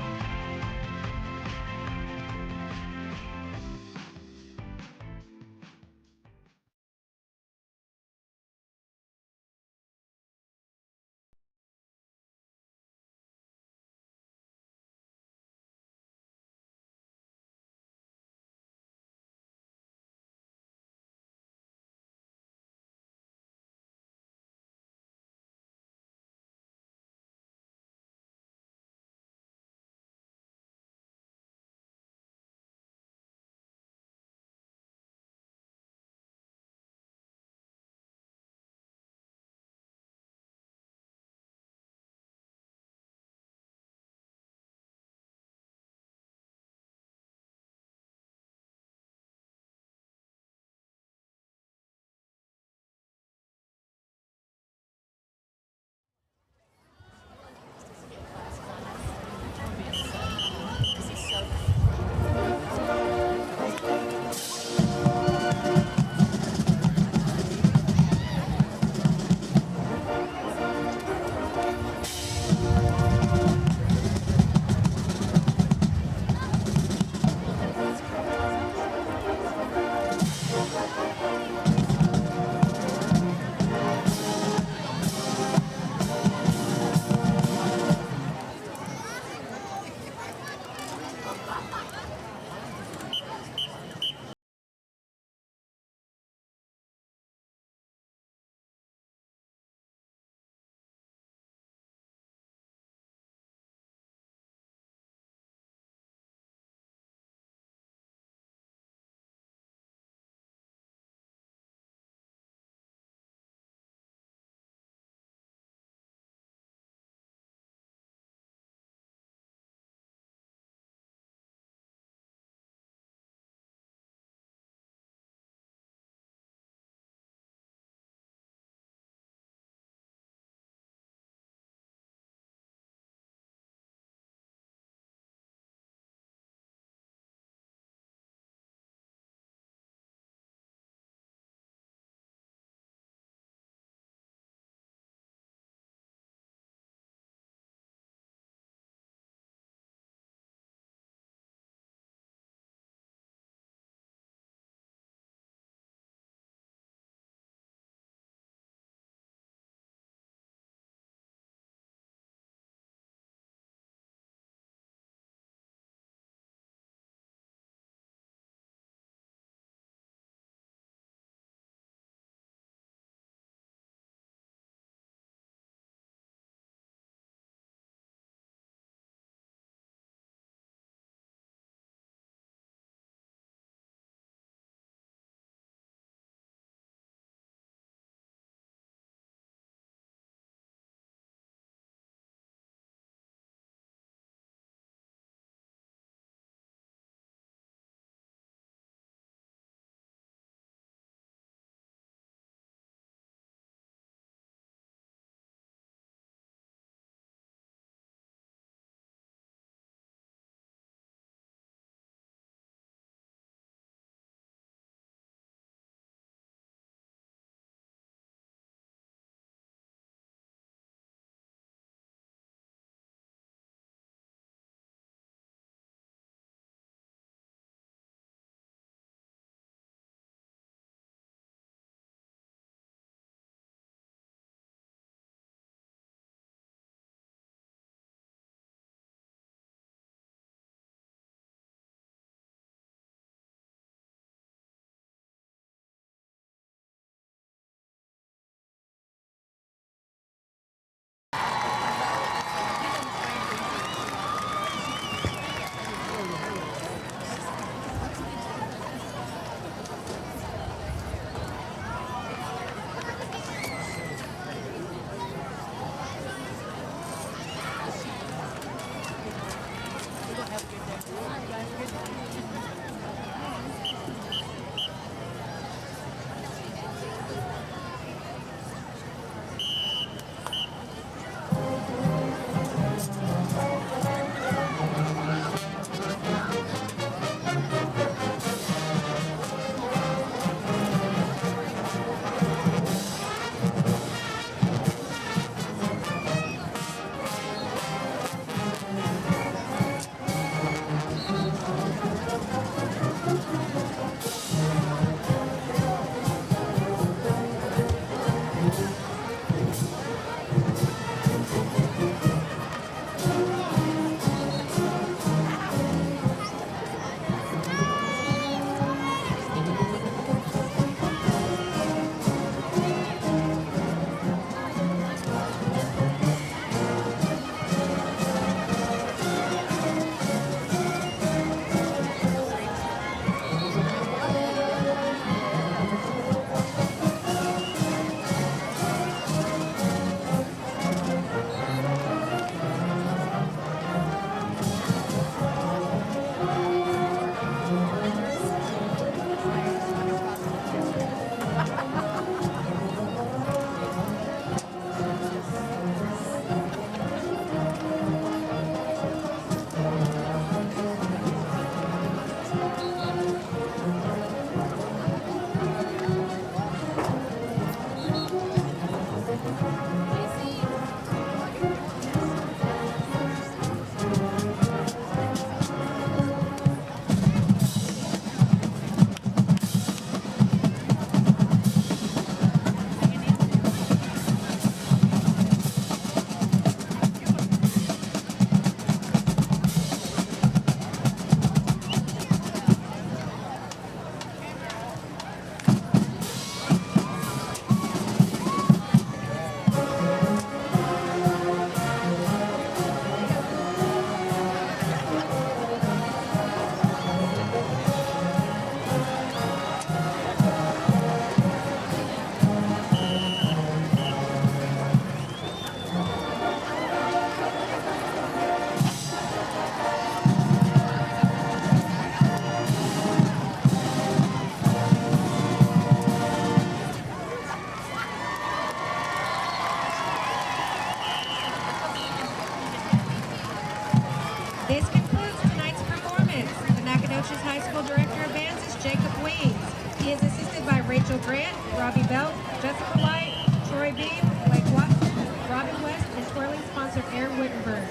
Rachel Grant, Robbie Belt, Jessica White, Troy Beam, Blake Watson, Robin West, and twirling sponsor Aaron Wittenberg.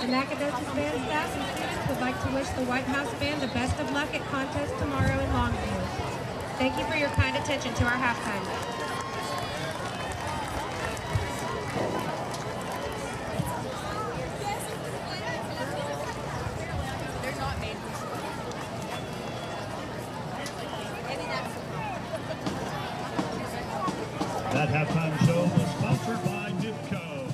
The Nacogdoches band staff and students would like to wish the Whitehouse band the best of luck at contest tomorrow in Longview. Thank you for your kind attention to our halftime. That halftime show was sponsored by NIPCO.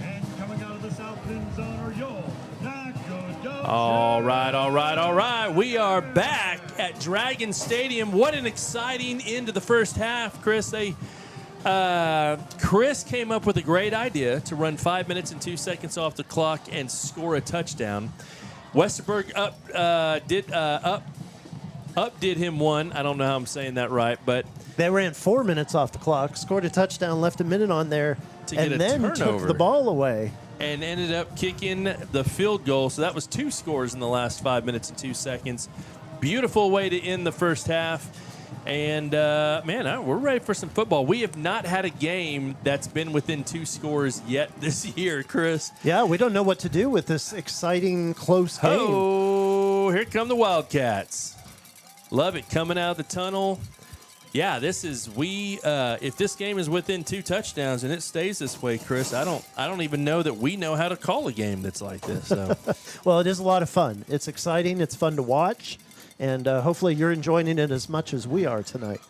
And coming out of the south end zone are your Nacogdoches. All right. We are back at Dragon Stadium. What an exciting end to the first half, Chris. Chris came up with a great idea to run 5 minutes and 2 seconds off the clock and score a touchdown. Westerberg did him one. I don't know how I'm saying that right, but They ran 4 minutes off the clock, scored a touchdown, left a minute on there, To get and a then turnover. took the ball away. and ended up kicking the field goal. So that was 2 scores in the last 5 minutes and 2 seconds. Beautiful way to end the first half. And, we're ready for some football. We have not had a game that's been within 2 scores yet this year, Chris. Yeah, we don't know what to do with this exciting, close game. Oh, here come the Wildcats. Love it, coming out of the tunnel. Yeah, this is if this game is within 2 touchdowns and it stays this way, Chris, I don't even know that we know how to call a game that's like this. So. Well, it is a lot of fun. It's exciting. It's fun to watch. And hopefully you're enjoying it as much as we are tonight.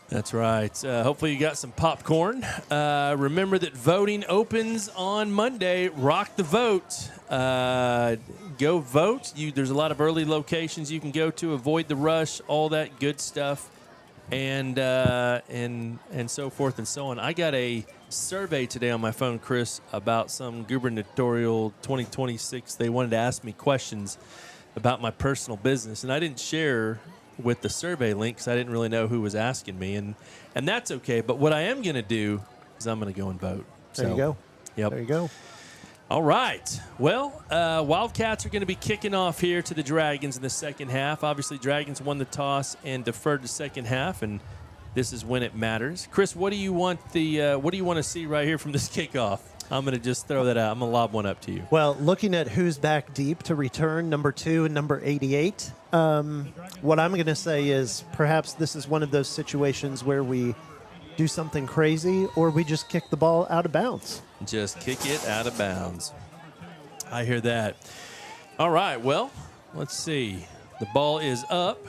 That's right. Hopefully you got some popcorn. Remember that voting opens on Monday. Rock the vote. Go vote. There's a lot of early locations you can go to. Avoid the rush. All that good stuff. And so forth and so on. I got a survey today on my phone, Chris, about some gubernatorial 2026. They wanted to ask me questions about my personal business, and I didn't share with the survey link because I didn't really know who was asking me, and that's okay. But what I am going to do is I'm going to go and vote. There you go. Yep. There you go. All right. Well, Wildcats are going to be kicking off here to the Dragons in the second half. Obviously, Dragons won the toss and deferred the second half, and this is when it matters. Chris, what do you want to see right here from this kickoff? I'm going to just throw that out. I'm going to lob one up to you. Well, looking at who's back deep to return, number 2 and number 88, what I'm going to say is perhaps this is one of those situations where we do something crazy or we just kick the ball out of bounds. Just kick it out of bounds. I hear that. All right, well, let's see. The ball is up.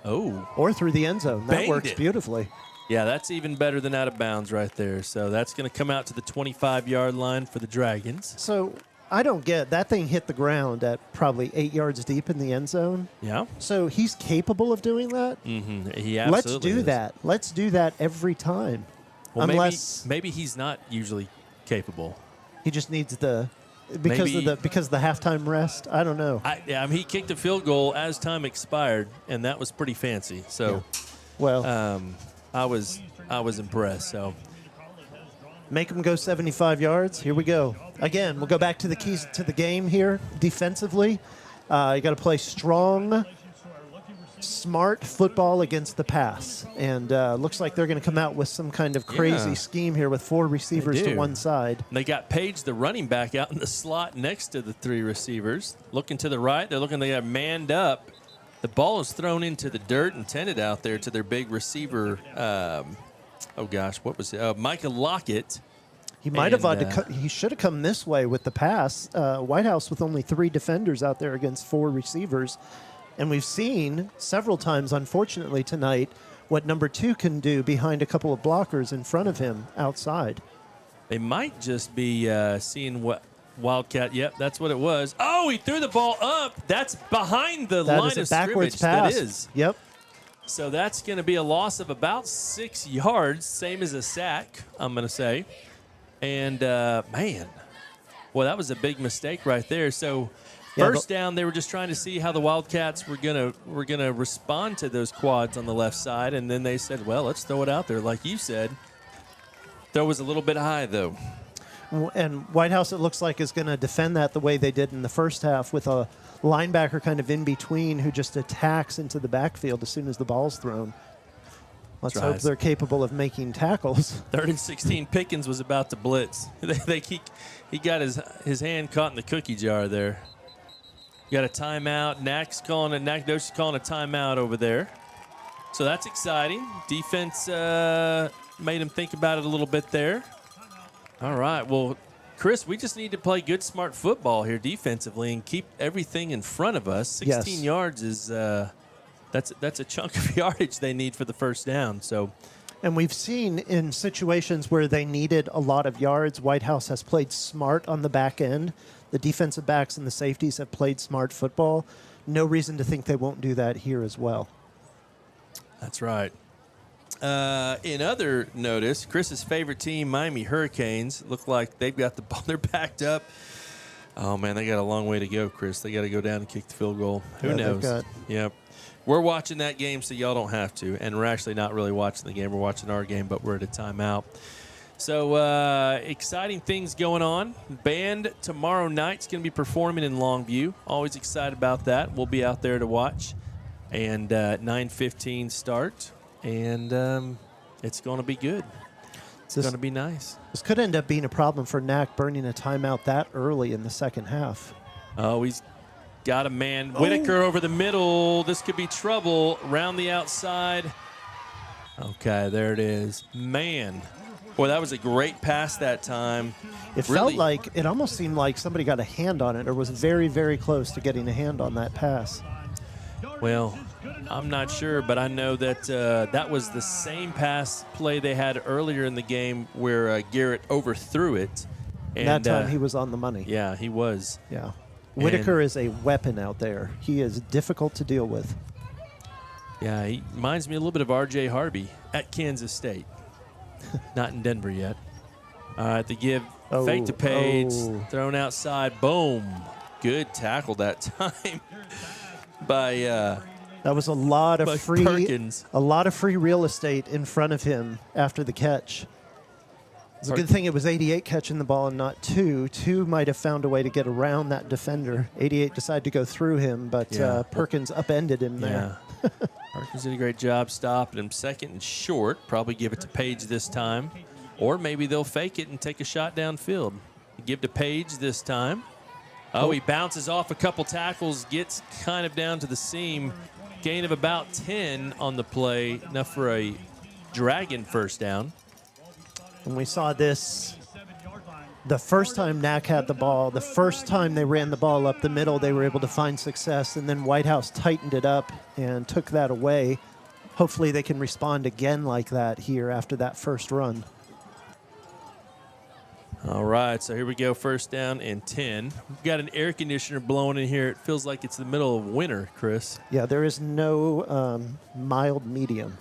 Oh. Or through the end zone. That Banged works it. beautifully. Yeah, that's even better than out of bounds right there. So that's going to come out to the 25-yard line for the Dragons. So I don't get that thing hit the ground at probably 8 yards deep in the end zone. Yeah. So he's capable of doing that? Mm-hmm. He absolutely Let's do is. that. Let's do that every time. Well, Unless maybe he's not usually capable. he just needs because of the halftime rest. I don't know. He kicked a field goal as time expired, and that was pretty fancy. So, well, I was impressed. So, make him go 75 yards. Here we go. Again, we'll go back to the keys to the game here. Defensively, you got to play strong, smart football against the pass. And looks like they're going to come out with some kind of crazy scheme here with 4 receivers to one side. And they got Paige, the running back, out in the slot next to the 3 receivers. Looking to the right, they got manned up. The ball is thrown into the dirt and tended out there to their big receiver. What was it? Micah Lockett. He might have he should have come this way with the pass. Whitehouse with only 3 defenders out there against 4 receivers. And we've seen several times, unfortunately, tonight, what number 2 can do behind a couple of blockers in front of him outside. They might just be seeing what Wildcat. Yep, that's what it was. Oh, he threw the ball up. That's behind the line of backwards scrimmage. pass. That is. Yep. So that's going to be a loss of about 6 yards, same as a sack, I'm going to say. And, that was a big mistake right there. So first down, they were just trying to see how the Wildcats were gonna respond to those quads on the left side, and then they said, well, let's throw it out there. Like you said, throw was a little bit high, though. And Whitehouse, it looks like, is going to defend that the way they did in the first half with a linebacker kind of in between who just attacks into the backfield as soon as the ball's thrown. Let's hope they're capable of making tackles. 3rd and 16, Pickens was about to blitz. He got his hand caught in the cookie jar there. You got a timeout. Nacogdoches calling a timeout over there. So that's exciting. Defense made him think about it a little bit there. All right. Well, Chris, we just need to play good, smart football here defensively and keep everything in front of us. 16 yards is that's a chunk of yardage they need for the first down. So, and we've seen in situations where they needed a lot of yards, Whitehouse has played smart on the back end. The defensive backs and the safeties have played smart football. No reason to think they won't do that here as well. That's right. In other notice, Chris's favorite team, Miami Hurricanes, look like they've got the ball. They're backed up. Oh, man, they got a long way to go, Chris. They got to go down and kick the field goal. Who knows? Yep. We're watching that game, so y'all don't have to. And we're actually not really watching the game. We're watching our game, but we're at a timeout. So exciting things going on. Band tomorrow night's going to be performing in Longview. Always excited about that. We'll be out there to watch. And 9:15 start. And it's going to be good. It's going to be nice. This could end up being a problem for Nac burning a timeout that early in the second half. Oh, he's got a man. Whitaker over the middle. This could be trouble. Round the outside. Okay, there it is. Man. Boy, that was a great pass that time. It felt like, it almost seemed like somebody got a hand on it or was very, very close to getting a hand on that pass. Well, I'm not sure, but I know that that was the same pass play they had earlier in the game where Garrett overthrew it. And that time he was on the money. Yeah, he was. Yeah. Whitaker is a weapon out there. He is difficult to deal with. Yeah, he reminds me a little bit of R.J. Harvey at Kansas State. Not in Denver yet. All right, the give. Fake to Page. Thrown outside. Boom. Good tackle that time by that was a lot of free Perkins. A lot of free real estate in front of him after the catch. It's a good thing it was 88 catching the ball and not 2. 2 might have found a way to get around that defender. 88 decided to go through him, but Perkins upended him there. Perkins did a great job stopping him. 2nd and short. Probably give it to Page this time. Or maybe they'll fake it and take a shot downfield. Give to Page this time. Oh, he bounces off a couple tackles, gets kind of down to the seam. Gain of about 10 on the play, enough for a Dragon first down. And we saw this the first time Nac had the ball, the first time they ran the ball up the middle, they were able to find success, and then Whitehouse tightened it up and took that away. Hopefully they can respond again like that here after that first run. All right, so here we go, first down and 10. We've got an air conditioner blowing in here. It feels like it's the middle of winter, Chris. Yeah, there is no mild medium.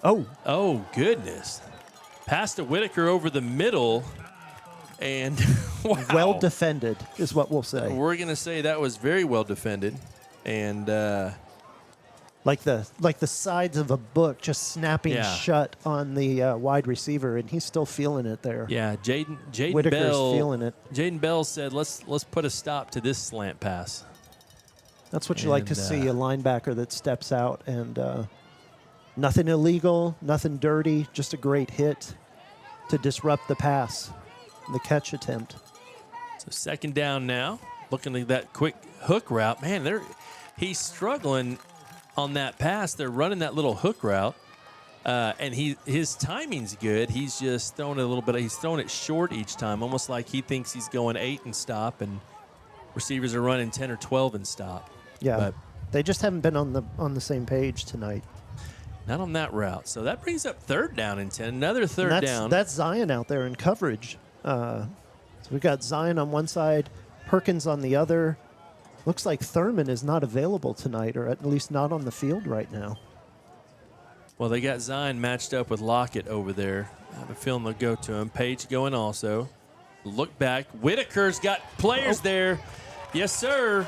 Oh, goodness. Pass to Whitaker over the middle, and wow. Well defended is what we'll say. We're going to say that was very well defended, and like the sides of a book just snapping shut on the wide receiver, and he's still feeling it there. Yeah, Jaden Whitaker's Bell feeling it. Jaden Bell said, "Let's put a stop to this slant pass." That's what you like to see, a linebacker that steps out and nothing illegal, nothing dirty, just a great hit to disrupt the pass, the catch attempt. So second down now, looking at that quick hook route. Man, he's struggling on that pass. They're running that little hook route, and his timing's good. He's just throwing it a little bit. He's throwing it short each time, almost like he thinks he's going 8 and stop, and receivers are running 10 or 12 and stop. Yeah, but they just haven't been on the same page tonight. Not on that route. So that brings up third down and 10. Another third down. That's Zion out there in coverage. So we've got Zion on one side, Perkins on the other. Looks like Thurman is not available tonight, or at least not on the field right now. Well, they got Zion matched up with Lockett over there. I have a feeling they'll go to him. Page going also. Look back. Whitaker's got players there. Yes, sir.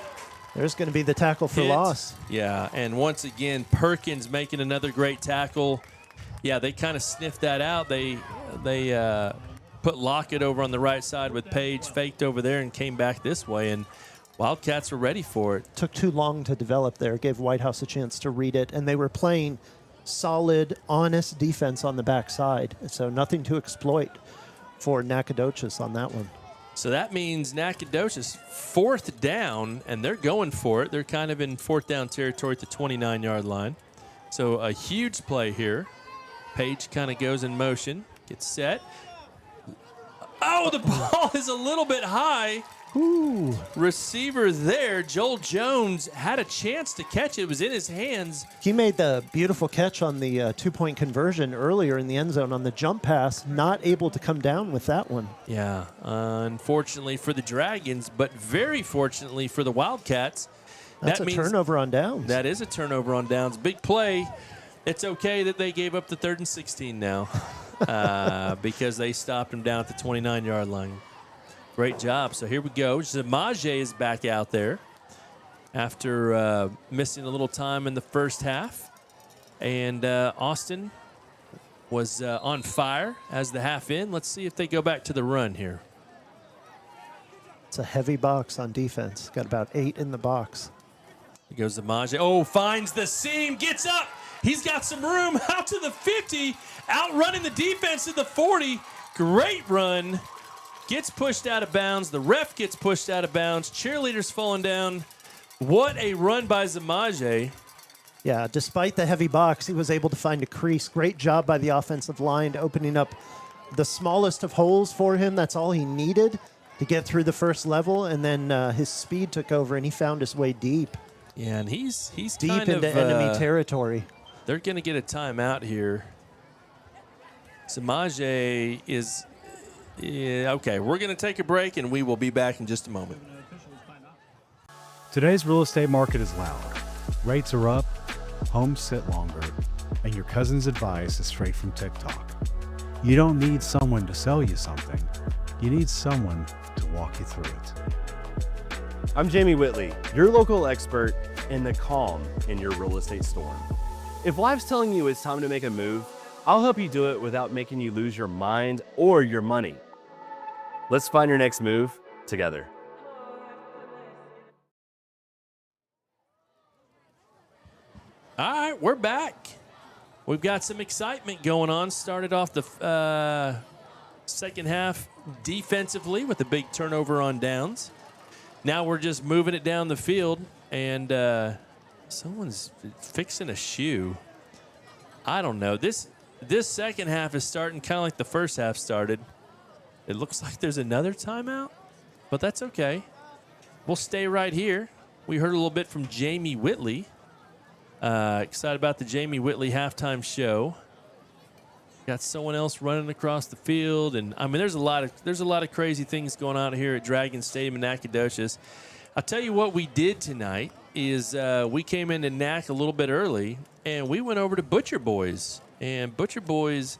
There's going to be the tackle for loss. Yeah, and once again, Perkins making another great tackle. Yeah, they kind of sniffed that out. They put Lockett over on the right side with Page, faked over there and came back this way, and Wildcats were ready for it. Took too long to develop there, gave Whitehouse a chance to read it, and they were playing solid, honest defense on the backside, so nothing to exploit for Nacogdoches on that one. So that means Nacogdoches 4th down, and they're going for it. They're kind of in 4th down territory at the 29-yard line. So a huge play here. Page kind of goes in motion, gets set. Oh, the ball is a little bit high. Ooh. Receiver there, Joel Jones, had a chance to catch it. It was in his hands. He made the beautiful catch on the 2-point conversion earlier in the end zone on the jump pass, not able to come down with that one. Yeah, unfortunately for the Dragons, but very fortunately for the Wildcats. That's a turnover on downs. That is a turnover on downs. Big play. It's okay that they gave up the 3rd and 16 now because they stopped him down at the 29-yard line. Great job. So here we go. Zamaje is back out there after missing a little time in the first half. And Austin was on fire as the half in. Let's see if they go back to the run here. It's a heavy box on defense. Got about 8 in the box. Here goes Zamaje. Oh, finds the seam, gets up. He's got some room out to the 50, outrunning the defense to the 40. Great run. Gets pushed out of bounds. The ref gets pushed out of bounds. Cheerleaders falling down. What a run by Zamaje. Yeah, despite the heavy box, he was able to find a crease. Great job by the offensive line, opening up the smallest of holes for him. That's all he needed to get through the first level, and then his speed took over, and he found his way deep. Yeah, and he's deep kind into of, enemy territory. They're going to get a timeout here. Zamaje is... Yeah, okay, we're going to take a break, and we will be back in just a moment. Today's real estate market is loud. Rates are up, homes sit longer, and your cousin's advice is straight from TikTok. You don't need someone to sell you something. You need someone to walk you through it. I'm Jamie Whitley, your local expert in the calm in your real estate storm. If life's telling you it's time to make a move, I'll help you do it without making you lose your mind or your money. Let's find your next move together. All right, we're back. We've got some excitement going on. Started off the second half defensively with a big turnover on downs. Now we're just moving it down the field, and someone's fixing a shoe. I don't know. This second half is starting kind of like the first half started. It looks like there's another timeout, but that's okay. We'll stay right here. We heard a little bit from Jamie Whitley. Excited about the Jamie Whitley halftime show. Got someone else running across the field, and I mean, there's a lot of crazy things going on here at Dragon Stadium in Nacogdoches. I'll tell you what we did tonight is we came into Nac a little bit early, and we went over to Butcher Boys, and Butcher Boys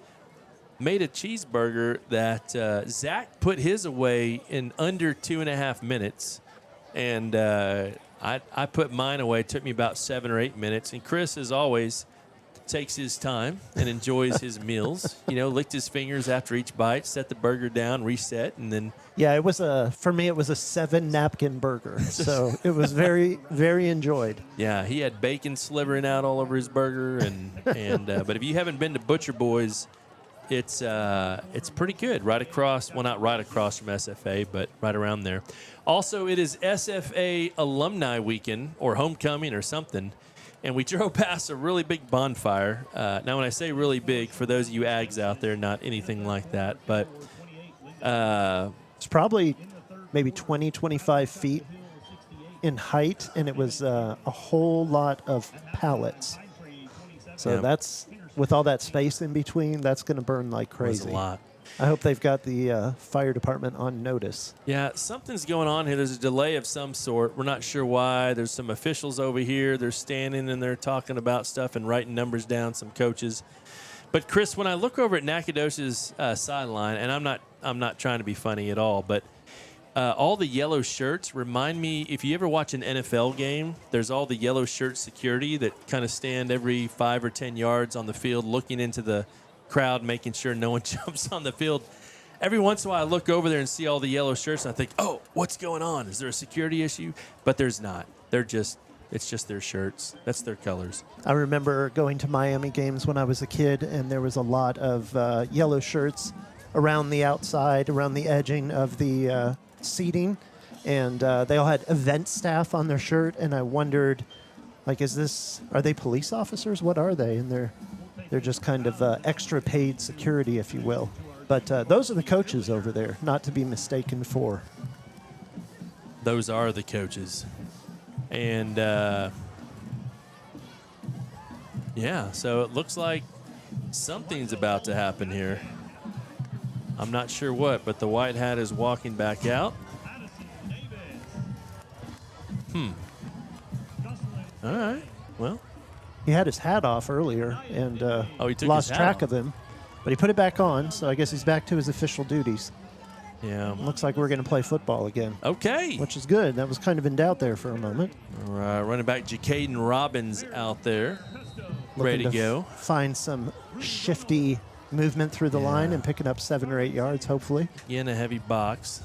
made a cheeseburger that Zach put his away in under 2.5 minutes, and I put mine away. It took me about 7 or 8 minutes, and Chris, as always, takes his time and enjoys his meals. You know, licked his fingers after each bite, set the burger down, reset, and then... Yeah, it was for me, it was a 7-napkin burger, so it was very, very enjoyed. Yeah, he had bacon slivering out all over his burger, and but if you haven't been to Butcher Boys, it's pretty good. Right across, well, not right across from SFA, but right around there. Also, it is SFA Alumni Weekend or homecoming or something, and we drove past a really big bonfire. Now, when I say really big, for those of you Ags out there, not anything like that, but it's probably maybe 20, 25 feet in height, and it was a whole lot of pallets. So that's, with all that space in between, that's going to burn like crazy. That's a lot. I hope they've got the fire department on notice. Yeah, something's going on here. There's a delay of some sort. We're not sure why. There's some officials over here. They're standing and they're talking about stuff and writing numbers down, some coaches. But, Chris, when I look over at Nacogdoches' sideline, and I'm not trying to be funny at all, but all the yellow shirts remind me, if you ever watch an NFL game, there's all the yellow shirt security that kind of stand every 5 or 10 yards on the field looking into the crowd, making sure no one jumps on the field. every once in a while I look over there and see all the yellow shirts, and I think, oh, what's going on? Is there a security issue? But there's not. It's just their shirts. That's their colors. I remember going to Miami games when I was a kid, and there was a lot of yellow shirts around the outside, around the edging of the seating, and they all had event staff on their shirt, and I wondered, like, are they police officers? What are they? And they're just kind of extra paid security, if you will. But those are the coaches over there, not to be mistaken for. Those are the coaches. And, yeah, so it looks like something's about to happen here. I'm not sure what, but the white hat is walking back out. All right, well. He had his hat off earlier and he took lost his hat track off. of him. But he put it back on, so I guess he's back to his official duties. Yeah. Looks like we're going to play football again. Okay. Which is good. That was kind of in doubt there for a moment. All right, running back Jacaden Robbins out there, ready to go. Find some shifty movement through the line and picking up 7 or 8 yards, hopefully. Again, a heavy box.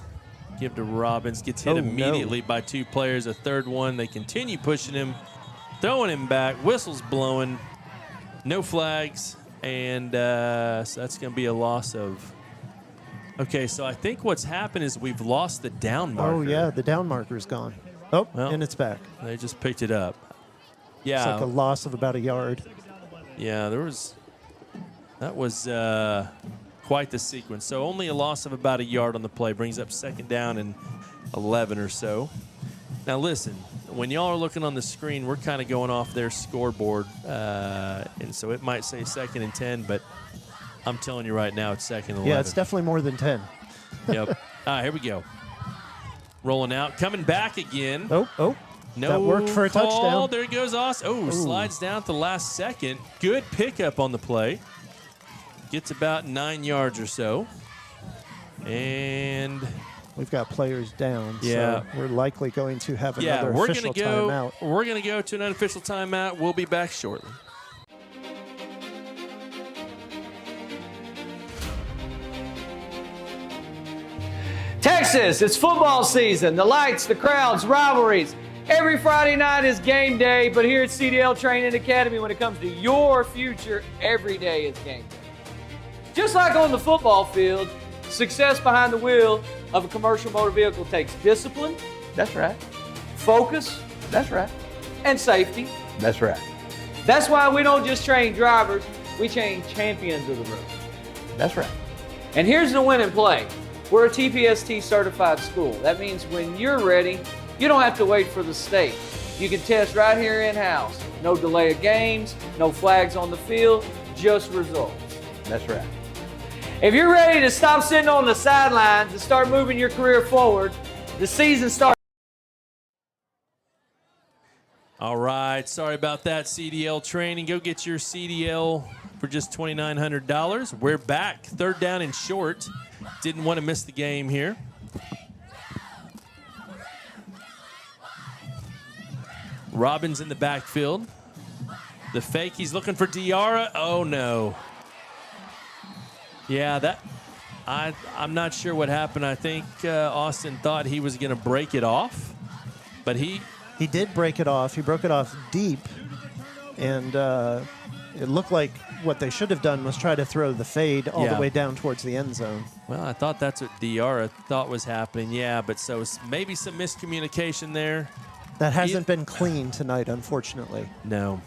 Give to Robbins. Gets hit immediately by 2 players. A third one. They continue pushing him, throwing him back. Whistles blowing. No flags. And so that's going to be a loss of. Okay, so I think what's happened is we've lost the down marker. Oh, yeah, the down marker's gone. Oh, well, and it's back. They just picked it up. Yeah. It's like a loss of about a yard. Yeah, that was quite the sequence. So only a loss of about a yard on the play brings up 2nd down and 11 or so. Now listen, when y'all are looking on the screen, we're kind of going off their scoreboard, and so it might say 2nd and 10, but I'm telling you right now it's 2nd and 11. Yeah, it's definitely more than 10. Yep. All right, here we go. Rolling out, coming back again. Oh. No that worked for a call. touchdown. There goes Austin. Oh, slides down at the last second. Good pickup on the play. Gets about 9 yards or so. And we've got players down. Yeah. So we're likely going to have another official timeout. We're going to go to an unofficial timeout. We'll be back shortly. Texas, it's football season. The lights, the crowds, rivalries. Every Friday night is game day, but here at CDL Training Academy, when it comes to your future, every day is game day. Just like on the football field, success behind the wheel of a commercial motor vehicle takes discipline, that's right, focus, that's right, and safety, that's right. That's why we don't just train drivers, we train champions of the road. That's right. And here's the win and play. We're a TPST certified school. That means when you're ready, you don't have to wait for the state. You can test right here in-house. No delay of games, no flags on the field, just results. That's right. If you're ready to stop sitting on the sidelines and start moving your career forward, the season starts. All right, sorry about that, CDL Training. Go get your CDL for just $2,900. We're back, 3rd down and short. Didn't want to miss the game here. Robbins in the backfield. The fake, he's looking for Diarra. Oh, no. Yeah, I'm not sure what happened. I think Austin thought he was going to break it off, but he did break it off. He broke it off deep, and it looked like what they should have done was try to throw the fade all the way down towards the end zone. Well, I thought that's what Diarra thought was happening. Yeah, but so maybe some miscommunication there. That hasn't been clean tonight, unfortunately. No.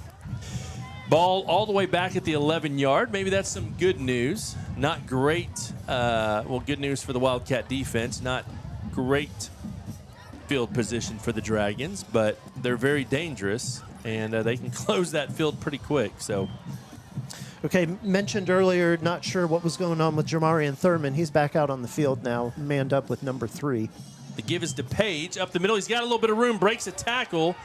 Ball all the way back at the 11-yard. Maybe that's some good news. Not great. Good news for the Wildcat defense. Not great field position for the Dragons, but they're very dangerous, and they can close that field pretty quick. So, okay, mentioned earlier, not sure what was going on with Jamarian Thurman. He's back out on the field now, manned up with number 3. The give is to Page. Up the middle, he's got a little bit of room, breaks a tackle,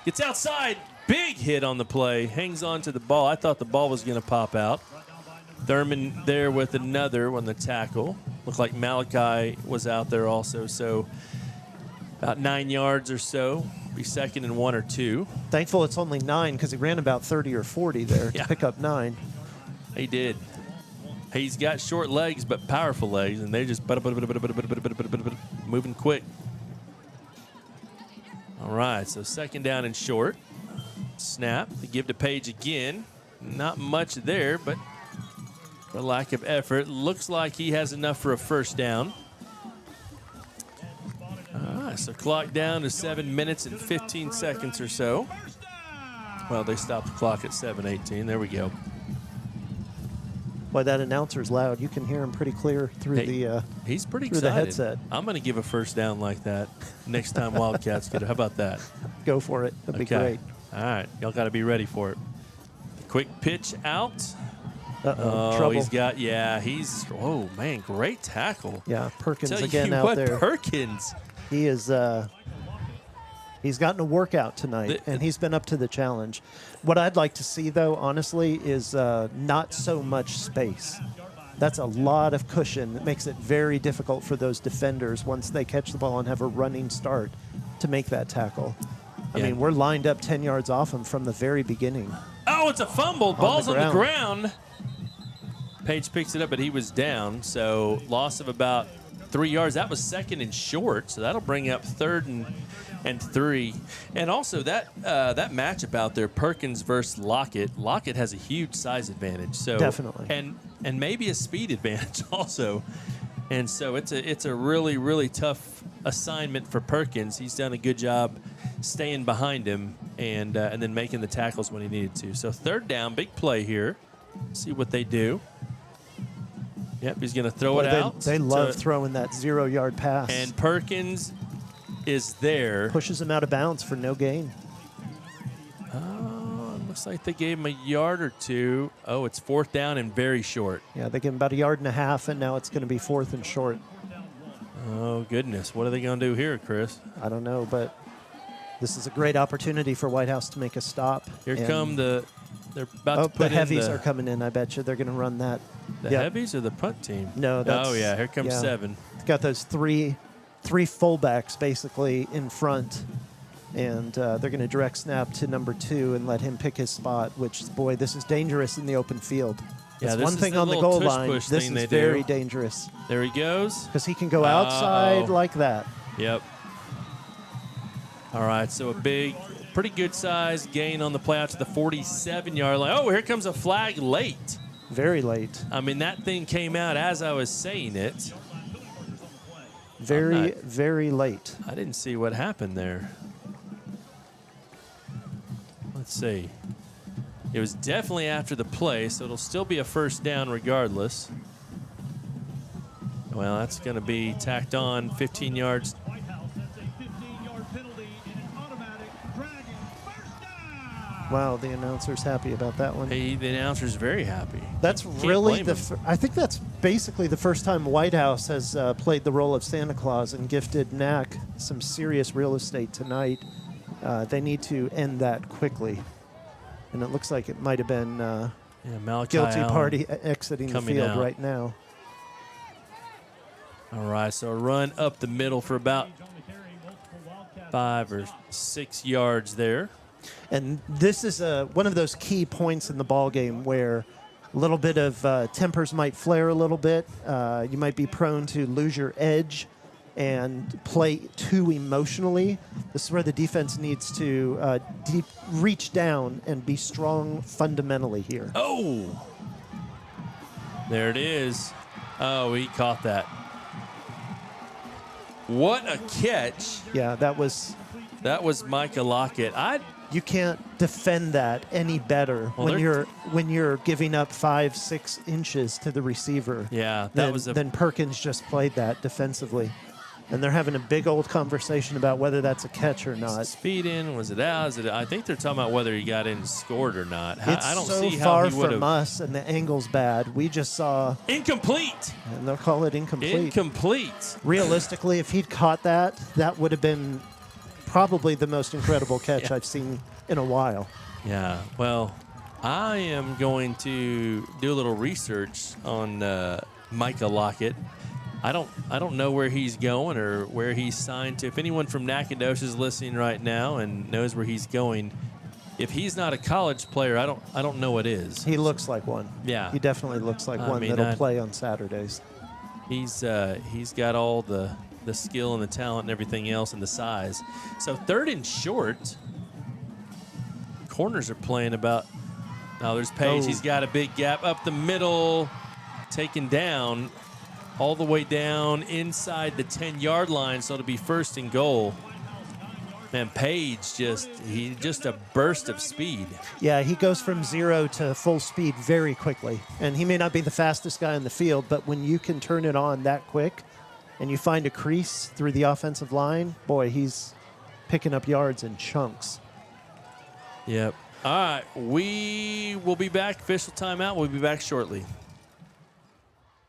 gets outside. Big hit on the play, hangs on to the ball. I thought the ball was going to pop out. Thurman there with another on the tackle. Looked like Malachi was out there also, so about 9 yards or so. Be 2nd and 1 or 2. Thankful it's only 9 because he ran about 30 or 40 there to pick up 9. He did. He's got short legs but powerful legs, and they're just moving quick. All right, so second down and short. Snap. They give to Page again. Not much there, but for lack of effort, looks like he has enough for a first down. All right, so clock down to 7 minutes and 15 seconds or so. Well, they stopped the clock at 7:18. There we go. Boy, that announcer's loud. You can hear him pretty clear through he's pretty through excited. the headset. I'm going to give a first down like that next time Wildcats get it. How about that? Go for it. That'd be great. All right, y'all got to be ready for it. Quick pitch out. Trouble. He's got, oh, man, great tackle. Yeah, Perkins Tell again you out what, there. Perkins. He is, he's gotten a workout tonight, and he's been up to the challenge. What I'd like to see, though, honestly, is not so much space. That's a lot of cushion. That makes it very difficult for those defenders once they catch the ball and have a running start to make that tackle. I mean, we're lined up 10 yards off him from the very beginning. Oh, it's a fumble. Ball's on the ground. Page picks it up, but he was down, so loss of about 3 yards. That was second and short, so that'll bring up 3rd and 3. And also that matchup out there, Perkins versus Lockett. Lockett has a huge size advantage, so definitely, and maybe a speed advantage also. And so it's a really, really tough assignment for Perkins. He's done a good job staying behind him and then making the tackles when he needed to. So third down, big play here. See what they do. Yep, he's going to throw it out. They love throwing that 0-yard pass. And Perkins is there. Pushes him out of bounds for no gain. Looks like they gave him a yard or two. Oh, it's 4th down and very short. Yeah, they gave him about a yard and a half, and now it's going to be 4th and short. Oh, goodness. What are they going to do here, Chris? I don't know, but this is a great opportunity for Whitehouse to make a stop. Here come they're about to put the heavies are coming in. I bet you they're going to run that. The heavies or the punt team? No, that's... Oh, yeah, here comes 7. Got those three fullbacks basically in front, and they're going to direct snap to number 2 and let him pick his spot, which, boy, this is dangerous in the open field. Yeah, That's one thing on the goal line. This is very dangerous. There he goes. Because he can go outside like that. Yep. All right, so a pretty good size gain on the play out to the 47-yard line. Oh, here comes a flag late. Very late. I mean, that thing came out as I was saying it. Very late. I didn't see what happened there. Let's see. It was definitely after the play, so it'll still be a first down regardless. Well, that's going to be tacked on 15 yards. Wow, the announcer's happy about that one. The announcer's very happy. That's really I think that's basically the first time Whitehouse has played the role of Santa Claus and gifted Knack some serious real estate tonight. They need to end that quickly. And it looks like it might have been guilty Allen party exiting the field right now. All right, so a run up the middle for about 5 or 6 yards there. And this is one of those key points in the ball game where a little bit of tempers might flare a little bit. You might be prone to lose your edge and play too emotionally. This is where the defense needs to reach down and be strong fundamentally here. Oh, there it is. Oh, he caught that. What a catch. Yeah, that was Micah Lockett. You can't defend that any better when you're giving up 5-6 inches to the receiver. Yeah, then Perkins just played that defensively, and they're having a big old conversation about whether that's a catch or not. Speed in, was it out? I think they're talking about whether he got in and scored or not. I don't so see how he far would from us, and the angle's bad. We just saw incomplete, and they'll call it incomplete. Incomplete. Realistically, if he'd caught that, that would have been probably the most incredible catch I've seen in a while. Yeah, well, I am going to do a little research on Micah Lockett. I don't know where he's going or where he's signed to. If anyone from Nacogdoches is listening right now and knows where he's going, if he's not a college player, I don't know what is. He looks like one. Yeah. He definitely looks like one that'll play on Saturdays. He's got all the skill and the talent and everything else and the size. So 3rd and short. Corners are playing about. Now there's Page. He's got a big gap up the middle, taken down all the way down inside the 10-yard line. So it'll be 1st and goal. Man, Page just a burst of speed. Yeah, he goes from 0 to full speed very quickly. And he may not be the fastest guy in the field, but when you can turn it on that quick and you find a crease through the offensive line, boy, he's picking up yards in chunks. Yep. All right, we will be back. Official timeout. We'll be back shortly.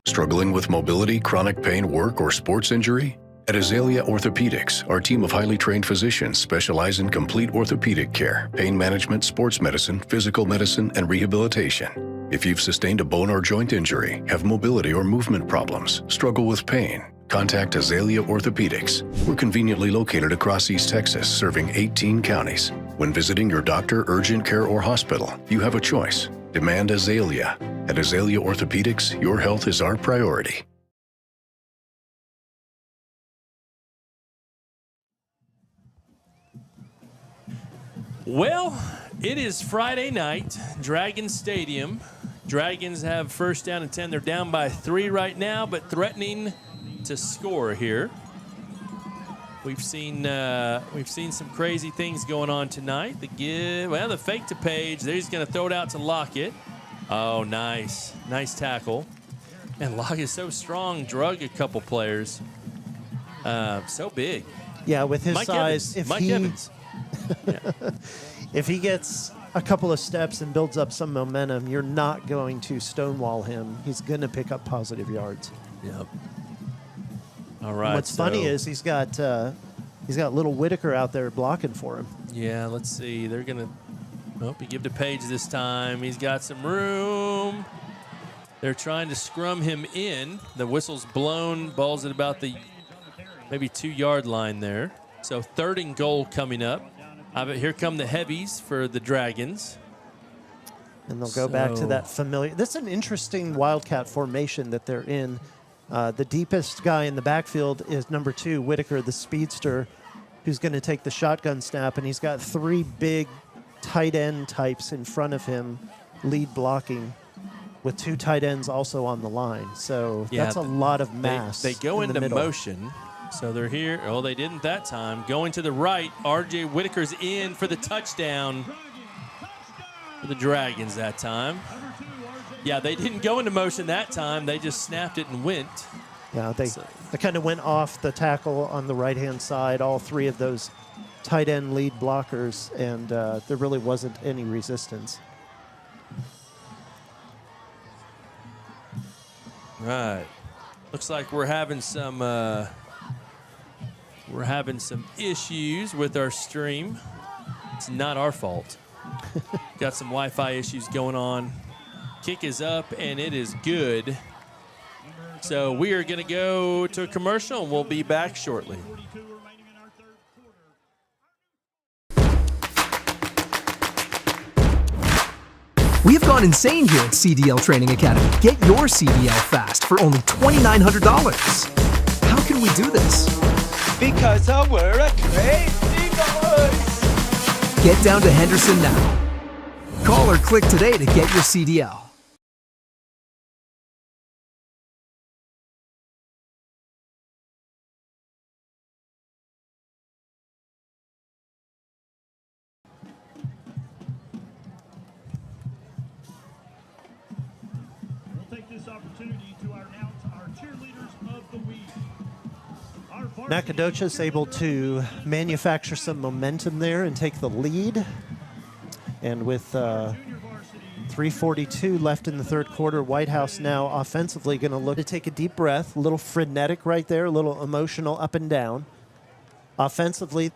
Struggling with mobility, chronic pain, work, or sports injury? At Azalea Orthopedics, our team of highly trained physicians specialize in complete orthopedic care, pain management, sports medicine, physical medicine, and rehabilitation. If you've sustained a bone or joint injury, have mobility or movement problems, struggle with pain, contact Azalea Orthopedics. We're conveniently located across East Texas, serving 18 counties. When visiting your doctor, urgent care, or hospital, you have a choice. Demand Azalea. At Azalea Orthopedics, your health is our priority. Well, it is Friday night, Dragon Stadium. Dragons have 1st down and 10. They're down by 3 right now, but threatening to score here. We've seen some crazy things going on tonight. The fake to Page. There he's going to throw it out to Lockett. Oh, nice tackle. And Lockett is so strong, drug a couple players. So big. Yeah, with his Mike size, Evans. Mike Evans. Yeah. If he gets a couple of steps and builds up some momentum, you're not going to stonewall him. He's going to pick up positive yards. Yep. All right. And what's funny is he's got little Whitaker out there blocking for him. Yeah, let's see. They're going to he give to Page this time. He's got some room. They're trying to scrum him in. The whistle's blown. Ball's at about the maybe 2-yard line there. So 3rd and goal coming up. Here come the heavies for the Dragons. And they'll go back to that familiar. This is an interesting Wildcat formation that they're in. The deepest guy in the backfield is number 2, Whitaker, the speedster, who's going to take the shotgun snap. And he's got 3 big tight end types in front of him, lead blocking, with 2 tight ends also on the line. So that's a lot of mass. They go into motion. So they're here. Oh, they didn't that time. Going to the right. R.J. Whitaker's in for the touchdown for the Dragons that time. Yeah, they didn't go into motion that time. They just snapped it and went. Yeah, they kind of went off the tackle on the right-hand side, all 3 of those tight end lead blockers, and there really wasn't any resistance. Right. Looks like we're having some issues with our stream. It's not our fault. Got some Wi-Fi issues going on. Kick is up, and it is good. So we are going to go to a commercial, and we'll be back shortly. We have gone insane here at CDL Training Academy. Get your CDL fast for only $2,900. How can we do this? Because we're a crazy boys. Get down to Henderson now. Call or click today to get your CDL. Nacogdoches able to manufacture some momentum there and take the lead. And with 3:42 left in the 3rd quarter, Whitehouse now offensively going to look to take a deep breath. A little frenetic right there, a little emotional up and down. Offensively,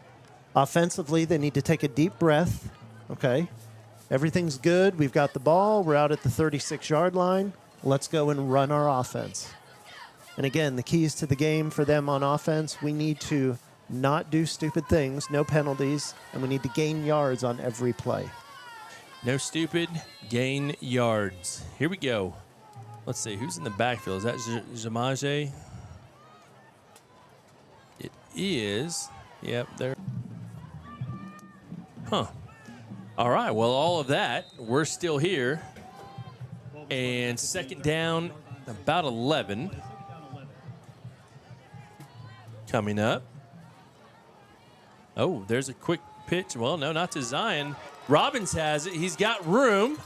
they need to take a deep breath. Okay, everything's good. We've got the ball. We're out at the 36-yard line. Let's go and run our offense. And again, the keys to the game for them on offense, we need to not do stupid things, no penalties, and we need to gain yards on every play. No stupid, gain yards. Here we go. Let's see, who's in the backfield? Is that Jamaje? It is. Yep, there. Huh. All right, well, all of that, we're still here. And second down, about 11. Coming up. Oh, there's a quick pitch. Well, no, not to Zion. Robbins has it. He's got room.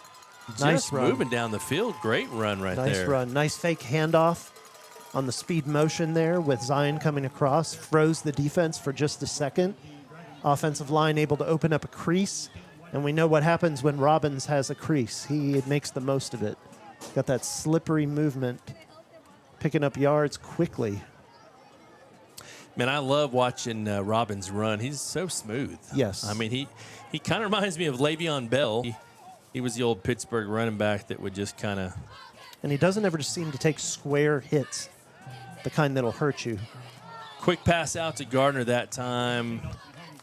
Nice Just run. moving down the field. Great run right there. Nice run. Nice fake handoff on the speed motion there with Zion coming across. Froze the defense for just a second. Offensive line able to open up a crease. And we know what happens when Robbins has a crease. He makes the most of it. Got that slippery movement, picking up yards quickly. Man, I love watching Robbins run. He's so smooth. Yes. I mean, he kind of reminds me of Le'Veon Bell. He was the old Pittsburgh running back that would just kind of... And he doesn't ever just seem to take square hits, the kind that'll hurt you. Quick pass out to Gardner that time.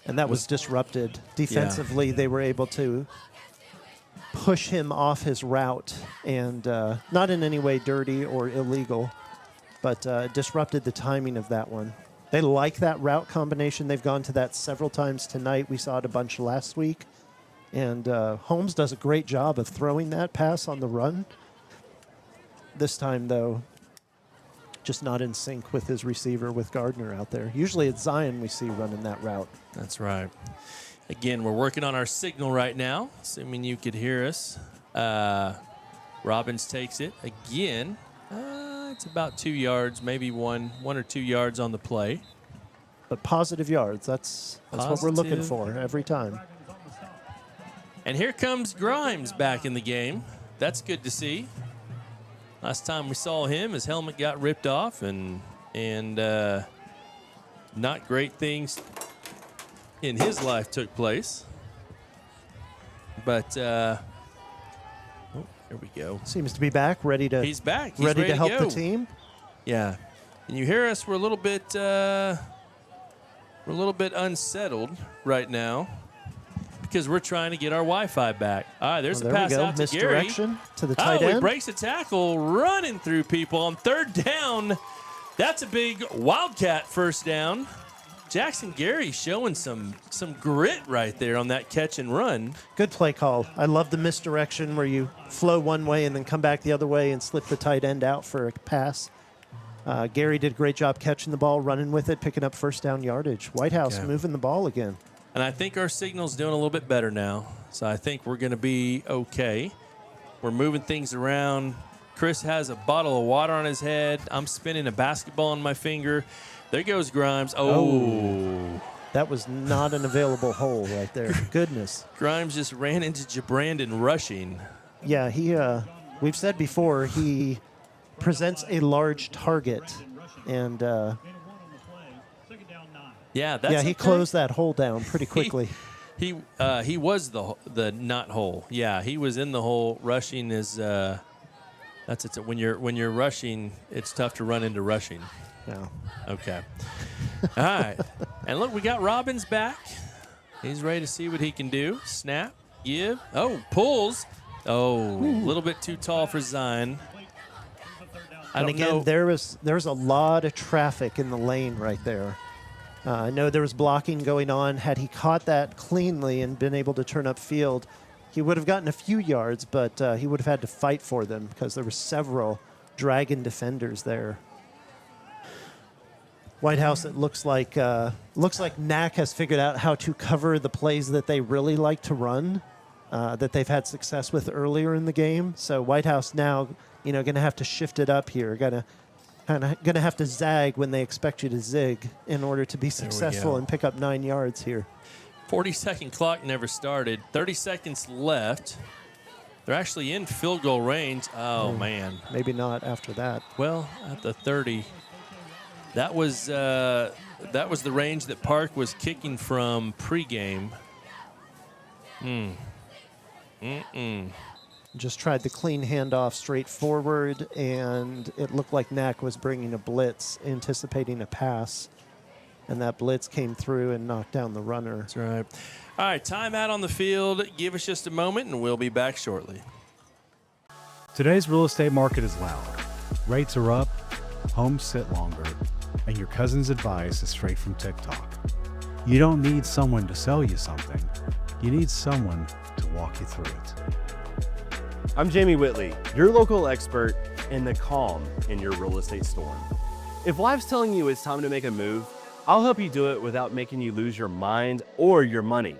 And that was disrupted. Defensively, They were able to push him off his route, and not in any way dirty or illegal, but disrupted the timing of that one. They like that route combination. They've gone to that several times tonight. We saw it a bunch last week. And Holmes does a great job of throwing that pass on the run. This time, though, just not in sync with his receiver, with Gardner out there. Usually it's Zion we see running that route. That's right. Again, we're working on our signal right now, assuming you could hear us. Robbins takes it again. It's about 2 yards, maybe one or 2 yards on the play. But positive yards, that's what we're looking for every time. And here comes Grimes back in the game. That's good to see. Last time we saw him, his helmet got ripped off, and not great things in his life took place. But here we go. Seems to be back, ready to. He's back. He's ready to help go. the team. Yeah. And you hear us? We're a little bit unsettled right now because we're trying to get our Wi-Fi back. All right, there's a pass out to Gary. Misdirection to the tight end. He breaks a tackle, running through people on third down. That's a big Wildcat first down. Jackson Gary showing some grit right there on that catch and run. Good play call. I love the misdirection where you flow one way and then come back the other way and slip the tight end out for a pass. Gary did a great job catching the ball, running with it, picking up first down yardage. Whitehouse moving the ball again. And I think our signal's doing a little bit better now. So I think we're going to be okay. We're moving things around. Chris has a bottle of water on his head. I'm spinning a basketball on my finger. There goes Grimes. Oh. That was not an available hole right there. Goodness. Grimes just ran into Jabrandon rushing. Yeah, we've said before, he presents a large target. And he closed that hole down pretty quickly. He was the not hole. Yeah, he was in the hole. Rushing is that's it. When you're rushing, it's tough to run into rushing. Yeah. Okay. All right. And look, we got Robbins back. He's ready to see what he can do. Snap, give. Oh, pulls. Oh, a little bit too tall for Zion. And again, there's a lot of traffic in the lane right there. I know there was blocking going on. Had he caught that cleanly and been able to turn up field, he would have gotten a few yards, but he would have had to fight for them because there were several Dragon defenders there. Whitehouse, it looks like Nac has figured out how to cover the plays that they really like to run, that they've had success with earlier in the game. So Whitehouse now, going to have to shift it up here. Going to have to zag when they expect you to zig in order to be successful and pick up 9 yards here. 40-second clock never started. 30 seconds left. They're actually in field goal range. Oh, man. Maybe not after that. Well, at the 30. That was the range that Park was kicking from pregame. Just tried the clean handoff straight forward, and it looked like Nac was bringing a blitz, anticipating a pass. and that blitz came through and knocked down the runner. That's right. All right, timeout on the field. Give us just a moment, and we'll be back shortly. Today's real estate market is loud. Rates are up, homes sit longer, and your cousin's advice is straight from TikTok. You don't need someone to sell you something. You need someone to walk you through it. I'm Jamie Whitley, your local expert in the calm in your real estate storm. If life's telling you it's time to make a move, I'll help you do it without making you lose your mind or your money.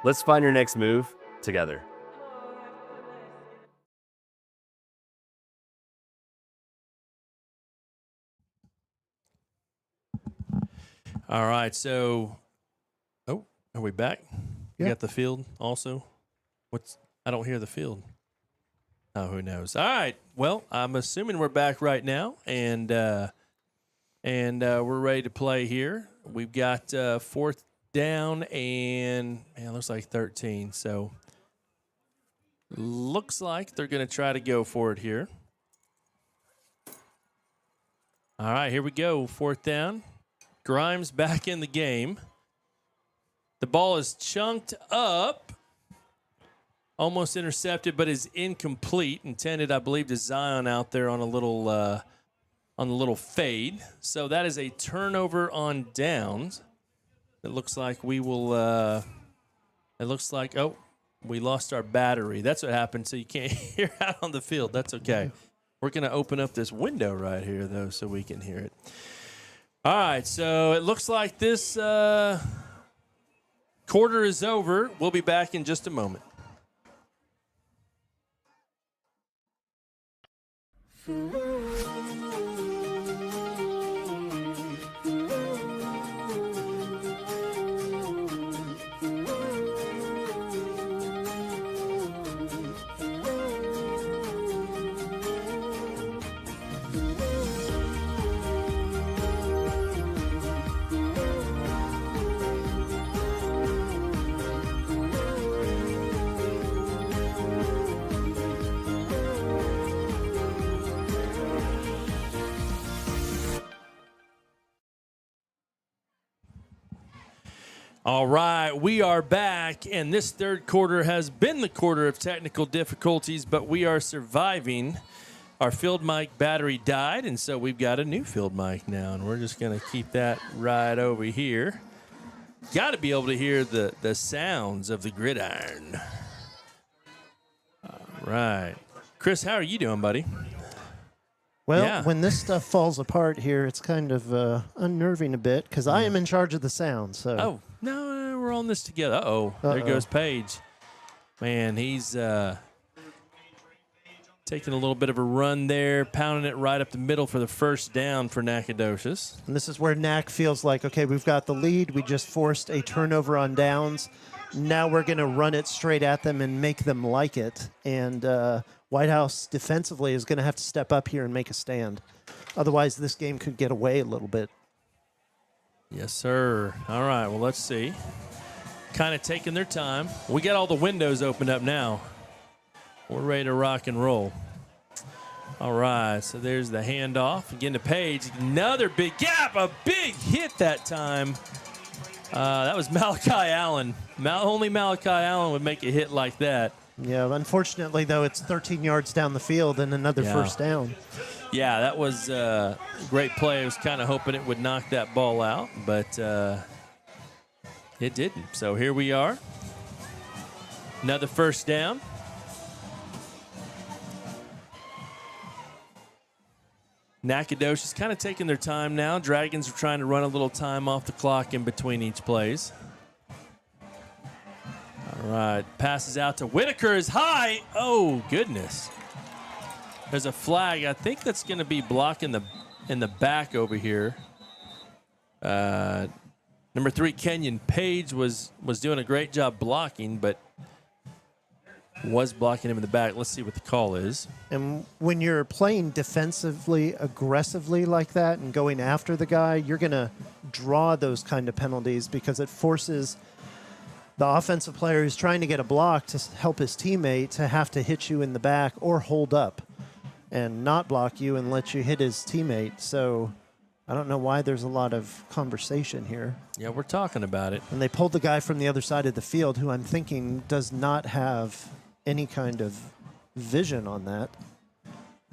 Let's find your next move together. All right, so, are we back? Yeah. You got the field also? I don't hear the field. Oh, who knows? All right, well, I'm assuming we're back right now, and we're ready to play here. We've got fourth down and, man, it looks like 13, so looks like they're going to try to go for it here. All right, here we go, fourth down. Grimes back in the game. The ball is chunked up, almost intercepted, but is incomplete. Intended, I believe, to Zion out there on a little on the little fade. So that is a turnover on downs. It looks like we will. It looks like we lost our battery. That's what happened. So you can't hear out on the field. That's okay. We're gonna open up this window right here though, so we can hear it. All right, so it looks like this quarter is over. We'll be back in just a moment. All right, we are back, and this third quarter has been the quarter of technical difficulties, but we are surviving. Our field mic battery died, and so we've got a new field mic now, and we're just going to keep that right over here. Got to be able to hear the sounds of the gridiron. All right. Chris, how are you doing, buddy? Well, when this stuff falls apart here, it's kind of unnerving a bit because I am in charge of the sound. So. Oh, no, we're on this together. Uh-oh. There goes Paige. Man, he's taking a little bit of a run there, pounding it right up the middle for the first down for Nacogdoches. And this is where Nac feels like, okay, we've got the lead. We just forced a turnover on downs. Now we're going to run it straight at them and make them like it. And Whitehouse defensively is going to have to step up here and make a stand. Otherwise, this game could get away a little bit. Yes, sir. All right, well, let's see. Kind of taking their time. We got all the windows opened up now. We're ready to rock and roll. All right, so there's the handoff. Again to Page. Another big gap, a big hit that time. That was Malachi Allen. Only Malachi Allen would make a hit like that. Yeah, unfortunately, though, it's 13 yards down the field and another first down. Yeah, that was a great play. I was kind of hoping it would knock that ball out, but it didn't. So here we are. Another first down. Nacogdoches kind of taking their time now. Dragons are trying to run a little time off the clock in between each plays. All right, passes out to Whitaker is high. Oh, goodness. There's a flag. I think that's going to be blocking in the back over here. Number 3, Kenyon Page was doing a great job blocking, but was blocking him in the back. Let's see what the call is. And when you're playing defensively, aggressively like that and going after the guy, you're going to draw those kind of penalties because it forces the offensive player who's trying to get a block to help his teammate to have to hit you in the back or hold up and not block you and let you hit his teammate. So I don't know why there's a lot of conversation here. Yeah, we're talking about it. And they pulled the guy from the other side of the field who I'm thinking does not have any kind of vision on that.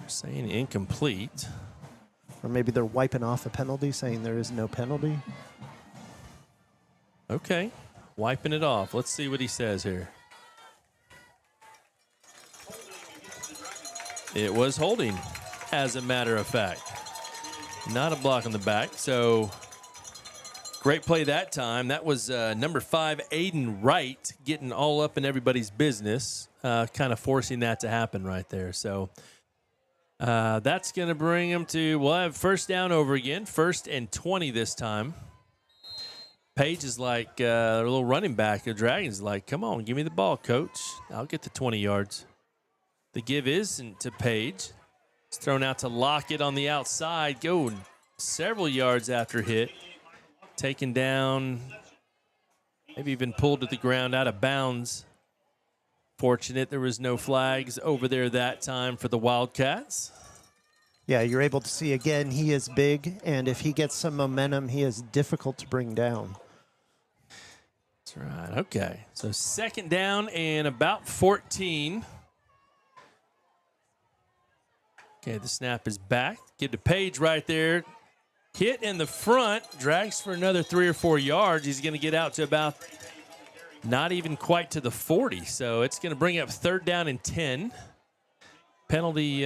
Saying incomplete. Or maybe they're wiping off a penalty, saying there is no penalty. Okay, wiping it off. Let's see what he says here. It was holding, as a matter of fact. Not a block on the back, so great play that time. That was number 5, Aiden Wright, getting all up in everybody's business, kind of forcing that to happen right there. So that's going to bring him to, we'll have first down over again, 1st and 20 this time. Page is like a little running back. The Dragons like, come on, give me the ball, coach. I'll get the 20 yards. The give isn't to Page. It's thrown out to Lockett on the outside, going several yards after hit. Taken down, maybe even pulled to the ground out of bounds. Fortunate there was no flags over there that time for the Wildcats. Yeah, you're able to see again he is big, and if he gets some momentum, he is difficult to bring down. That's right. Okay, so 2nd down and about 14. Okay, the snap is back. Get to Page right there. Hit in the front. Drags for another 3 or 4 yards. He's going to get out to about not even quite to the 40. So it's going to bring up 3rd down and 10. Penalty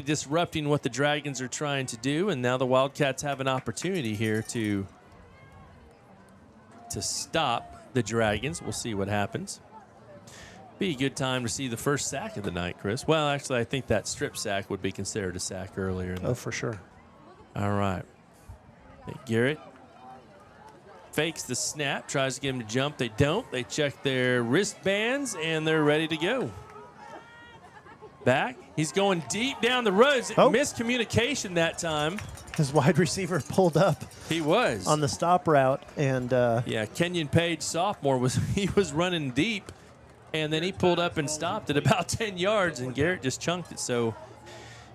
disrupting what the Dragons are trying to do. And now the Wildcats have an opportunity here to stop the Dragons. We'll see what happens. Be a good time to see the first sack of the night, Chris. Well, actually, I think that strip sack would be considered a sack earlier. Oh, for sure. All right. Garrett fakes the snap, tries to get him to jump. They don't. They check their wristbands, and they're ready to go. Back. He's going deep down the road. Miscommunication that time. His wide receiver pulled up. He was. On the stop route. And yeah, Kenyon Page, sophomore, was running deep. And then he pulled up and stopped at about 10 yards, and Garrett just chunked it. So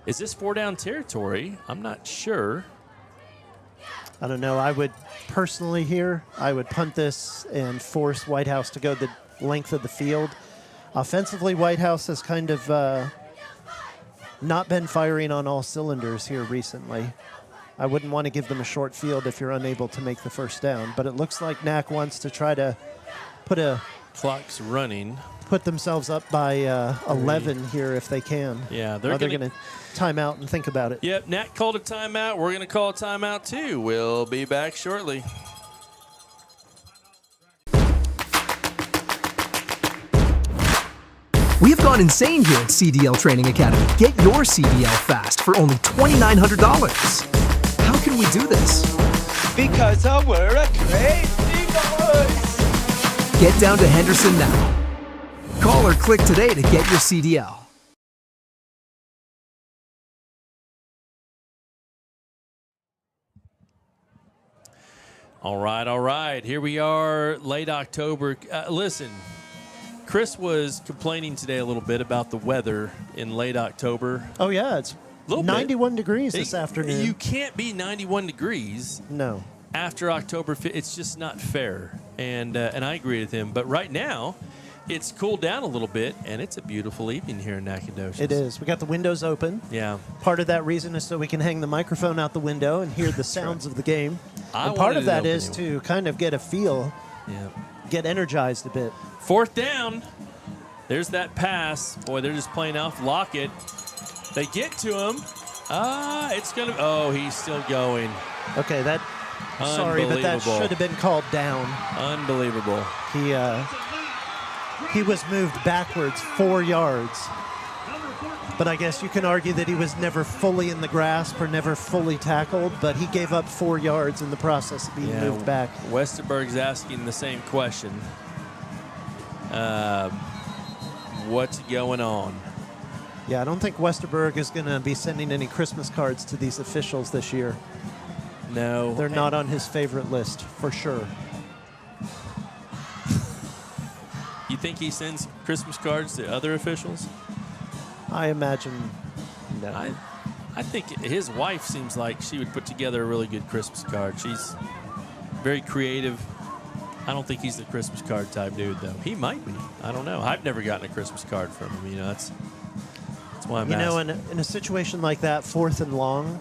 is this 4-down territory? I'm not sure. I don't know. I would personally here, I would punt this and force Whitehouse to go the length of the field. Offensively, Whitehouse has kind of not been firing on all cylinders here recently. I wouldn't want to give them a short field if you're unable to make the first down. But it looks like Nac wants to try to put a... Clock's running. Put themselves up by 11 here if they can. Yeah, they're going to time out and think about it. Yep, Nat called a timeout. We're going to call a timeout too. We'll be back shortly. We have gone insane here at CDL Training Academy. Get your CDL fast for only $2,900. How can we do this? Because we're a crazy boys. Get down to Henderson now. Call or click today to get your CDL. All right. Here we are, late October. Listen, Chris was complaining today a little bit about the weather in late October. Oh, yeah. It's 91 degrees this afternoon. You can't be 91 degrees. No. After October 5th, it's just not fair. And I agree with him. But right now, it's cooled down a little bit, and it's a beautiful evening here in Nacogdoches. It is. We got the windows open. Yeah. Part of that reason is so we can hang the microphone out the window and hear the sounds of the game. And part of that is to kind of get a feel, get energized a bit. 4th down. There's that pass. Boy, they're just playing off Lockett. They get to him. It's going to – oh, he's still going. Okay, that – sorry, but that should have been called down. Unbelievable. He was moved backwards 4 yards. But I guess you can argue that he was never fully in the grasp or never fully tackled, but he gave up 4 yards in the process of being moved back. Westerberg's asking the same question. What's going on? Yeah, I don't think Westerberg is going to be sending any Christmas cards to these officials this year. No. They're not on his favorite list, for sure. You think he sends Christmas cards to other officials? I imagine no. I think his wife seems like she would put together a really good Christmas card. She's very creative. I don't think he's the Christmas card type dude, though. He might be. I don't know. I've never gotten a Christmas card from him. You know, that's why I'm asking. In a situation like that, 4th and long,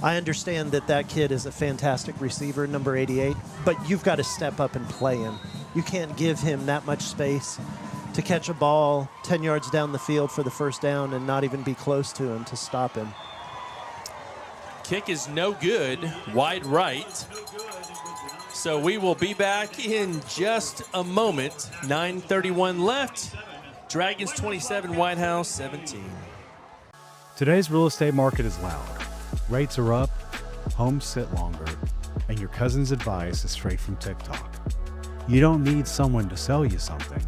I understand that kid is a fantastic receiver, number 88, but you've got to step up and play him. You can't give him that much space to catch a ball 10 yards down the field for the first down and not even be close to him to stop him. Kick is no good, wide right. So we will be back in just a moment. 9:31 left. Dragons 27, Whitehouse 17. Today's real estate market is loud. Rates are up, homes sit longer, and your cousin's advice is straight from TikTok. You don't need someone to sell you something.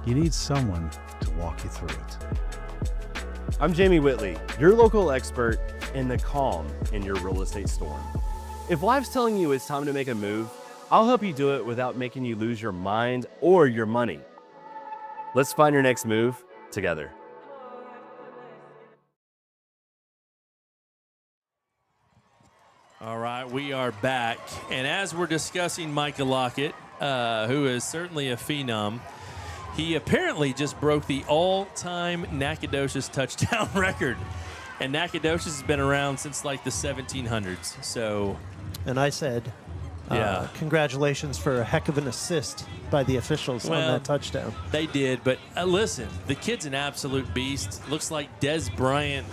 You need someone to walk you through it. I'm Jamie Whitley, your local expert in the calm in your real estate storm. If life's telling you it's time to make a move, I'll help you do it without making you lose your mind or your money. Let's find your next move together. All right, we are back. And as we're discussing Micah Lockett, who is certainly a phenom, he apparently just broke the all-time Nacogdoches touchdown record. And Nacogdoches has been around since like the 1700s. So, and I said, yeah, congratulations for a heck of an assist by the officials on that touchdown. They did, but listen, the kid's an absolute beast. Looks like Des Bryant,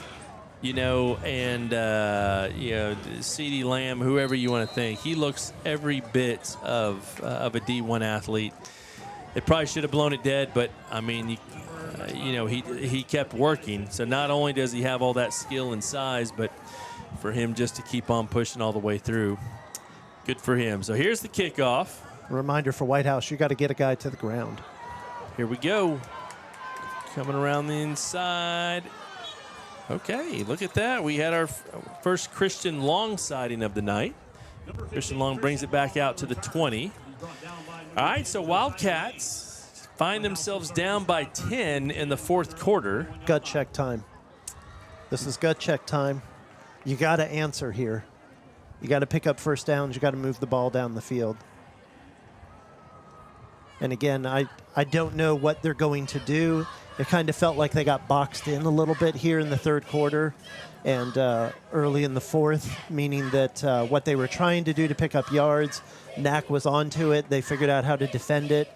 you know, and CeeDee Lamb, whoever you want to think. He looks every bit of a D1 athlete. They probably should have blown it dead, but I mean, he kept working. So not only does he have all that skill and size, but for him just to keep on pushing all the way through, good for him. So here's the kickoff. A reminder for Whitehouse, you got to get a guy to the ground. Here we go. Coming around the inside. Okay, look at that. We had our first Christian Long sighting of the night. Christian Long brings it back out to the 20. All right, so Wildcats find themselves down by 10 in the fourth quarter. Gut check time. This is gut check time. You got to answer here. You got to pick up first downs. You got to move the ball down the field. And again, I don't know what they're going to do. It kind of felt like they got boxed in a little bit here in the third quarter and early in the fourth, meaning that what they were trying to do to pick up yards, Nac was onto it. They figured out how to defend it.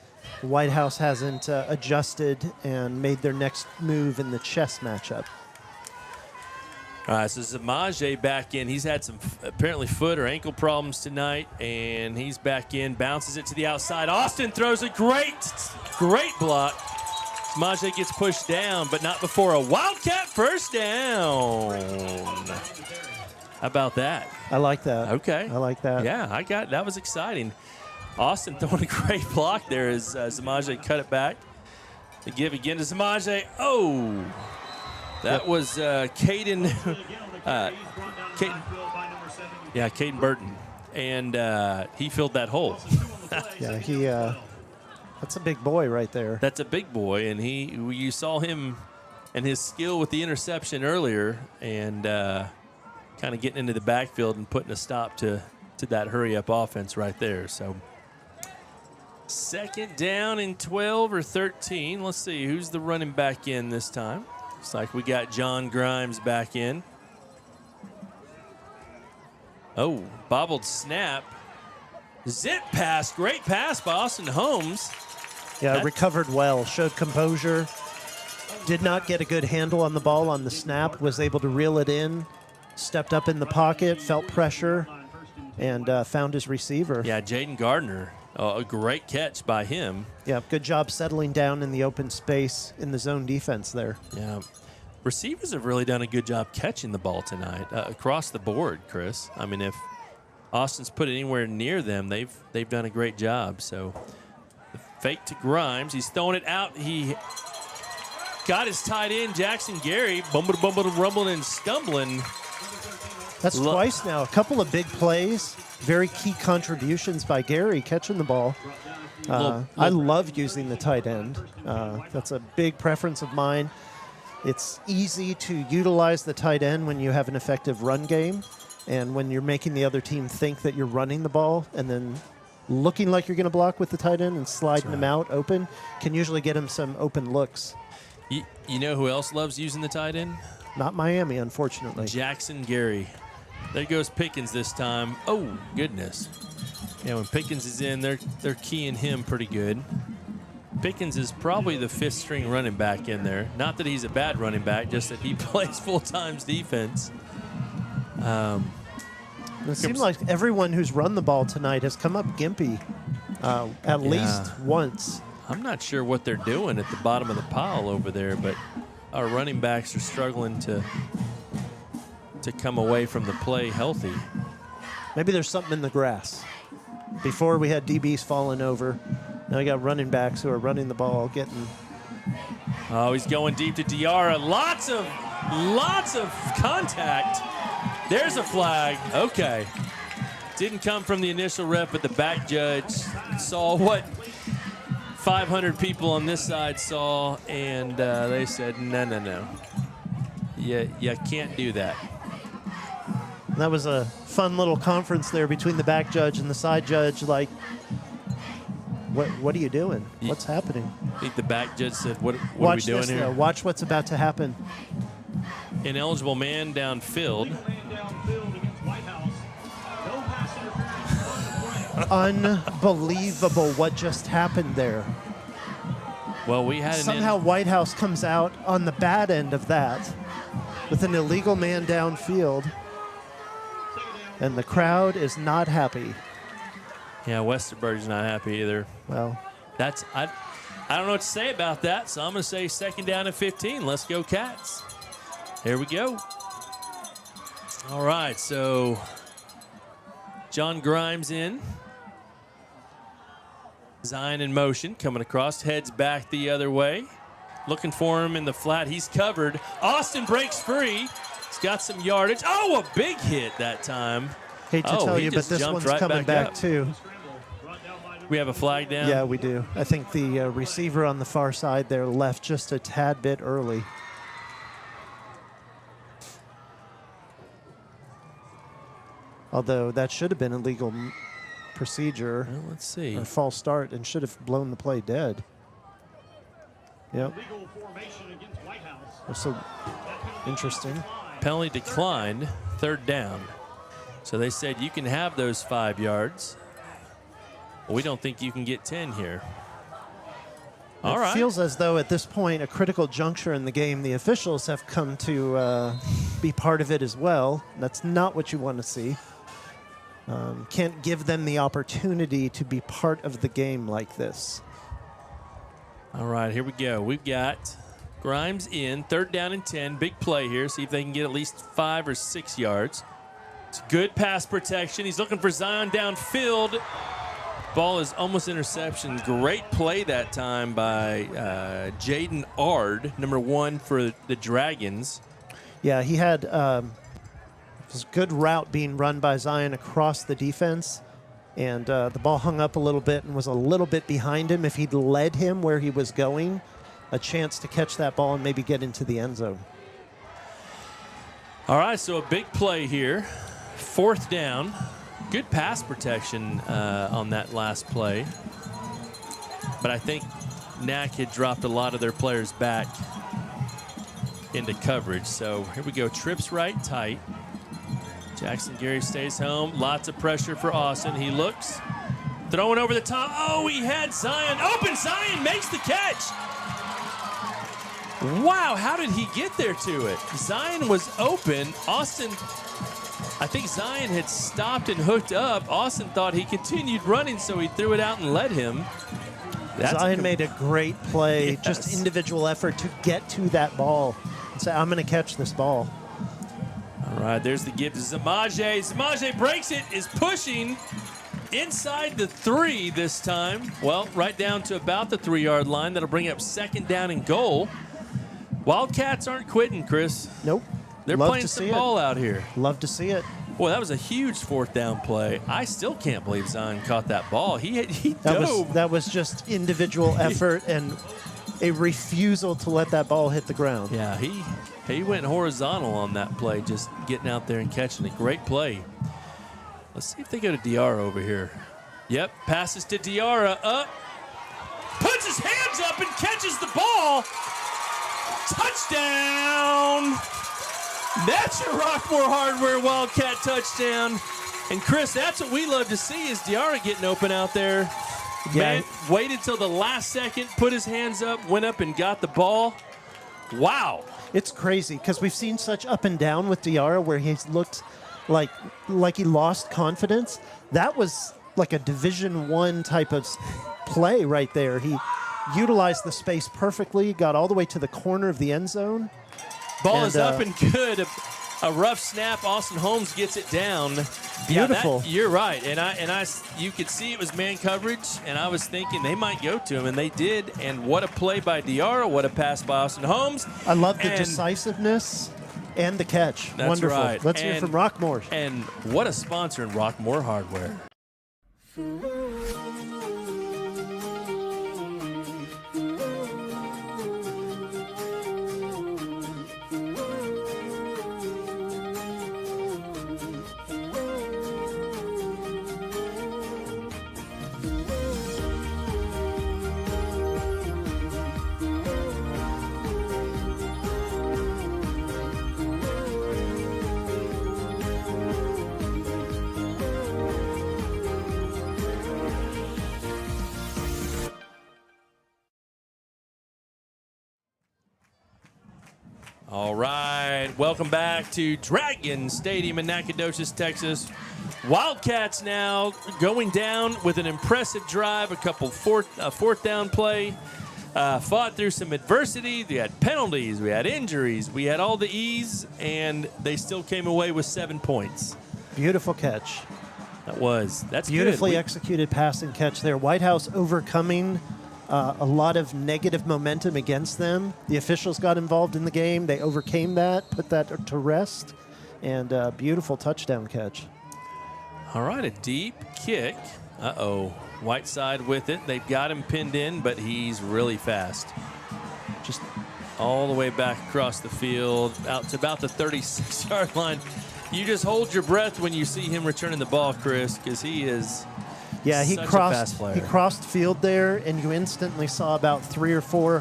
Whitehouse hasn't adjusted and made their next move in the chess matchup. All right, so Zamaje back in. He's had some apparently foot or ankle problems tonight, and he's back in, bounces it to the outside. Austin throws a great block. Zamaje gets pushed down, but not before a Wildcat first down. How about that? I like that. Okay. I like that. Yeah, that was exciting. Austin throwing a great block there as Zamaje cut it back. They give again to Zamaje. Oh! That was Caden Burton, and he filled that hole. Yeah, that's a big boy right there. That's a big boy, and you saw him and his skill with the interception earlier, and kind of getting into the backfield and putting a stop to that hurry-up offense right there. So second down and 12 or 13. Let's see who's the running back in this time. Looks like we got John Grimes back in. Oh, bobbled snap. Zip pass. Great pass by Austin Holmes. Yeah, recovered well. Showed composure. Did not get a good handle on the ball on the snap. Was able to reel it in. Stepped up in the pocket. Felt pressure. And found his receiver. Yeah, Jaden Gardner. A great catch by him. Yeah, good job settling down in the open space in the zone defense there. Yeah. Receivers have really done a good job catching the ball tonight across the board, Chris. I mean, if Austin's put it anywhere near them, they've done a great job. So the fake to Grimes. He's throwing it out. He got his tight end, Jackson Gary, rumbling and stumbling. That's twice now. A couple of big plays. Very key contributions by Gary catching the ball. I love using the tight end. That's a big preference of mine. It's easy to utilize the tight end when you have an effective run game and when you're making the other team think that you're running the ball and then looking like you're going to block with the tight end and sliding them out open can usually get them some open looks. You know who else loves using the tight end? Not Miami, unfortunately. Jackson Gary. There goes Pickens this time. Oh, goodness. Yeah, when Pickens is in, they're keying him pretty good. Pickens is probably the 5th string running back in there. Not that he's a bad running back, just that he plays full-time defense. It seems like everyone who's run the ball tonight has come up gimpy at least once. I'm not sure what they're doing at the bottom of the pile over there, but our running backs are struggling to come away from the play healthy. Maybe there's something in the grass. Before we had DBs falling over. Now we got running backs who are running the ball, getting. Oh, he's going deep to Diarra. Lots of contact. There's a flag. Okay. Didn't come from the initial ref, but the back judge saw what 500 people on this side saw, and they said, no. You can't do that. And that was a fun little conference there between the back judge and the side judge, like, what are you doing? What's happening? I think the back judge said, what are we doing here? Watch what's about to happen. Ineligible man downfield. Unbelievable what just happened there. Well, we had somehow Whitehouse comes out on the bad end of that with an illegal man downfield, and the crowd is not happy. Yeah, Westerberg's not happy either. Well, I don't know what to say about that, so I'm going to say 2nd down and 15. Let's go Cats. Here we go. All right, so John Grimes in. Zion in motion, coming across, heads back the other way. Looking for him in the flat. He's covered. Austin breaks free. He's got some yardage. Oh, a big hit that time. Hate to tell you, but this one's coming back too. We have a flag down? Yeah, we do. I think the receiver on the far side there left just a tad bit early. Although that should have been a legal procedure. Well, let's see. Or false start and should have blown the play dead. Yep. So interesting. Penalty declined, 3rd down. So they said you can have those 5 yards. We don't think you can get 10 here. All right. It feels as though at this point, a critical juncture in the game, the officials have come to be part of it as well. That's not what you want to see. Can't give them the opportunity to be part of the game like this. All right, here we go. We've got Grimes in, 3rd down and 10. Big play here. See if they can get at least 5 or 6 yards. It's good pass protection. He's looking for Zion downfield. Ball is almost interception. Great play that time by Jaden Ard, number 1 for the Dragons. Yeah, he had it was a good route being run by Zion across the defense, and the ball hung up a little bit and was a little bit behind him. If he'd led him where he was going, a chance to catch that ball and maybe get into the end zone. All right, so a big play here. 4th down. Good pass protection on that last play. But I think Nac had dropped a lot of their players back into coverage. So here we go. Trips right tight. Jackson Gary stays home. Lots of pressure for Austin. He looks. Throwing over the top. Oh, he had Zion. Open. Zion makes the catch. Wow, how did he get there to it? Zion was open. Austin, I think Zion had stopped and hooked up. Austin thought he continued running, so he threw it out and led him. Zion made a great play, yes. Just individual effort to get to that ball and say, I'm going to catch this ball. All right, there's the give to Zamaje. Zamaje breaks it, is pushing inside the 3 this time. Well, right down to about the 3-yard line. That'll bring up 2nd down and goal. Wildcats aren't quitting, Chris. Nope. They're playing some ball out here. Love to see it. Boy, that was a huge 4th down play. I still can't believe Zion caught that ball. He dove. That was just individual effort and a refusal to let that ball hit the ground. Yeah, he went horizontal on that play, just getting out there and catching it. Great play. Let's see if they go to Diarra over here. Yep, passes to Diarra, up, puts his hands up and catches the ball. Touchdown! That's your Rockmore Hardware Wildcat touchdown. And Chris, that's what we love to see is Diarra getting open out there. Man, waited till the last second, put his hands up, went up and got the ball. Wow. It's crazy because we've seen such up and down with Diarra where he's looked like he lost confidence. That was like a Division I type of play right there. He utilized the space perfectly, got all the way to the corner of the end zone. Ball is up and good. A rough snap. Austin Holmes gets it down. Beautiful. Yeah, you're right. And you could see it was man coverage, and I was thinking they might go to him, and they did. And what a play by Diarra. What a pass by Austin Holmes. I love the decisiveness and the catch. That's wonderful. right. Let's hear from Rockmore. And what a sponsor in Rockmore Hardware. All right, welcome back to Dragon Stadium in Nacogdoches, Texas. Wildcats now going down with an impressive drive, a couple fourth down play. Fought through some adversity. They had penalties, we had injuries, we had all the E's, and they still came away with 7 points. Beautiful catch. That's beautifully good. executed pass and catch there. Whitehouse overcoming a lot of negative momentum against them. The officials got involved in the game. They overcame that, put that to rest, and beautiful touchdown catch. All right, a deep kick. Uh-oh. Whiteside with it. They've got him pinned in, but he's really fast. Just all the way back across the field, out to about the 36-yard line. You just hold your breath when you see him returning the ball, Chris, because he is he such a fast player. He crossed field there, and you instantly saw about 3 or 4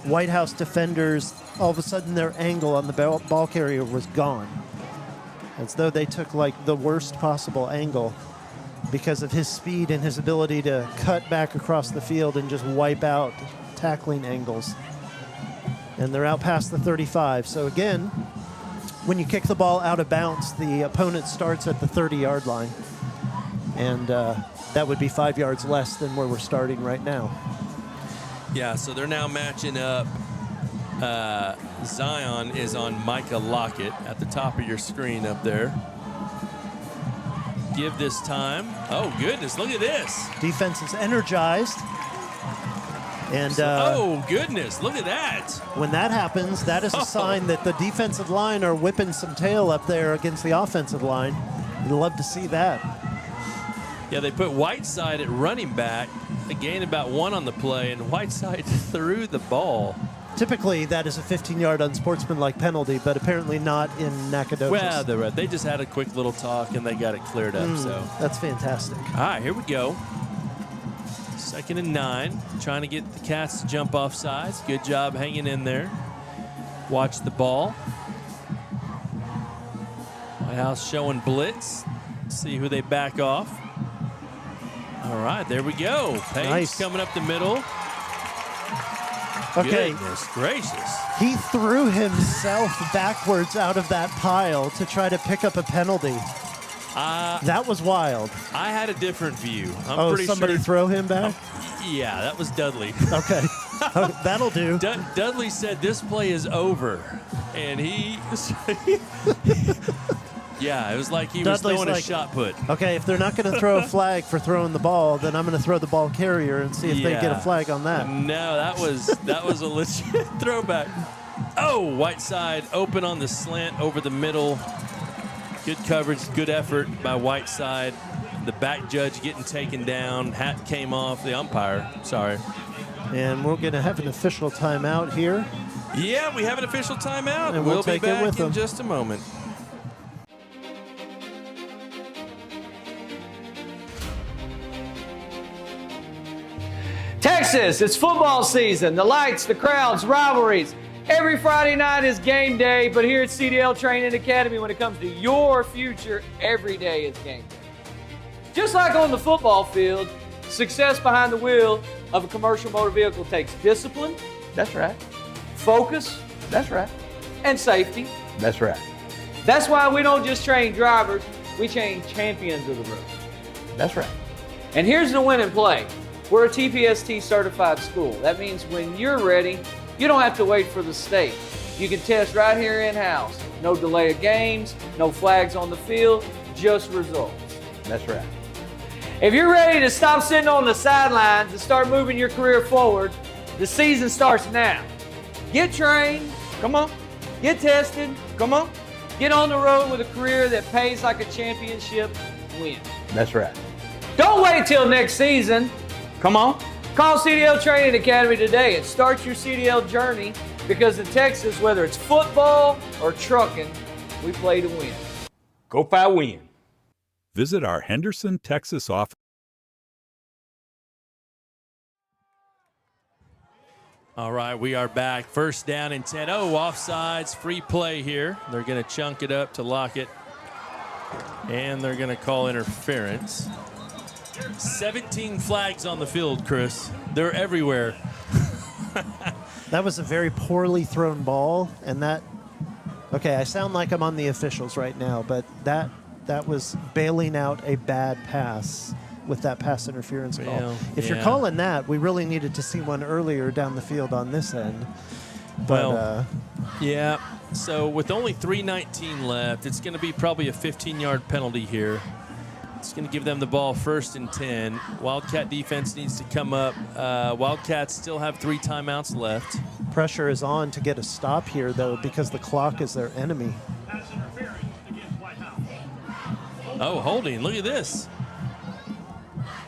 Whitehouse defenders. All of a sudden, their angle on the ball carrier was gone, as though they took like the worst possible angle because of his speed and his ability to cut back across the field and just wipe out tackling angles. And they're out past the 35. So again, when you kick the ball out of bounds, the opponent starts at the 30-yard line. And that would be 5 yards less than where we're starting right now. Yeah, so they're now matching up. Zion is on Micah Lockett at the top of your screen up there. Give this time. Oh, goodness, look at this. Defense is energized. And oh, goodness, look at that. When that happens, that is a sign that the defensive line are whipping some tail up there against the offensive line. You'd love to see that. Yeah, they put Whiteside at running back. They gained about 1 on the play, and Whiteside threw the ball. Typically, that is a 15-yard unsportsmanlike penalty, but apparently not in Nacogdoches. Well, they just had a quick little talk, and they got it cleared up. So that's fantastic. All right, here we go. 2nd and 9, trying to get the Cats to jump off sides. Good job hanging in there. Watch the ball. Whitehouse showing blitz. See who they back off. All right, there we go. Page coming up the middle. Okay. Goodness gracious. He threw himself backwards out of that pile to try to pick up a penalty. That was wild. I had a different view. I'm pretty somebody sure. Throw him back? Yeah, that was Dudley. Okay. That'll do. Dudley said this play is over. And he... Yeah, it was like he was throwing a shot put. Okay, if they're not going to throw a flag for throwing the ball, then I'm going to throw the ball carrier and see if they get a flag on that. No, that was a legit throwback. Oh, Whiteside open on the slant over the middle. Good coverage, good effort by Whiteside. The back judge getting taken down. Hat came off. The umpire, sorry. And we're going to have an official timeout here. Yeah, we have an official timeout. And we'll take be it back with them. in just a moment. Texas, it's football season. The lights, the crowds, rivalries. Every Friday night is game day, but here at CDL Training Academy, when it comes to your future, every day is game day. Just like on the football field, success behind the wheel of a commercial motor vehicle takes discipline, that's right, focus, that's right, and safety, that's right. That's why we don't just train drivers, we train champions of the road. That's right. And here's the win and play. We're a TPST certified school. That means when you're ready, you don't have to wait for the state. You can test right here in-house. No delay of games, no flags on the field, just results. That's right. If you're ready to stop sitting on the sidelines and start moving your career forward, the season starts now. Get trained, come on. Get tested, come on. Get on the road with a career that pays like a championship win. That's right. Don't wait till next season. Come on. Call CDL Training Academy today and start your CDL journey, because in Texas, whether it's football or trucking, we play to win. Go Fi Win. Visit our Henderson, Texas office. All right, we are back. First down and 10. Oh, offsides, free play here. They're going to chunk it up to lock it, and they're going to call interference. 17 flags on the field, Chris. They're everywhere. That was a very poorly thrown ball, and that, okay, I sound like I'm on the officials right now, but that was bailing out a bad pass with that pass interference call. Well, if you're calling that, we really needed to see one earlier down the field on this end. But, yeah, so with only 3:19 left, it's going to be probably a 15-yard penalty here. It's going to give them the ball 1st and 10. Wildcat defense needs to come up. Wildcats still have 3 timeouts left. Pressure is on to get a stop here, though, because the clock is their enemy. Oh, holding. Look at this.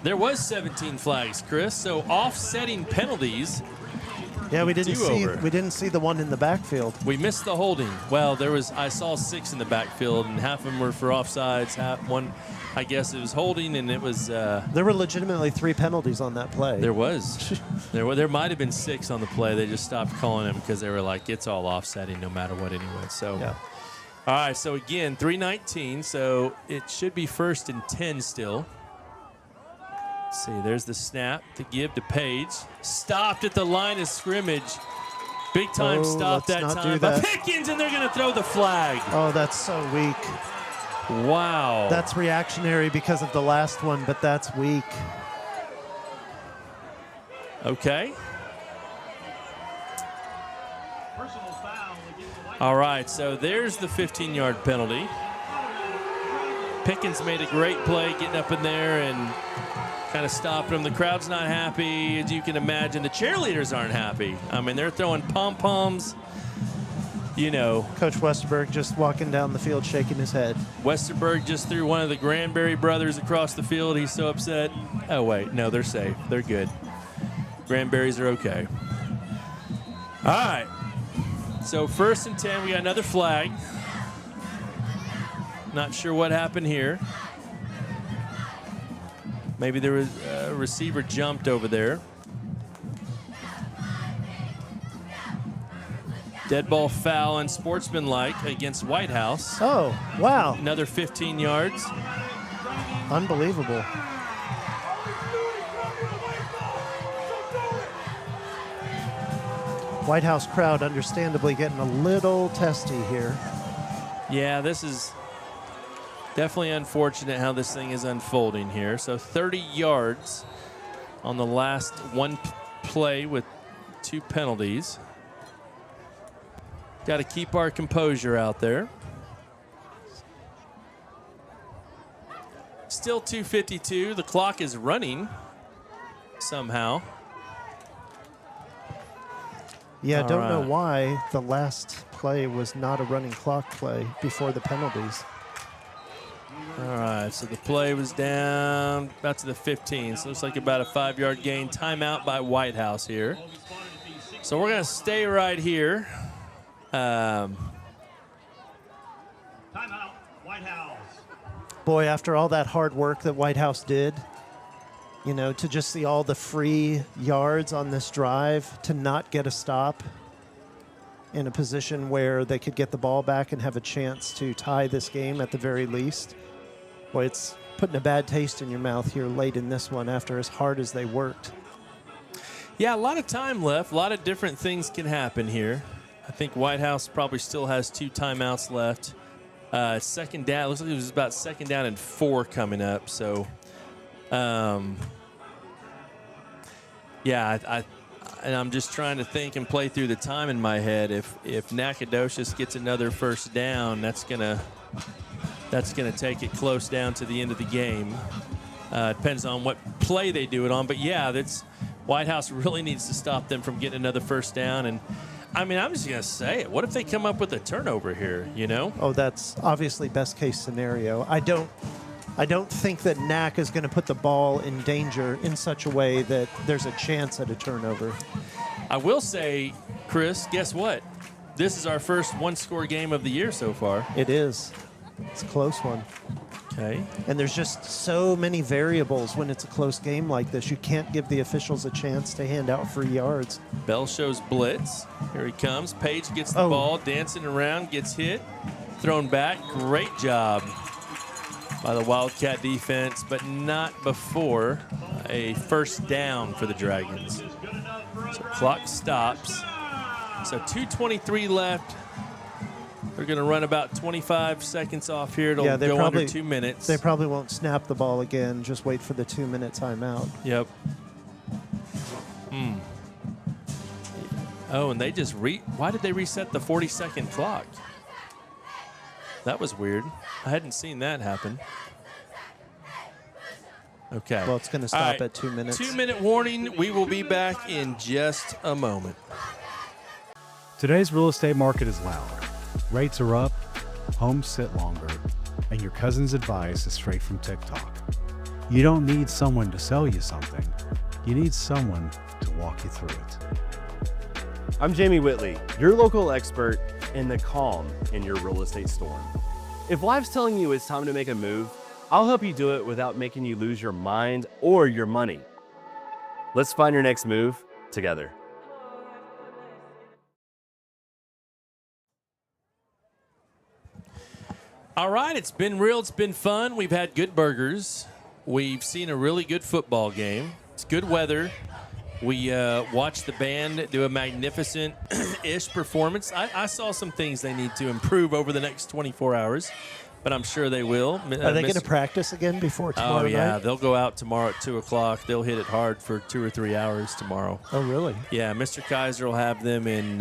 There was 17 flags, Chris. So offsetting penalties. Yeah, we didn't see the one in the backfield. We missed the holding. Well, I saw 6 in the backfield, and half of them were for offsides. One, I guess it was holding, and it was. There were legitimately 3 penalties on that play. There was. there might have been 6 on the play. They just stopped calling them because they were like, it's all offsetting no matter what anyway. So. Yeah. All right. So again, 3:19. So it should be 1st and 10 still. Let's see, there's the snap to give to Page. Stopped at the line of scrimmage. Big time stop that time by Pickens, and they're going to throw the flag. Oh, that's so weak. Wow. That's reactionary because of the last one, but that's weak. Okay. All right, so there's the 15-yard penalty. Pickens made a great play getting up in there and kind of stopping him. The crowd's not happy, as you can imagine. The cheerleaders aren't happy. I mean, they're throwing pom-poms. You know. Coach Westerberg just walking down the field shaking his head. Westerberg just threw one of the Granberry brothers across the field. He's so upset. Oh, wait. No, they're safe. They're good. Granberries are okay. All right. So 1st and 10, we got another flag. Not sure what happened here. Maybe there was a receiver jumped over there. Dead ball foul and sportsmanlike against Whitehouse. Oh, wow. Another 15 yards. Unbelievable. Whitehouse crowd understandably getting a little testy here. Yeah, this is definitely unfortunate how this thing is unfolding here. So 30 yards on the last one play with 2 penalties. Got to keep our composure out there. Still 2:52. The clock is running somehow. Yeah, don't know why the last play was not a running clock play before the penalties. All right, so the play was down about to the 15. So it looks like about a 5-yard gain. Timeout by Whitehouse here. So we're going to stay right here. Timeout, Whitehouse. Boy, after all that hard work that Whitehouse did, you know, to just see all the free yards on this drive, to not get a stop in a position where they could get the ball back and have a chance to tie this game at the very least. Boy, it's putting a bad taste in your mouth here late in this one after as hard as they worked. Yeah, a lot of time left. A lot of different things can happen here. I think Whitehouse probably still has 2 timeouts left. Second down, looks like it was about 2nd down and 4 coming up. So, yeah, and I'm just trying to think and play through the time in my head. If Nacogdoches gets another first down, that's gonna take it close down to the end of the game. Depends on what play they do it on. But, yeah, Whitehouse really needs to stop them from getting another first down. And, I mean, I'm just going to say it. What if they come up with a turnover here, you know? Oh, that's obviously best-case scenario. I don't think that Nac is going to put the ball in danger in such a way that there's a chance at a turnover. I will say, Chris, guess what? This is our first one-score game of the year so far. It is. It's a close one. Okay. And there's just so many variables when it's a close game like this. You can't give the officials a chance to hand out free yards. Bell shows blitz. Here he comes. Page gets the ball, dancing around, gets hit, thrown back. Great job by the Wildcat defense, but not before a first down for the Dragons. So clock stops. So 2:23 left. They're going to run about 25 seconds off here. It'll go under 2 minutes. They probably won't snap the ball again. Just wait for the 2-minute timeout. Yep. Oh, and they just why did they reset the 40-second clock? That was weird. I hadn't seen that happen. Okay. Well, it's going to stop at 2 minutes. 2-minute warning. We will be back in just a moment. Today's real estate market is loud. Rates are up, homes sit longer, and your cousin's advice is straight from TikTok. You don't need someone to sell you something. You need someone to walk you through it. I'm Jamie Whitley, your local expert in the calm in your real estate storm. If life's telling you it's time to make a move, I'll help you do it without making you lose your mind or your money. Let's find your next move together. All right, it's been real. It's been fun. We've had good burgers. We've seen a really good football game. It's good weather. We watched the band do a magnificent-ish performance. I saw some things they need to improve over the next 24 hours, but I'm sure they will. Are they going to practice again before tomorrow night? Oh, yeah. They'll go out tomorrow at 2 o'clock. They'll hit it hard for 2 or 3 hours tomorrow. Oh, really? Yeah, Mr. Kaiser will have them in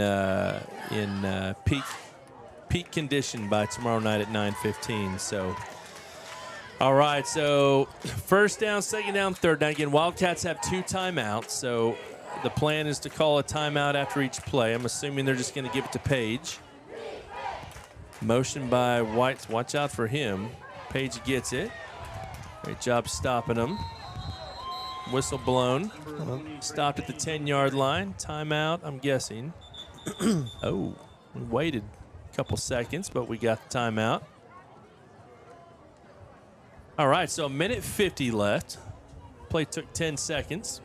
peak condition by tomorrow night at 9:15. So, all right. So, first down, second down, third down. Again, Wildcats have 2 timeouts. So, the plan is to call a timeout after each play. I'm assuming they're just going to give it to Page. Motion by White. Watch out for him. Page gets it. Great job stopping him. Whistle blown. Stopped at the 10-yard line. Timeout, I'm guessing. Oh, we waited couple seconds, but we got the timeout. All right, so 1:50 left. Play took 10 seconds.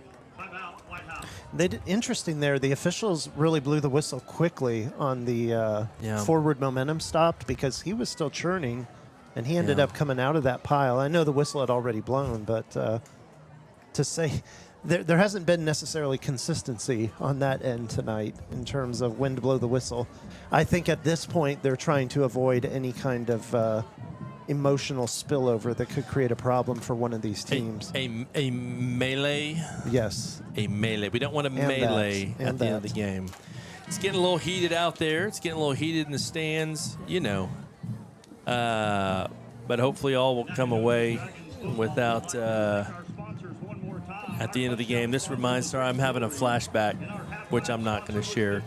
Interesting there. The officials really blew the whistle quickly on the forward momentum stopped because he was still churning, and he ended up coming out of that pile. I know the whistle had already blown, but to say there hasn't been necessarily consistency on that end tonight in terms of when to blow the whistle. I think at this point they're trying to avoid any kind of emotional spillover that could create a problem for one of these teams. A melee? Yes. A melee. We don't want a melee at the end of the game. It's getting a little heated out there. It's getting a little heated in the stands, you know. But hopefully all will come away without... at the end of the game. This reminds me, I'm having a flashback, which I'm not going to share.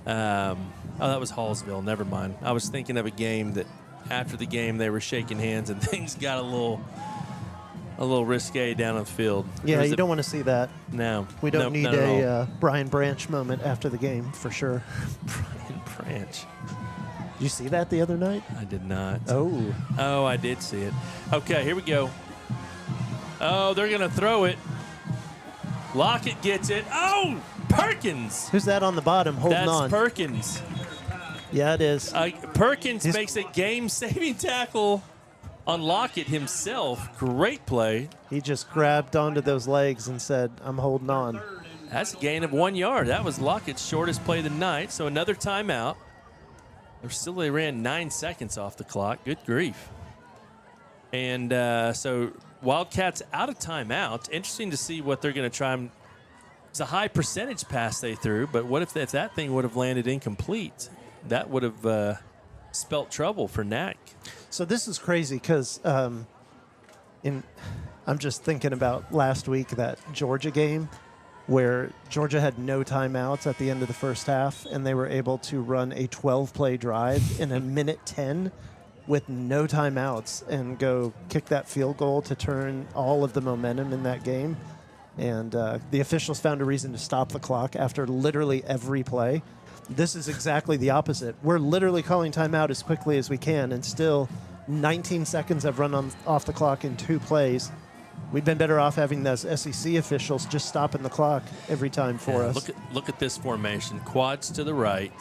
Oh, that was Hallsville. Never mind. I was thinking of a game that after the game they were shaking hands and things got a little risque down on the field. Yeah, you don't want to see that. No. We don't Nope, need not at all. a Brian Branch moment after the game, for sure. Brian Branch. Did you see that the other night? I did not. Oh, I did see it. Okay, here we go. Oh, they're going to throw it. Lockett gets it. Oh, Perkins. Who's that on the bottom holding on? That's Perkins. Yeah, it is. Perkins makes a game-saving tackle on Lockett himself. Great play. He just grabbed onto those legs and said, I'm holding on. That's a gain of 1 yard. That was Lockett's shortest play of the night. So another timeout. They ran 9 seconds off the clock. Good grief. And so Wildcats out of timeout. Interesting to see what they're going to try. It's a high percentage pass they threw, but what if that thing would have landed incomplete? That would have spelt trouble for NAC. So this is crazy because I'm just thinking about last week, that Georgia game where Georgia had no timeouts at the end of the first half, and they were able to run a 12-play drive in a minute 10 with no timeouts and go kick that field goal to turn all of the momentum in that game. And the officials found a reason to stop the clock after literally every play. This is exactly the opposite. We're literally calling timeout as quickly as we can, and still 19 seconds have run off the clock in 2 plays. We've been better off having those SEC officials just stopping the clock every time for us. Look at this formation. Quads to the right.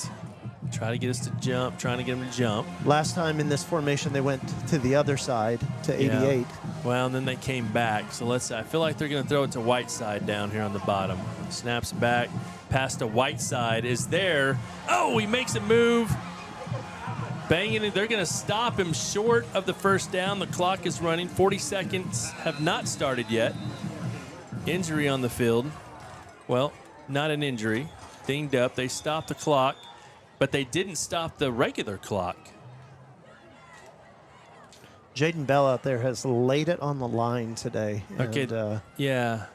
Try to get us to jump, trying to get them to jump. Last time in this formation, they went to the other side to 88. Yeah. Well, and then they came back. So I feel like they're going to throw it to Whiteside down here on the bottom. Snaps back. Pass to Whiteside is there. Oh, he makes a move. Banging it. They're going to stop him short of the first down. The clock is running. 40 seconds have not started yet. Injury on the field. Well, not an injury. Dinged up. They stopped the clock, but they didn't stop the regular clock. Jaden Bell out there has laid it on the line today. Okay. And, yeah.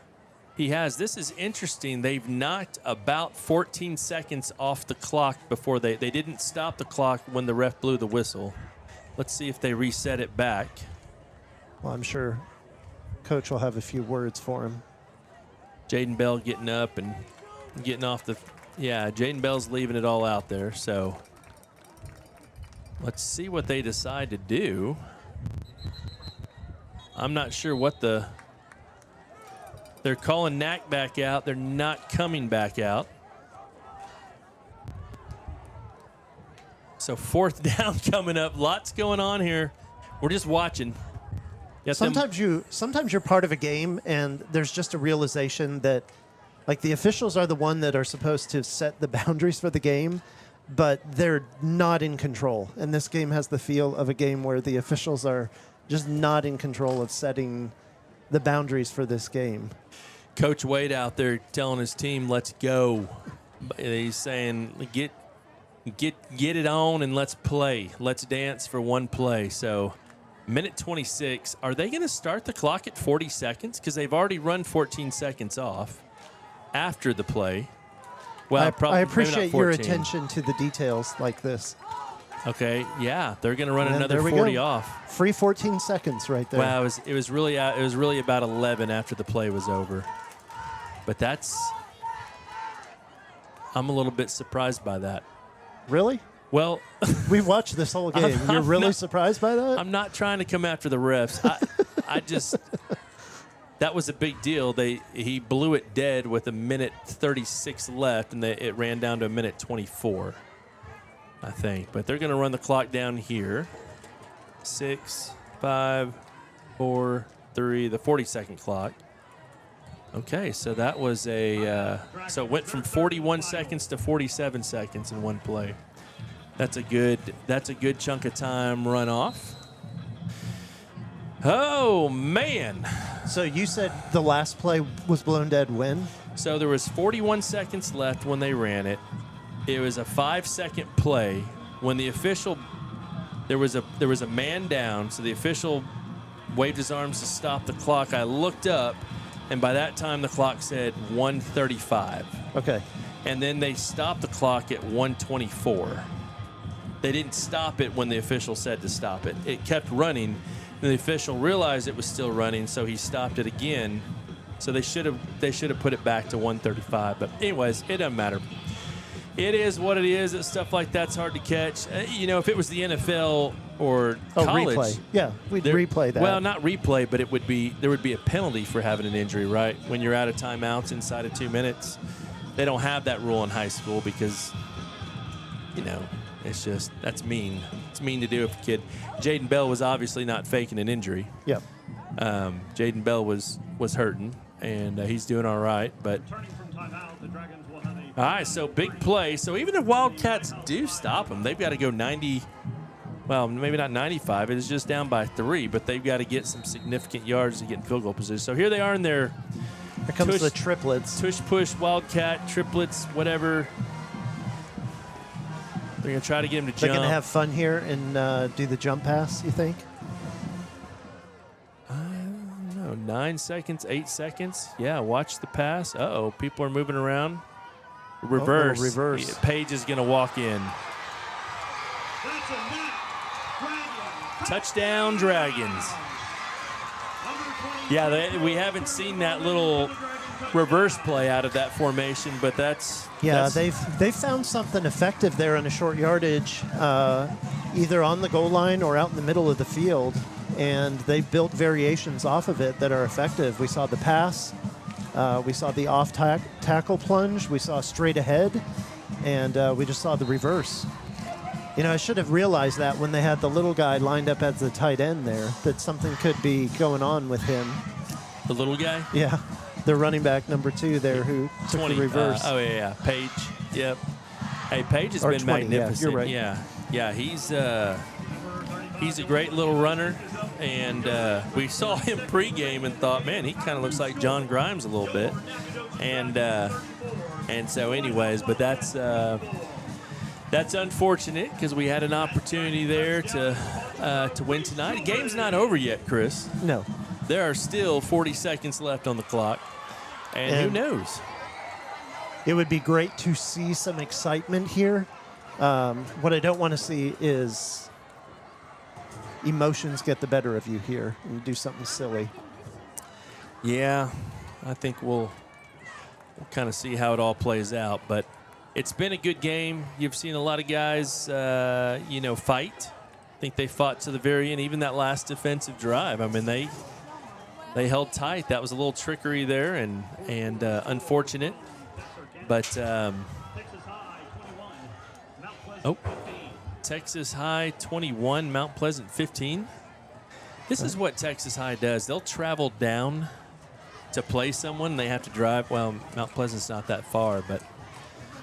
He has. This is interesting. They've knocked about 14 seconds off the clock before they didn't stop the clock when the ref blew the whistle. Let's see if they reset it back. Well, I'm sure Coach will have a few words for him. Jaden Bell getting up and getting off the... Yeah, Jaden Bell's leaving it all out there. So let's see what they decide to do. I'm not sure what the... They're calling NAC back out. They're not coming back out. So 4th down coming up. Lots going on here. We're just watching. Sometimes you're part of a game, and there's just a realization that, like, the officials are the one that are supposed to set the boundaries for the game, but they're not in control. And this game has the feel of a game where the officials are just not in control of setting the boundaries for this game. Coach Wade out there telling his team, let's go. He's saying, get it on and let's play. Let's dance for one play. So minute 26. Are they going to start the clock at 40 seconds? Because they've already run 14 seconds off after the play. Well, I appreciate your attention to the details like this. Okay, yeah, they're going to run another 40 off. Free 14 seconds right there. Wow, it was really about 11 after the play was over. But I'm a little bit surprised by that. Really? Well, we watched this whole game. You're really surprised by that? I'm not trying to come after the refs. I just that was a big deal. He blew it dead with a minute 36 left, and it ran down to a minute 24. I think. But they're going to run the clock down here. 6, 5, 4, 3, the 40-second clock. Okay, so that was so it went from 41 seconds to 47 seconds in one play. That's a good chunk of time run off. Oh, man. So you said the last play was blown dead when? So there was 41 seconds left when they ran it. It was a 5-second play when the official there was a man down, so the official waved his arms to stop the clock. I looked up, and by that time the clock said 1:35. Okay. And then they stopped the clock at 1:24. they didn't stop it when the official said to stop it. It kept running, and the official realized it was still running, so he stopped it again. So they should have put it back to 135. But anyways, it doesn't matter. It is what it is. It's stuff like that's hard to catch. If it was the NFL or college, replay. Yeah, we'd replay that. Well, not replay, but there would be a penalty for having an injury, right? When you're out of timeouts inside of 2 minutes. They don't have that rule in high school because, it's just, that's mean. It's mean to do if a kid. Jaden Bell was obviously not faking an injury. Yep. Jaden Bell was hurting, and he's doing all right. But all right, so big play. So even if Wildcats do stop them, they've got to go 90. Well, maybe not 95. It is just down by 3, but they've got to get some significant yards to get in field goal position. So here they are in their. Here comes the triplets. Tush push, Wildcat, triplets, whatever. They're going to try to get him to jump. They're going to have fun here and do the jump pass, you think? I don't know. 9 seconds, 8 seconds. Yeah, watch the pass. Uh-oh, people are moving around. Reverse. Reverse. Page is going to walk in. Touchdown, Dragons. Yeah, we haven't seen that little reverse play out of that formation, but that's they've found something effective there in a short yardage, either on the goal line or out in the middle of the field, and they've built variations off of it that are effective. We saw the pass, we saw the off tackle plunge, we saw straight ahead, and we just saw the reverse. I should have realized that when they had the little guy lined up as the tight end there, that something could be going on with him. The little guy? Yeah. The running back number 2 there who took the reverse. Page. Yep. Hey, Page has been 20, magnificent. Yeah, you're right. Yeah, he's a great little runner, and we saw him pregame and thought, man, he kind of looks like John Grimes a little bit. And so anyways, but that's unfortunate because we had an opportunity there to win tonight. The game's not over yet, Chris. No. There are still 40 seconds left on the clock, and who knows? It would be great to see some excitement here. What I don't want to see is emotions get the better of you here and do something silly. Yeah, I think we'll kind of see how it all plays out, but it's been a good game. You've seen a lot of guys, fight. I think they fought to the very end, even that last defensive drive. I mean, they held tight. That was a little trickery there and unfortunate. But, Texas High 21, Mount Pleasant 15. This is what Texas High does. They'll travel down to play someone. They have to drive. Well, Mount Pleasant's not that far, but.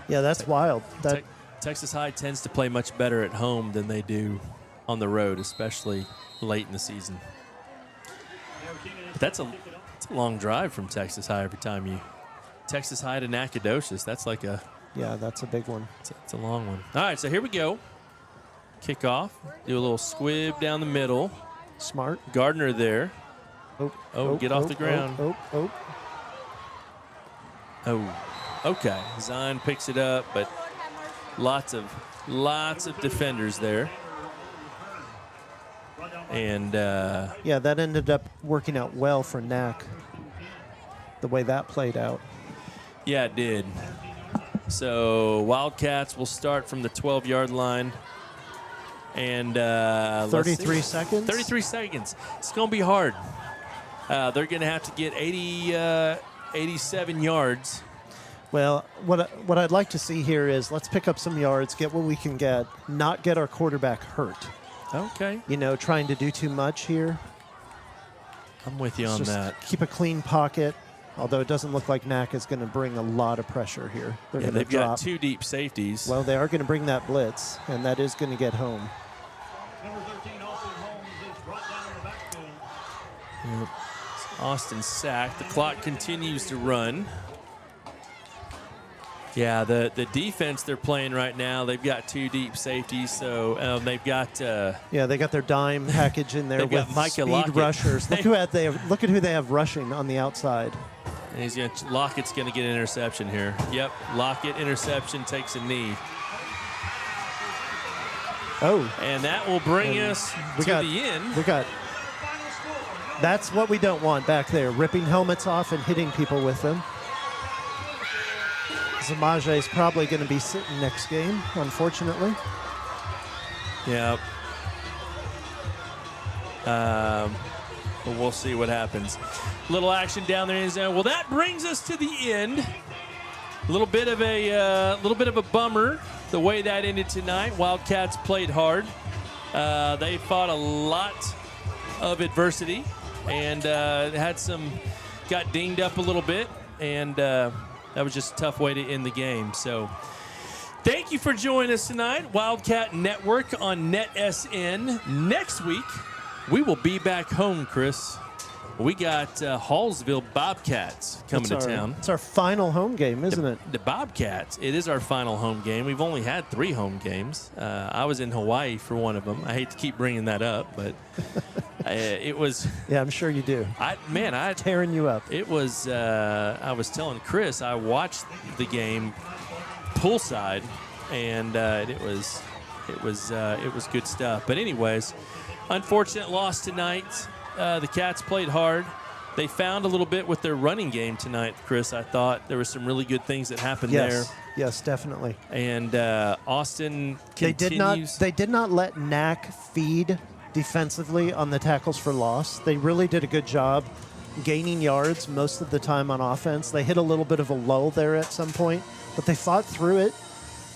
Yeah, that's wild. Texas High tends to play much better at home than they do on the road, especially late in the season. But that's a long drive from Texas High every time you Texas High to Nacogdoches. That's like a that's a big one. It's a long one. All right, so here we go. Kickoff. Do a little squib down the middle. Smart. Gardner there. Get off the ground. Okay. Zion picks it up, but lots of defenders there. And that ended up working out well for Nac, the way that played out. Yeah, it did. So Wildcats will start from the 12-yard line. And 33 seconds? 33 seconds. It's going to be hard. They're going to have to get 87 yards. Well, what I'd like to see here is let's pick up some yards, get what we can get, not get our quarterback hurt. Okay. Trying to do too much here. I'm with you on that. Keep a clean pocket, although it doesn't look like Nac is going to bring a lot of pressure here. They've got 2 deep safeties. Well, they are going to bring that blitz, and that is going to get home. Austin sacked. The clock continues to run. Yeah, the defense they're playing right now, they've got 2 deep safeties, so they've got they got their dime package in there with speed rushers. Look at who they have rushing on the outside. And Lockett's going to get an interception here. Yep, Lockett interception, takes a knee. Oh. And that will bring us to the end. That's what we don't want back there, ripping helmets off and hitting people with them. Zamaje is probably going to be sitting next game, unfortunately. Yeah. But we'll see what happens. Little action down there in the zone. Well, that brings us to the end. A little bit of a bummer the way that ended tonight. Wildcats played hard. They fought a lot of adversity and got dinged up a little bit, and that was just a tough way to end the game. So thank you for joining us tonight. Wildcat Network on NETSN. Next week, we will be back home, Chris. We got Hallsville Bobcats coming to town. It's our final home game, isn't it? The Bobcats. It is our final home game. We've only had 3 home games. I was in Hawaii for one of them. I hate to keep bringing that up, but it was. Yeah, I'm sure you do. Tearing you up. It was. I was telling Chris I watched the game poolside, and it was good stuff. But anyways, unfortunate loss tonight. The Cats played hard. They found a little bit with their running game tonight, Chris. I thought there were some really good things that happened there. Yes, definitely. And Austin continues. They did not let NAC feed defensively on the tackles for loss. They really did a good job gaining yards most of the time on offense. They hit a little bit of a lull there at some point, but they fought through it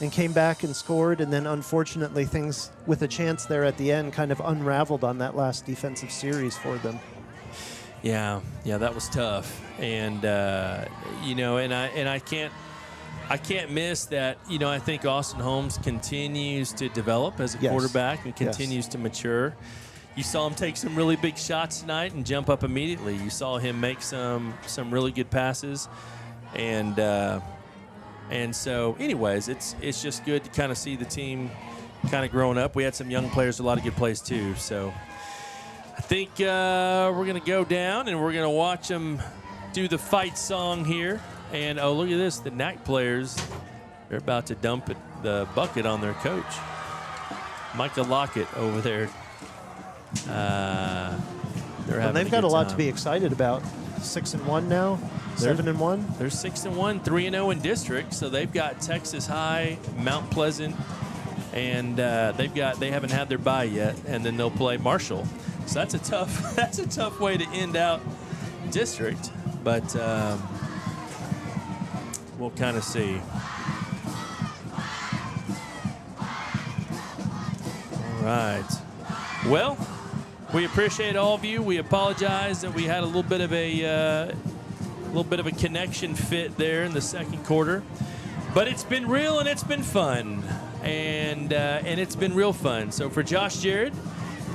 and came back and scored, and then unfortunately things with a chance there at the end kind of unraveled on that last defensive series for them. Yeah, that was tough. And I can't miss that. I think Austin Holmes continues to develop as a quarterback and continues to mature. You saw him take some really big shots tonight and jump up immediately. You saw him make some really good passes, and so, anyways, it's just good to kind of see the team kind of growing up. We had some young players, a lot of good plays too. So I think we're going to go down and we're going to watch them do the fight song here. And, oh, look at this. The NAC players, they're about to dump the bucket on their coach. Micah Lockett over there. They've got a lot to be excited about. 6-1 now, 7-1. They're 6-1, 3-0 in district. So they've got Texas High, Mount Pleasant, and they haven't had their bye yet. And then they'll play Marshall. So that's a tough way to end out district. But we'll kind of see. All right. Well, we appreciate all of you. We apologize that we had a little bit of a connection fit there in the second quarter, but it's been real and it's been fun, and it's been real fun. So for Josh Jarrett,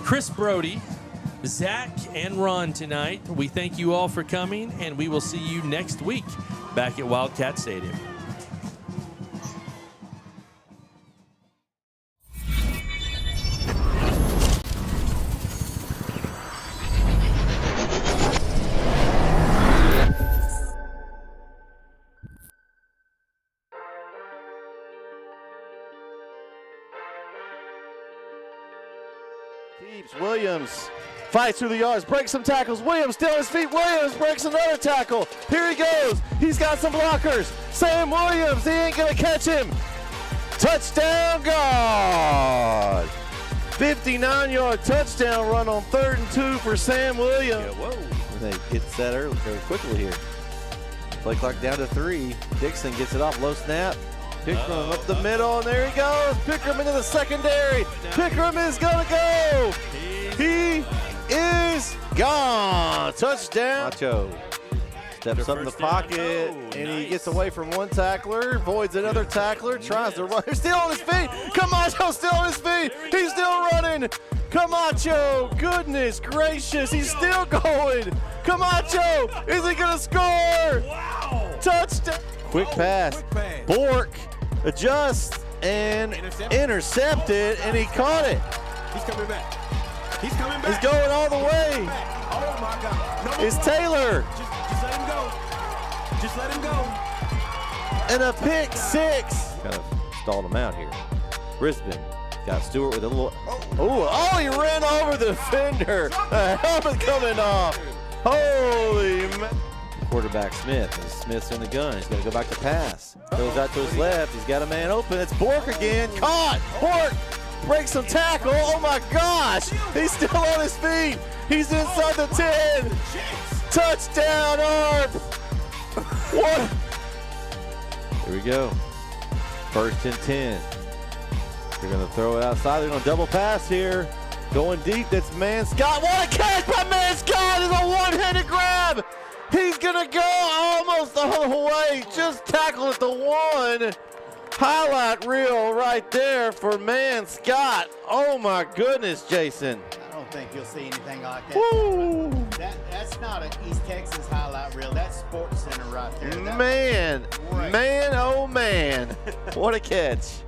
Chris Brody, Zach, and Ron tonight, we thank you all for coming, and we will see you next week back at Wildcat Stadium. Williams fights through the yards, breaks some tackles. Williams still on his feet. Williams breaks another tackle. Here he goes. He's got some blockers. Sam Williams, he ain't going to catch him. Touchdown, God. 59-yard touchdown run on 3rd and 2 for Sam Williams. Yeah, whoa. They get set early, very quickly here. Play clock down to 3. Dixon gets it off, low snap. Pickram up the middle, and there he goes. Pickram into the secondary. Pickram is going to go. He is gone. Touchdown. Macho steps up in the pocket, and he gets away from one tackler, avoids another tackler, tries to run. He's still on his feet. Camacho still on his feet. He's still running. Camacho, goodness gracious, he's still going. Camacho, is he going to score? Wow. Touchdown. Quick pass. Bork adjusts and intercepted, and he caught it. He's coming back. He's coming back. He's going all the way. Oh, my God. No, It's Taylor. Just let him go. Just let him go. And a pick six. Kind of stalled him out here. Brisbane Got Stewart with a little. Oh, he ran over the defender. The helmet coming off. Holy man. Quarterback Smith. And Smith's in the gun. He's got to go back to pass. Goes out to his left. He's got a man open. It's Bork again. Caught. Bork breaks some tackle. Oh my gosh. He's still on his feet. He's inside the 10. Touchdown, Arp. What? Here we go. 1st and 10. They're going to throw it outside. They're going to double pass here. Going deep. That's Man Scott. What a catch by Man Scott. It's a one-handed grab. He's going to go almost all the way. Just tackle at the 1. Highlight reel right there for Man Scott. Oh, my goodness, Jason. I don't think you'll see anything like that. Woo. That's not an East Texas highlight reel. That's Sports Center right there. Man, oh man. What a catch.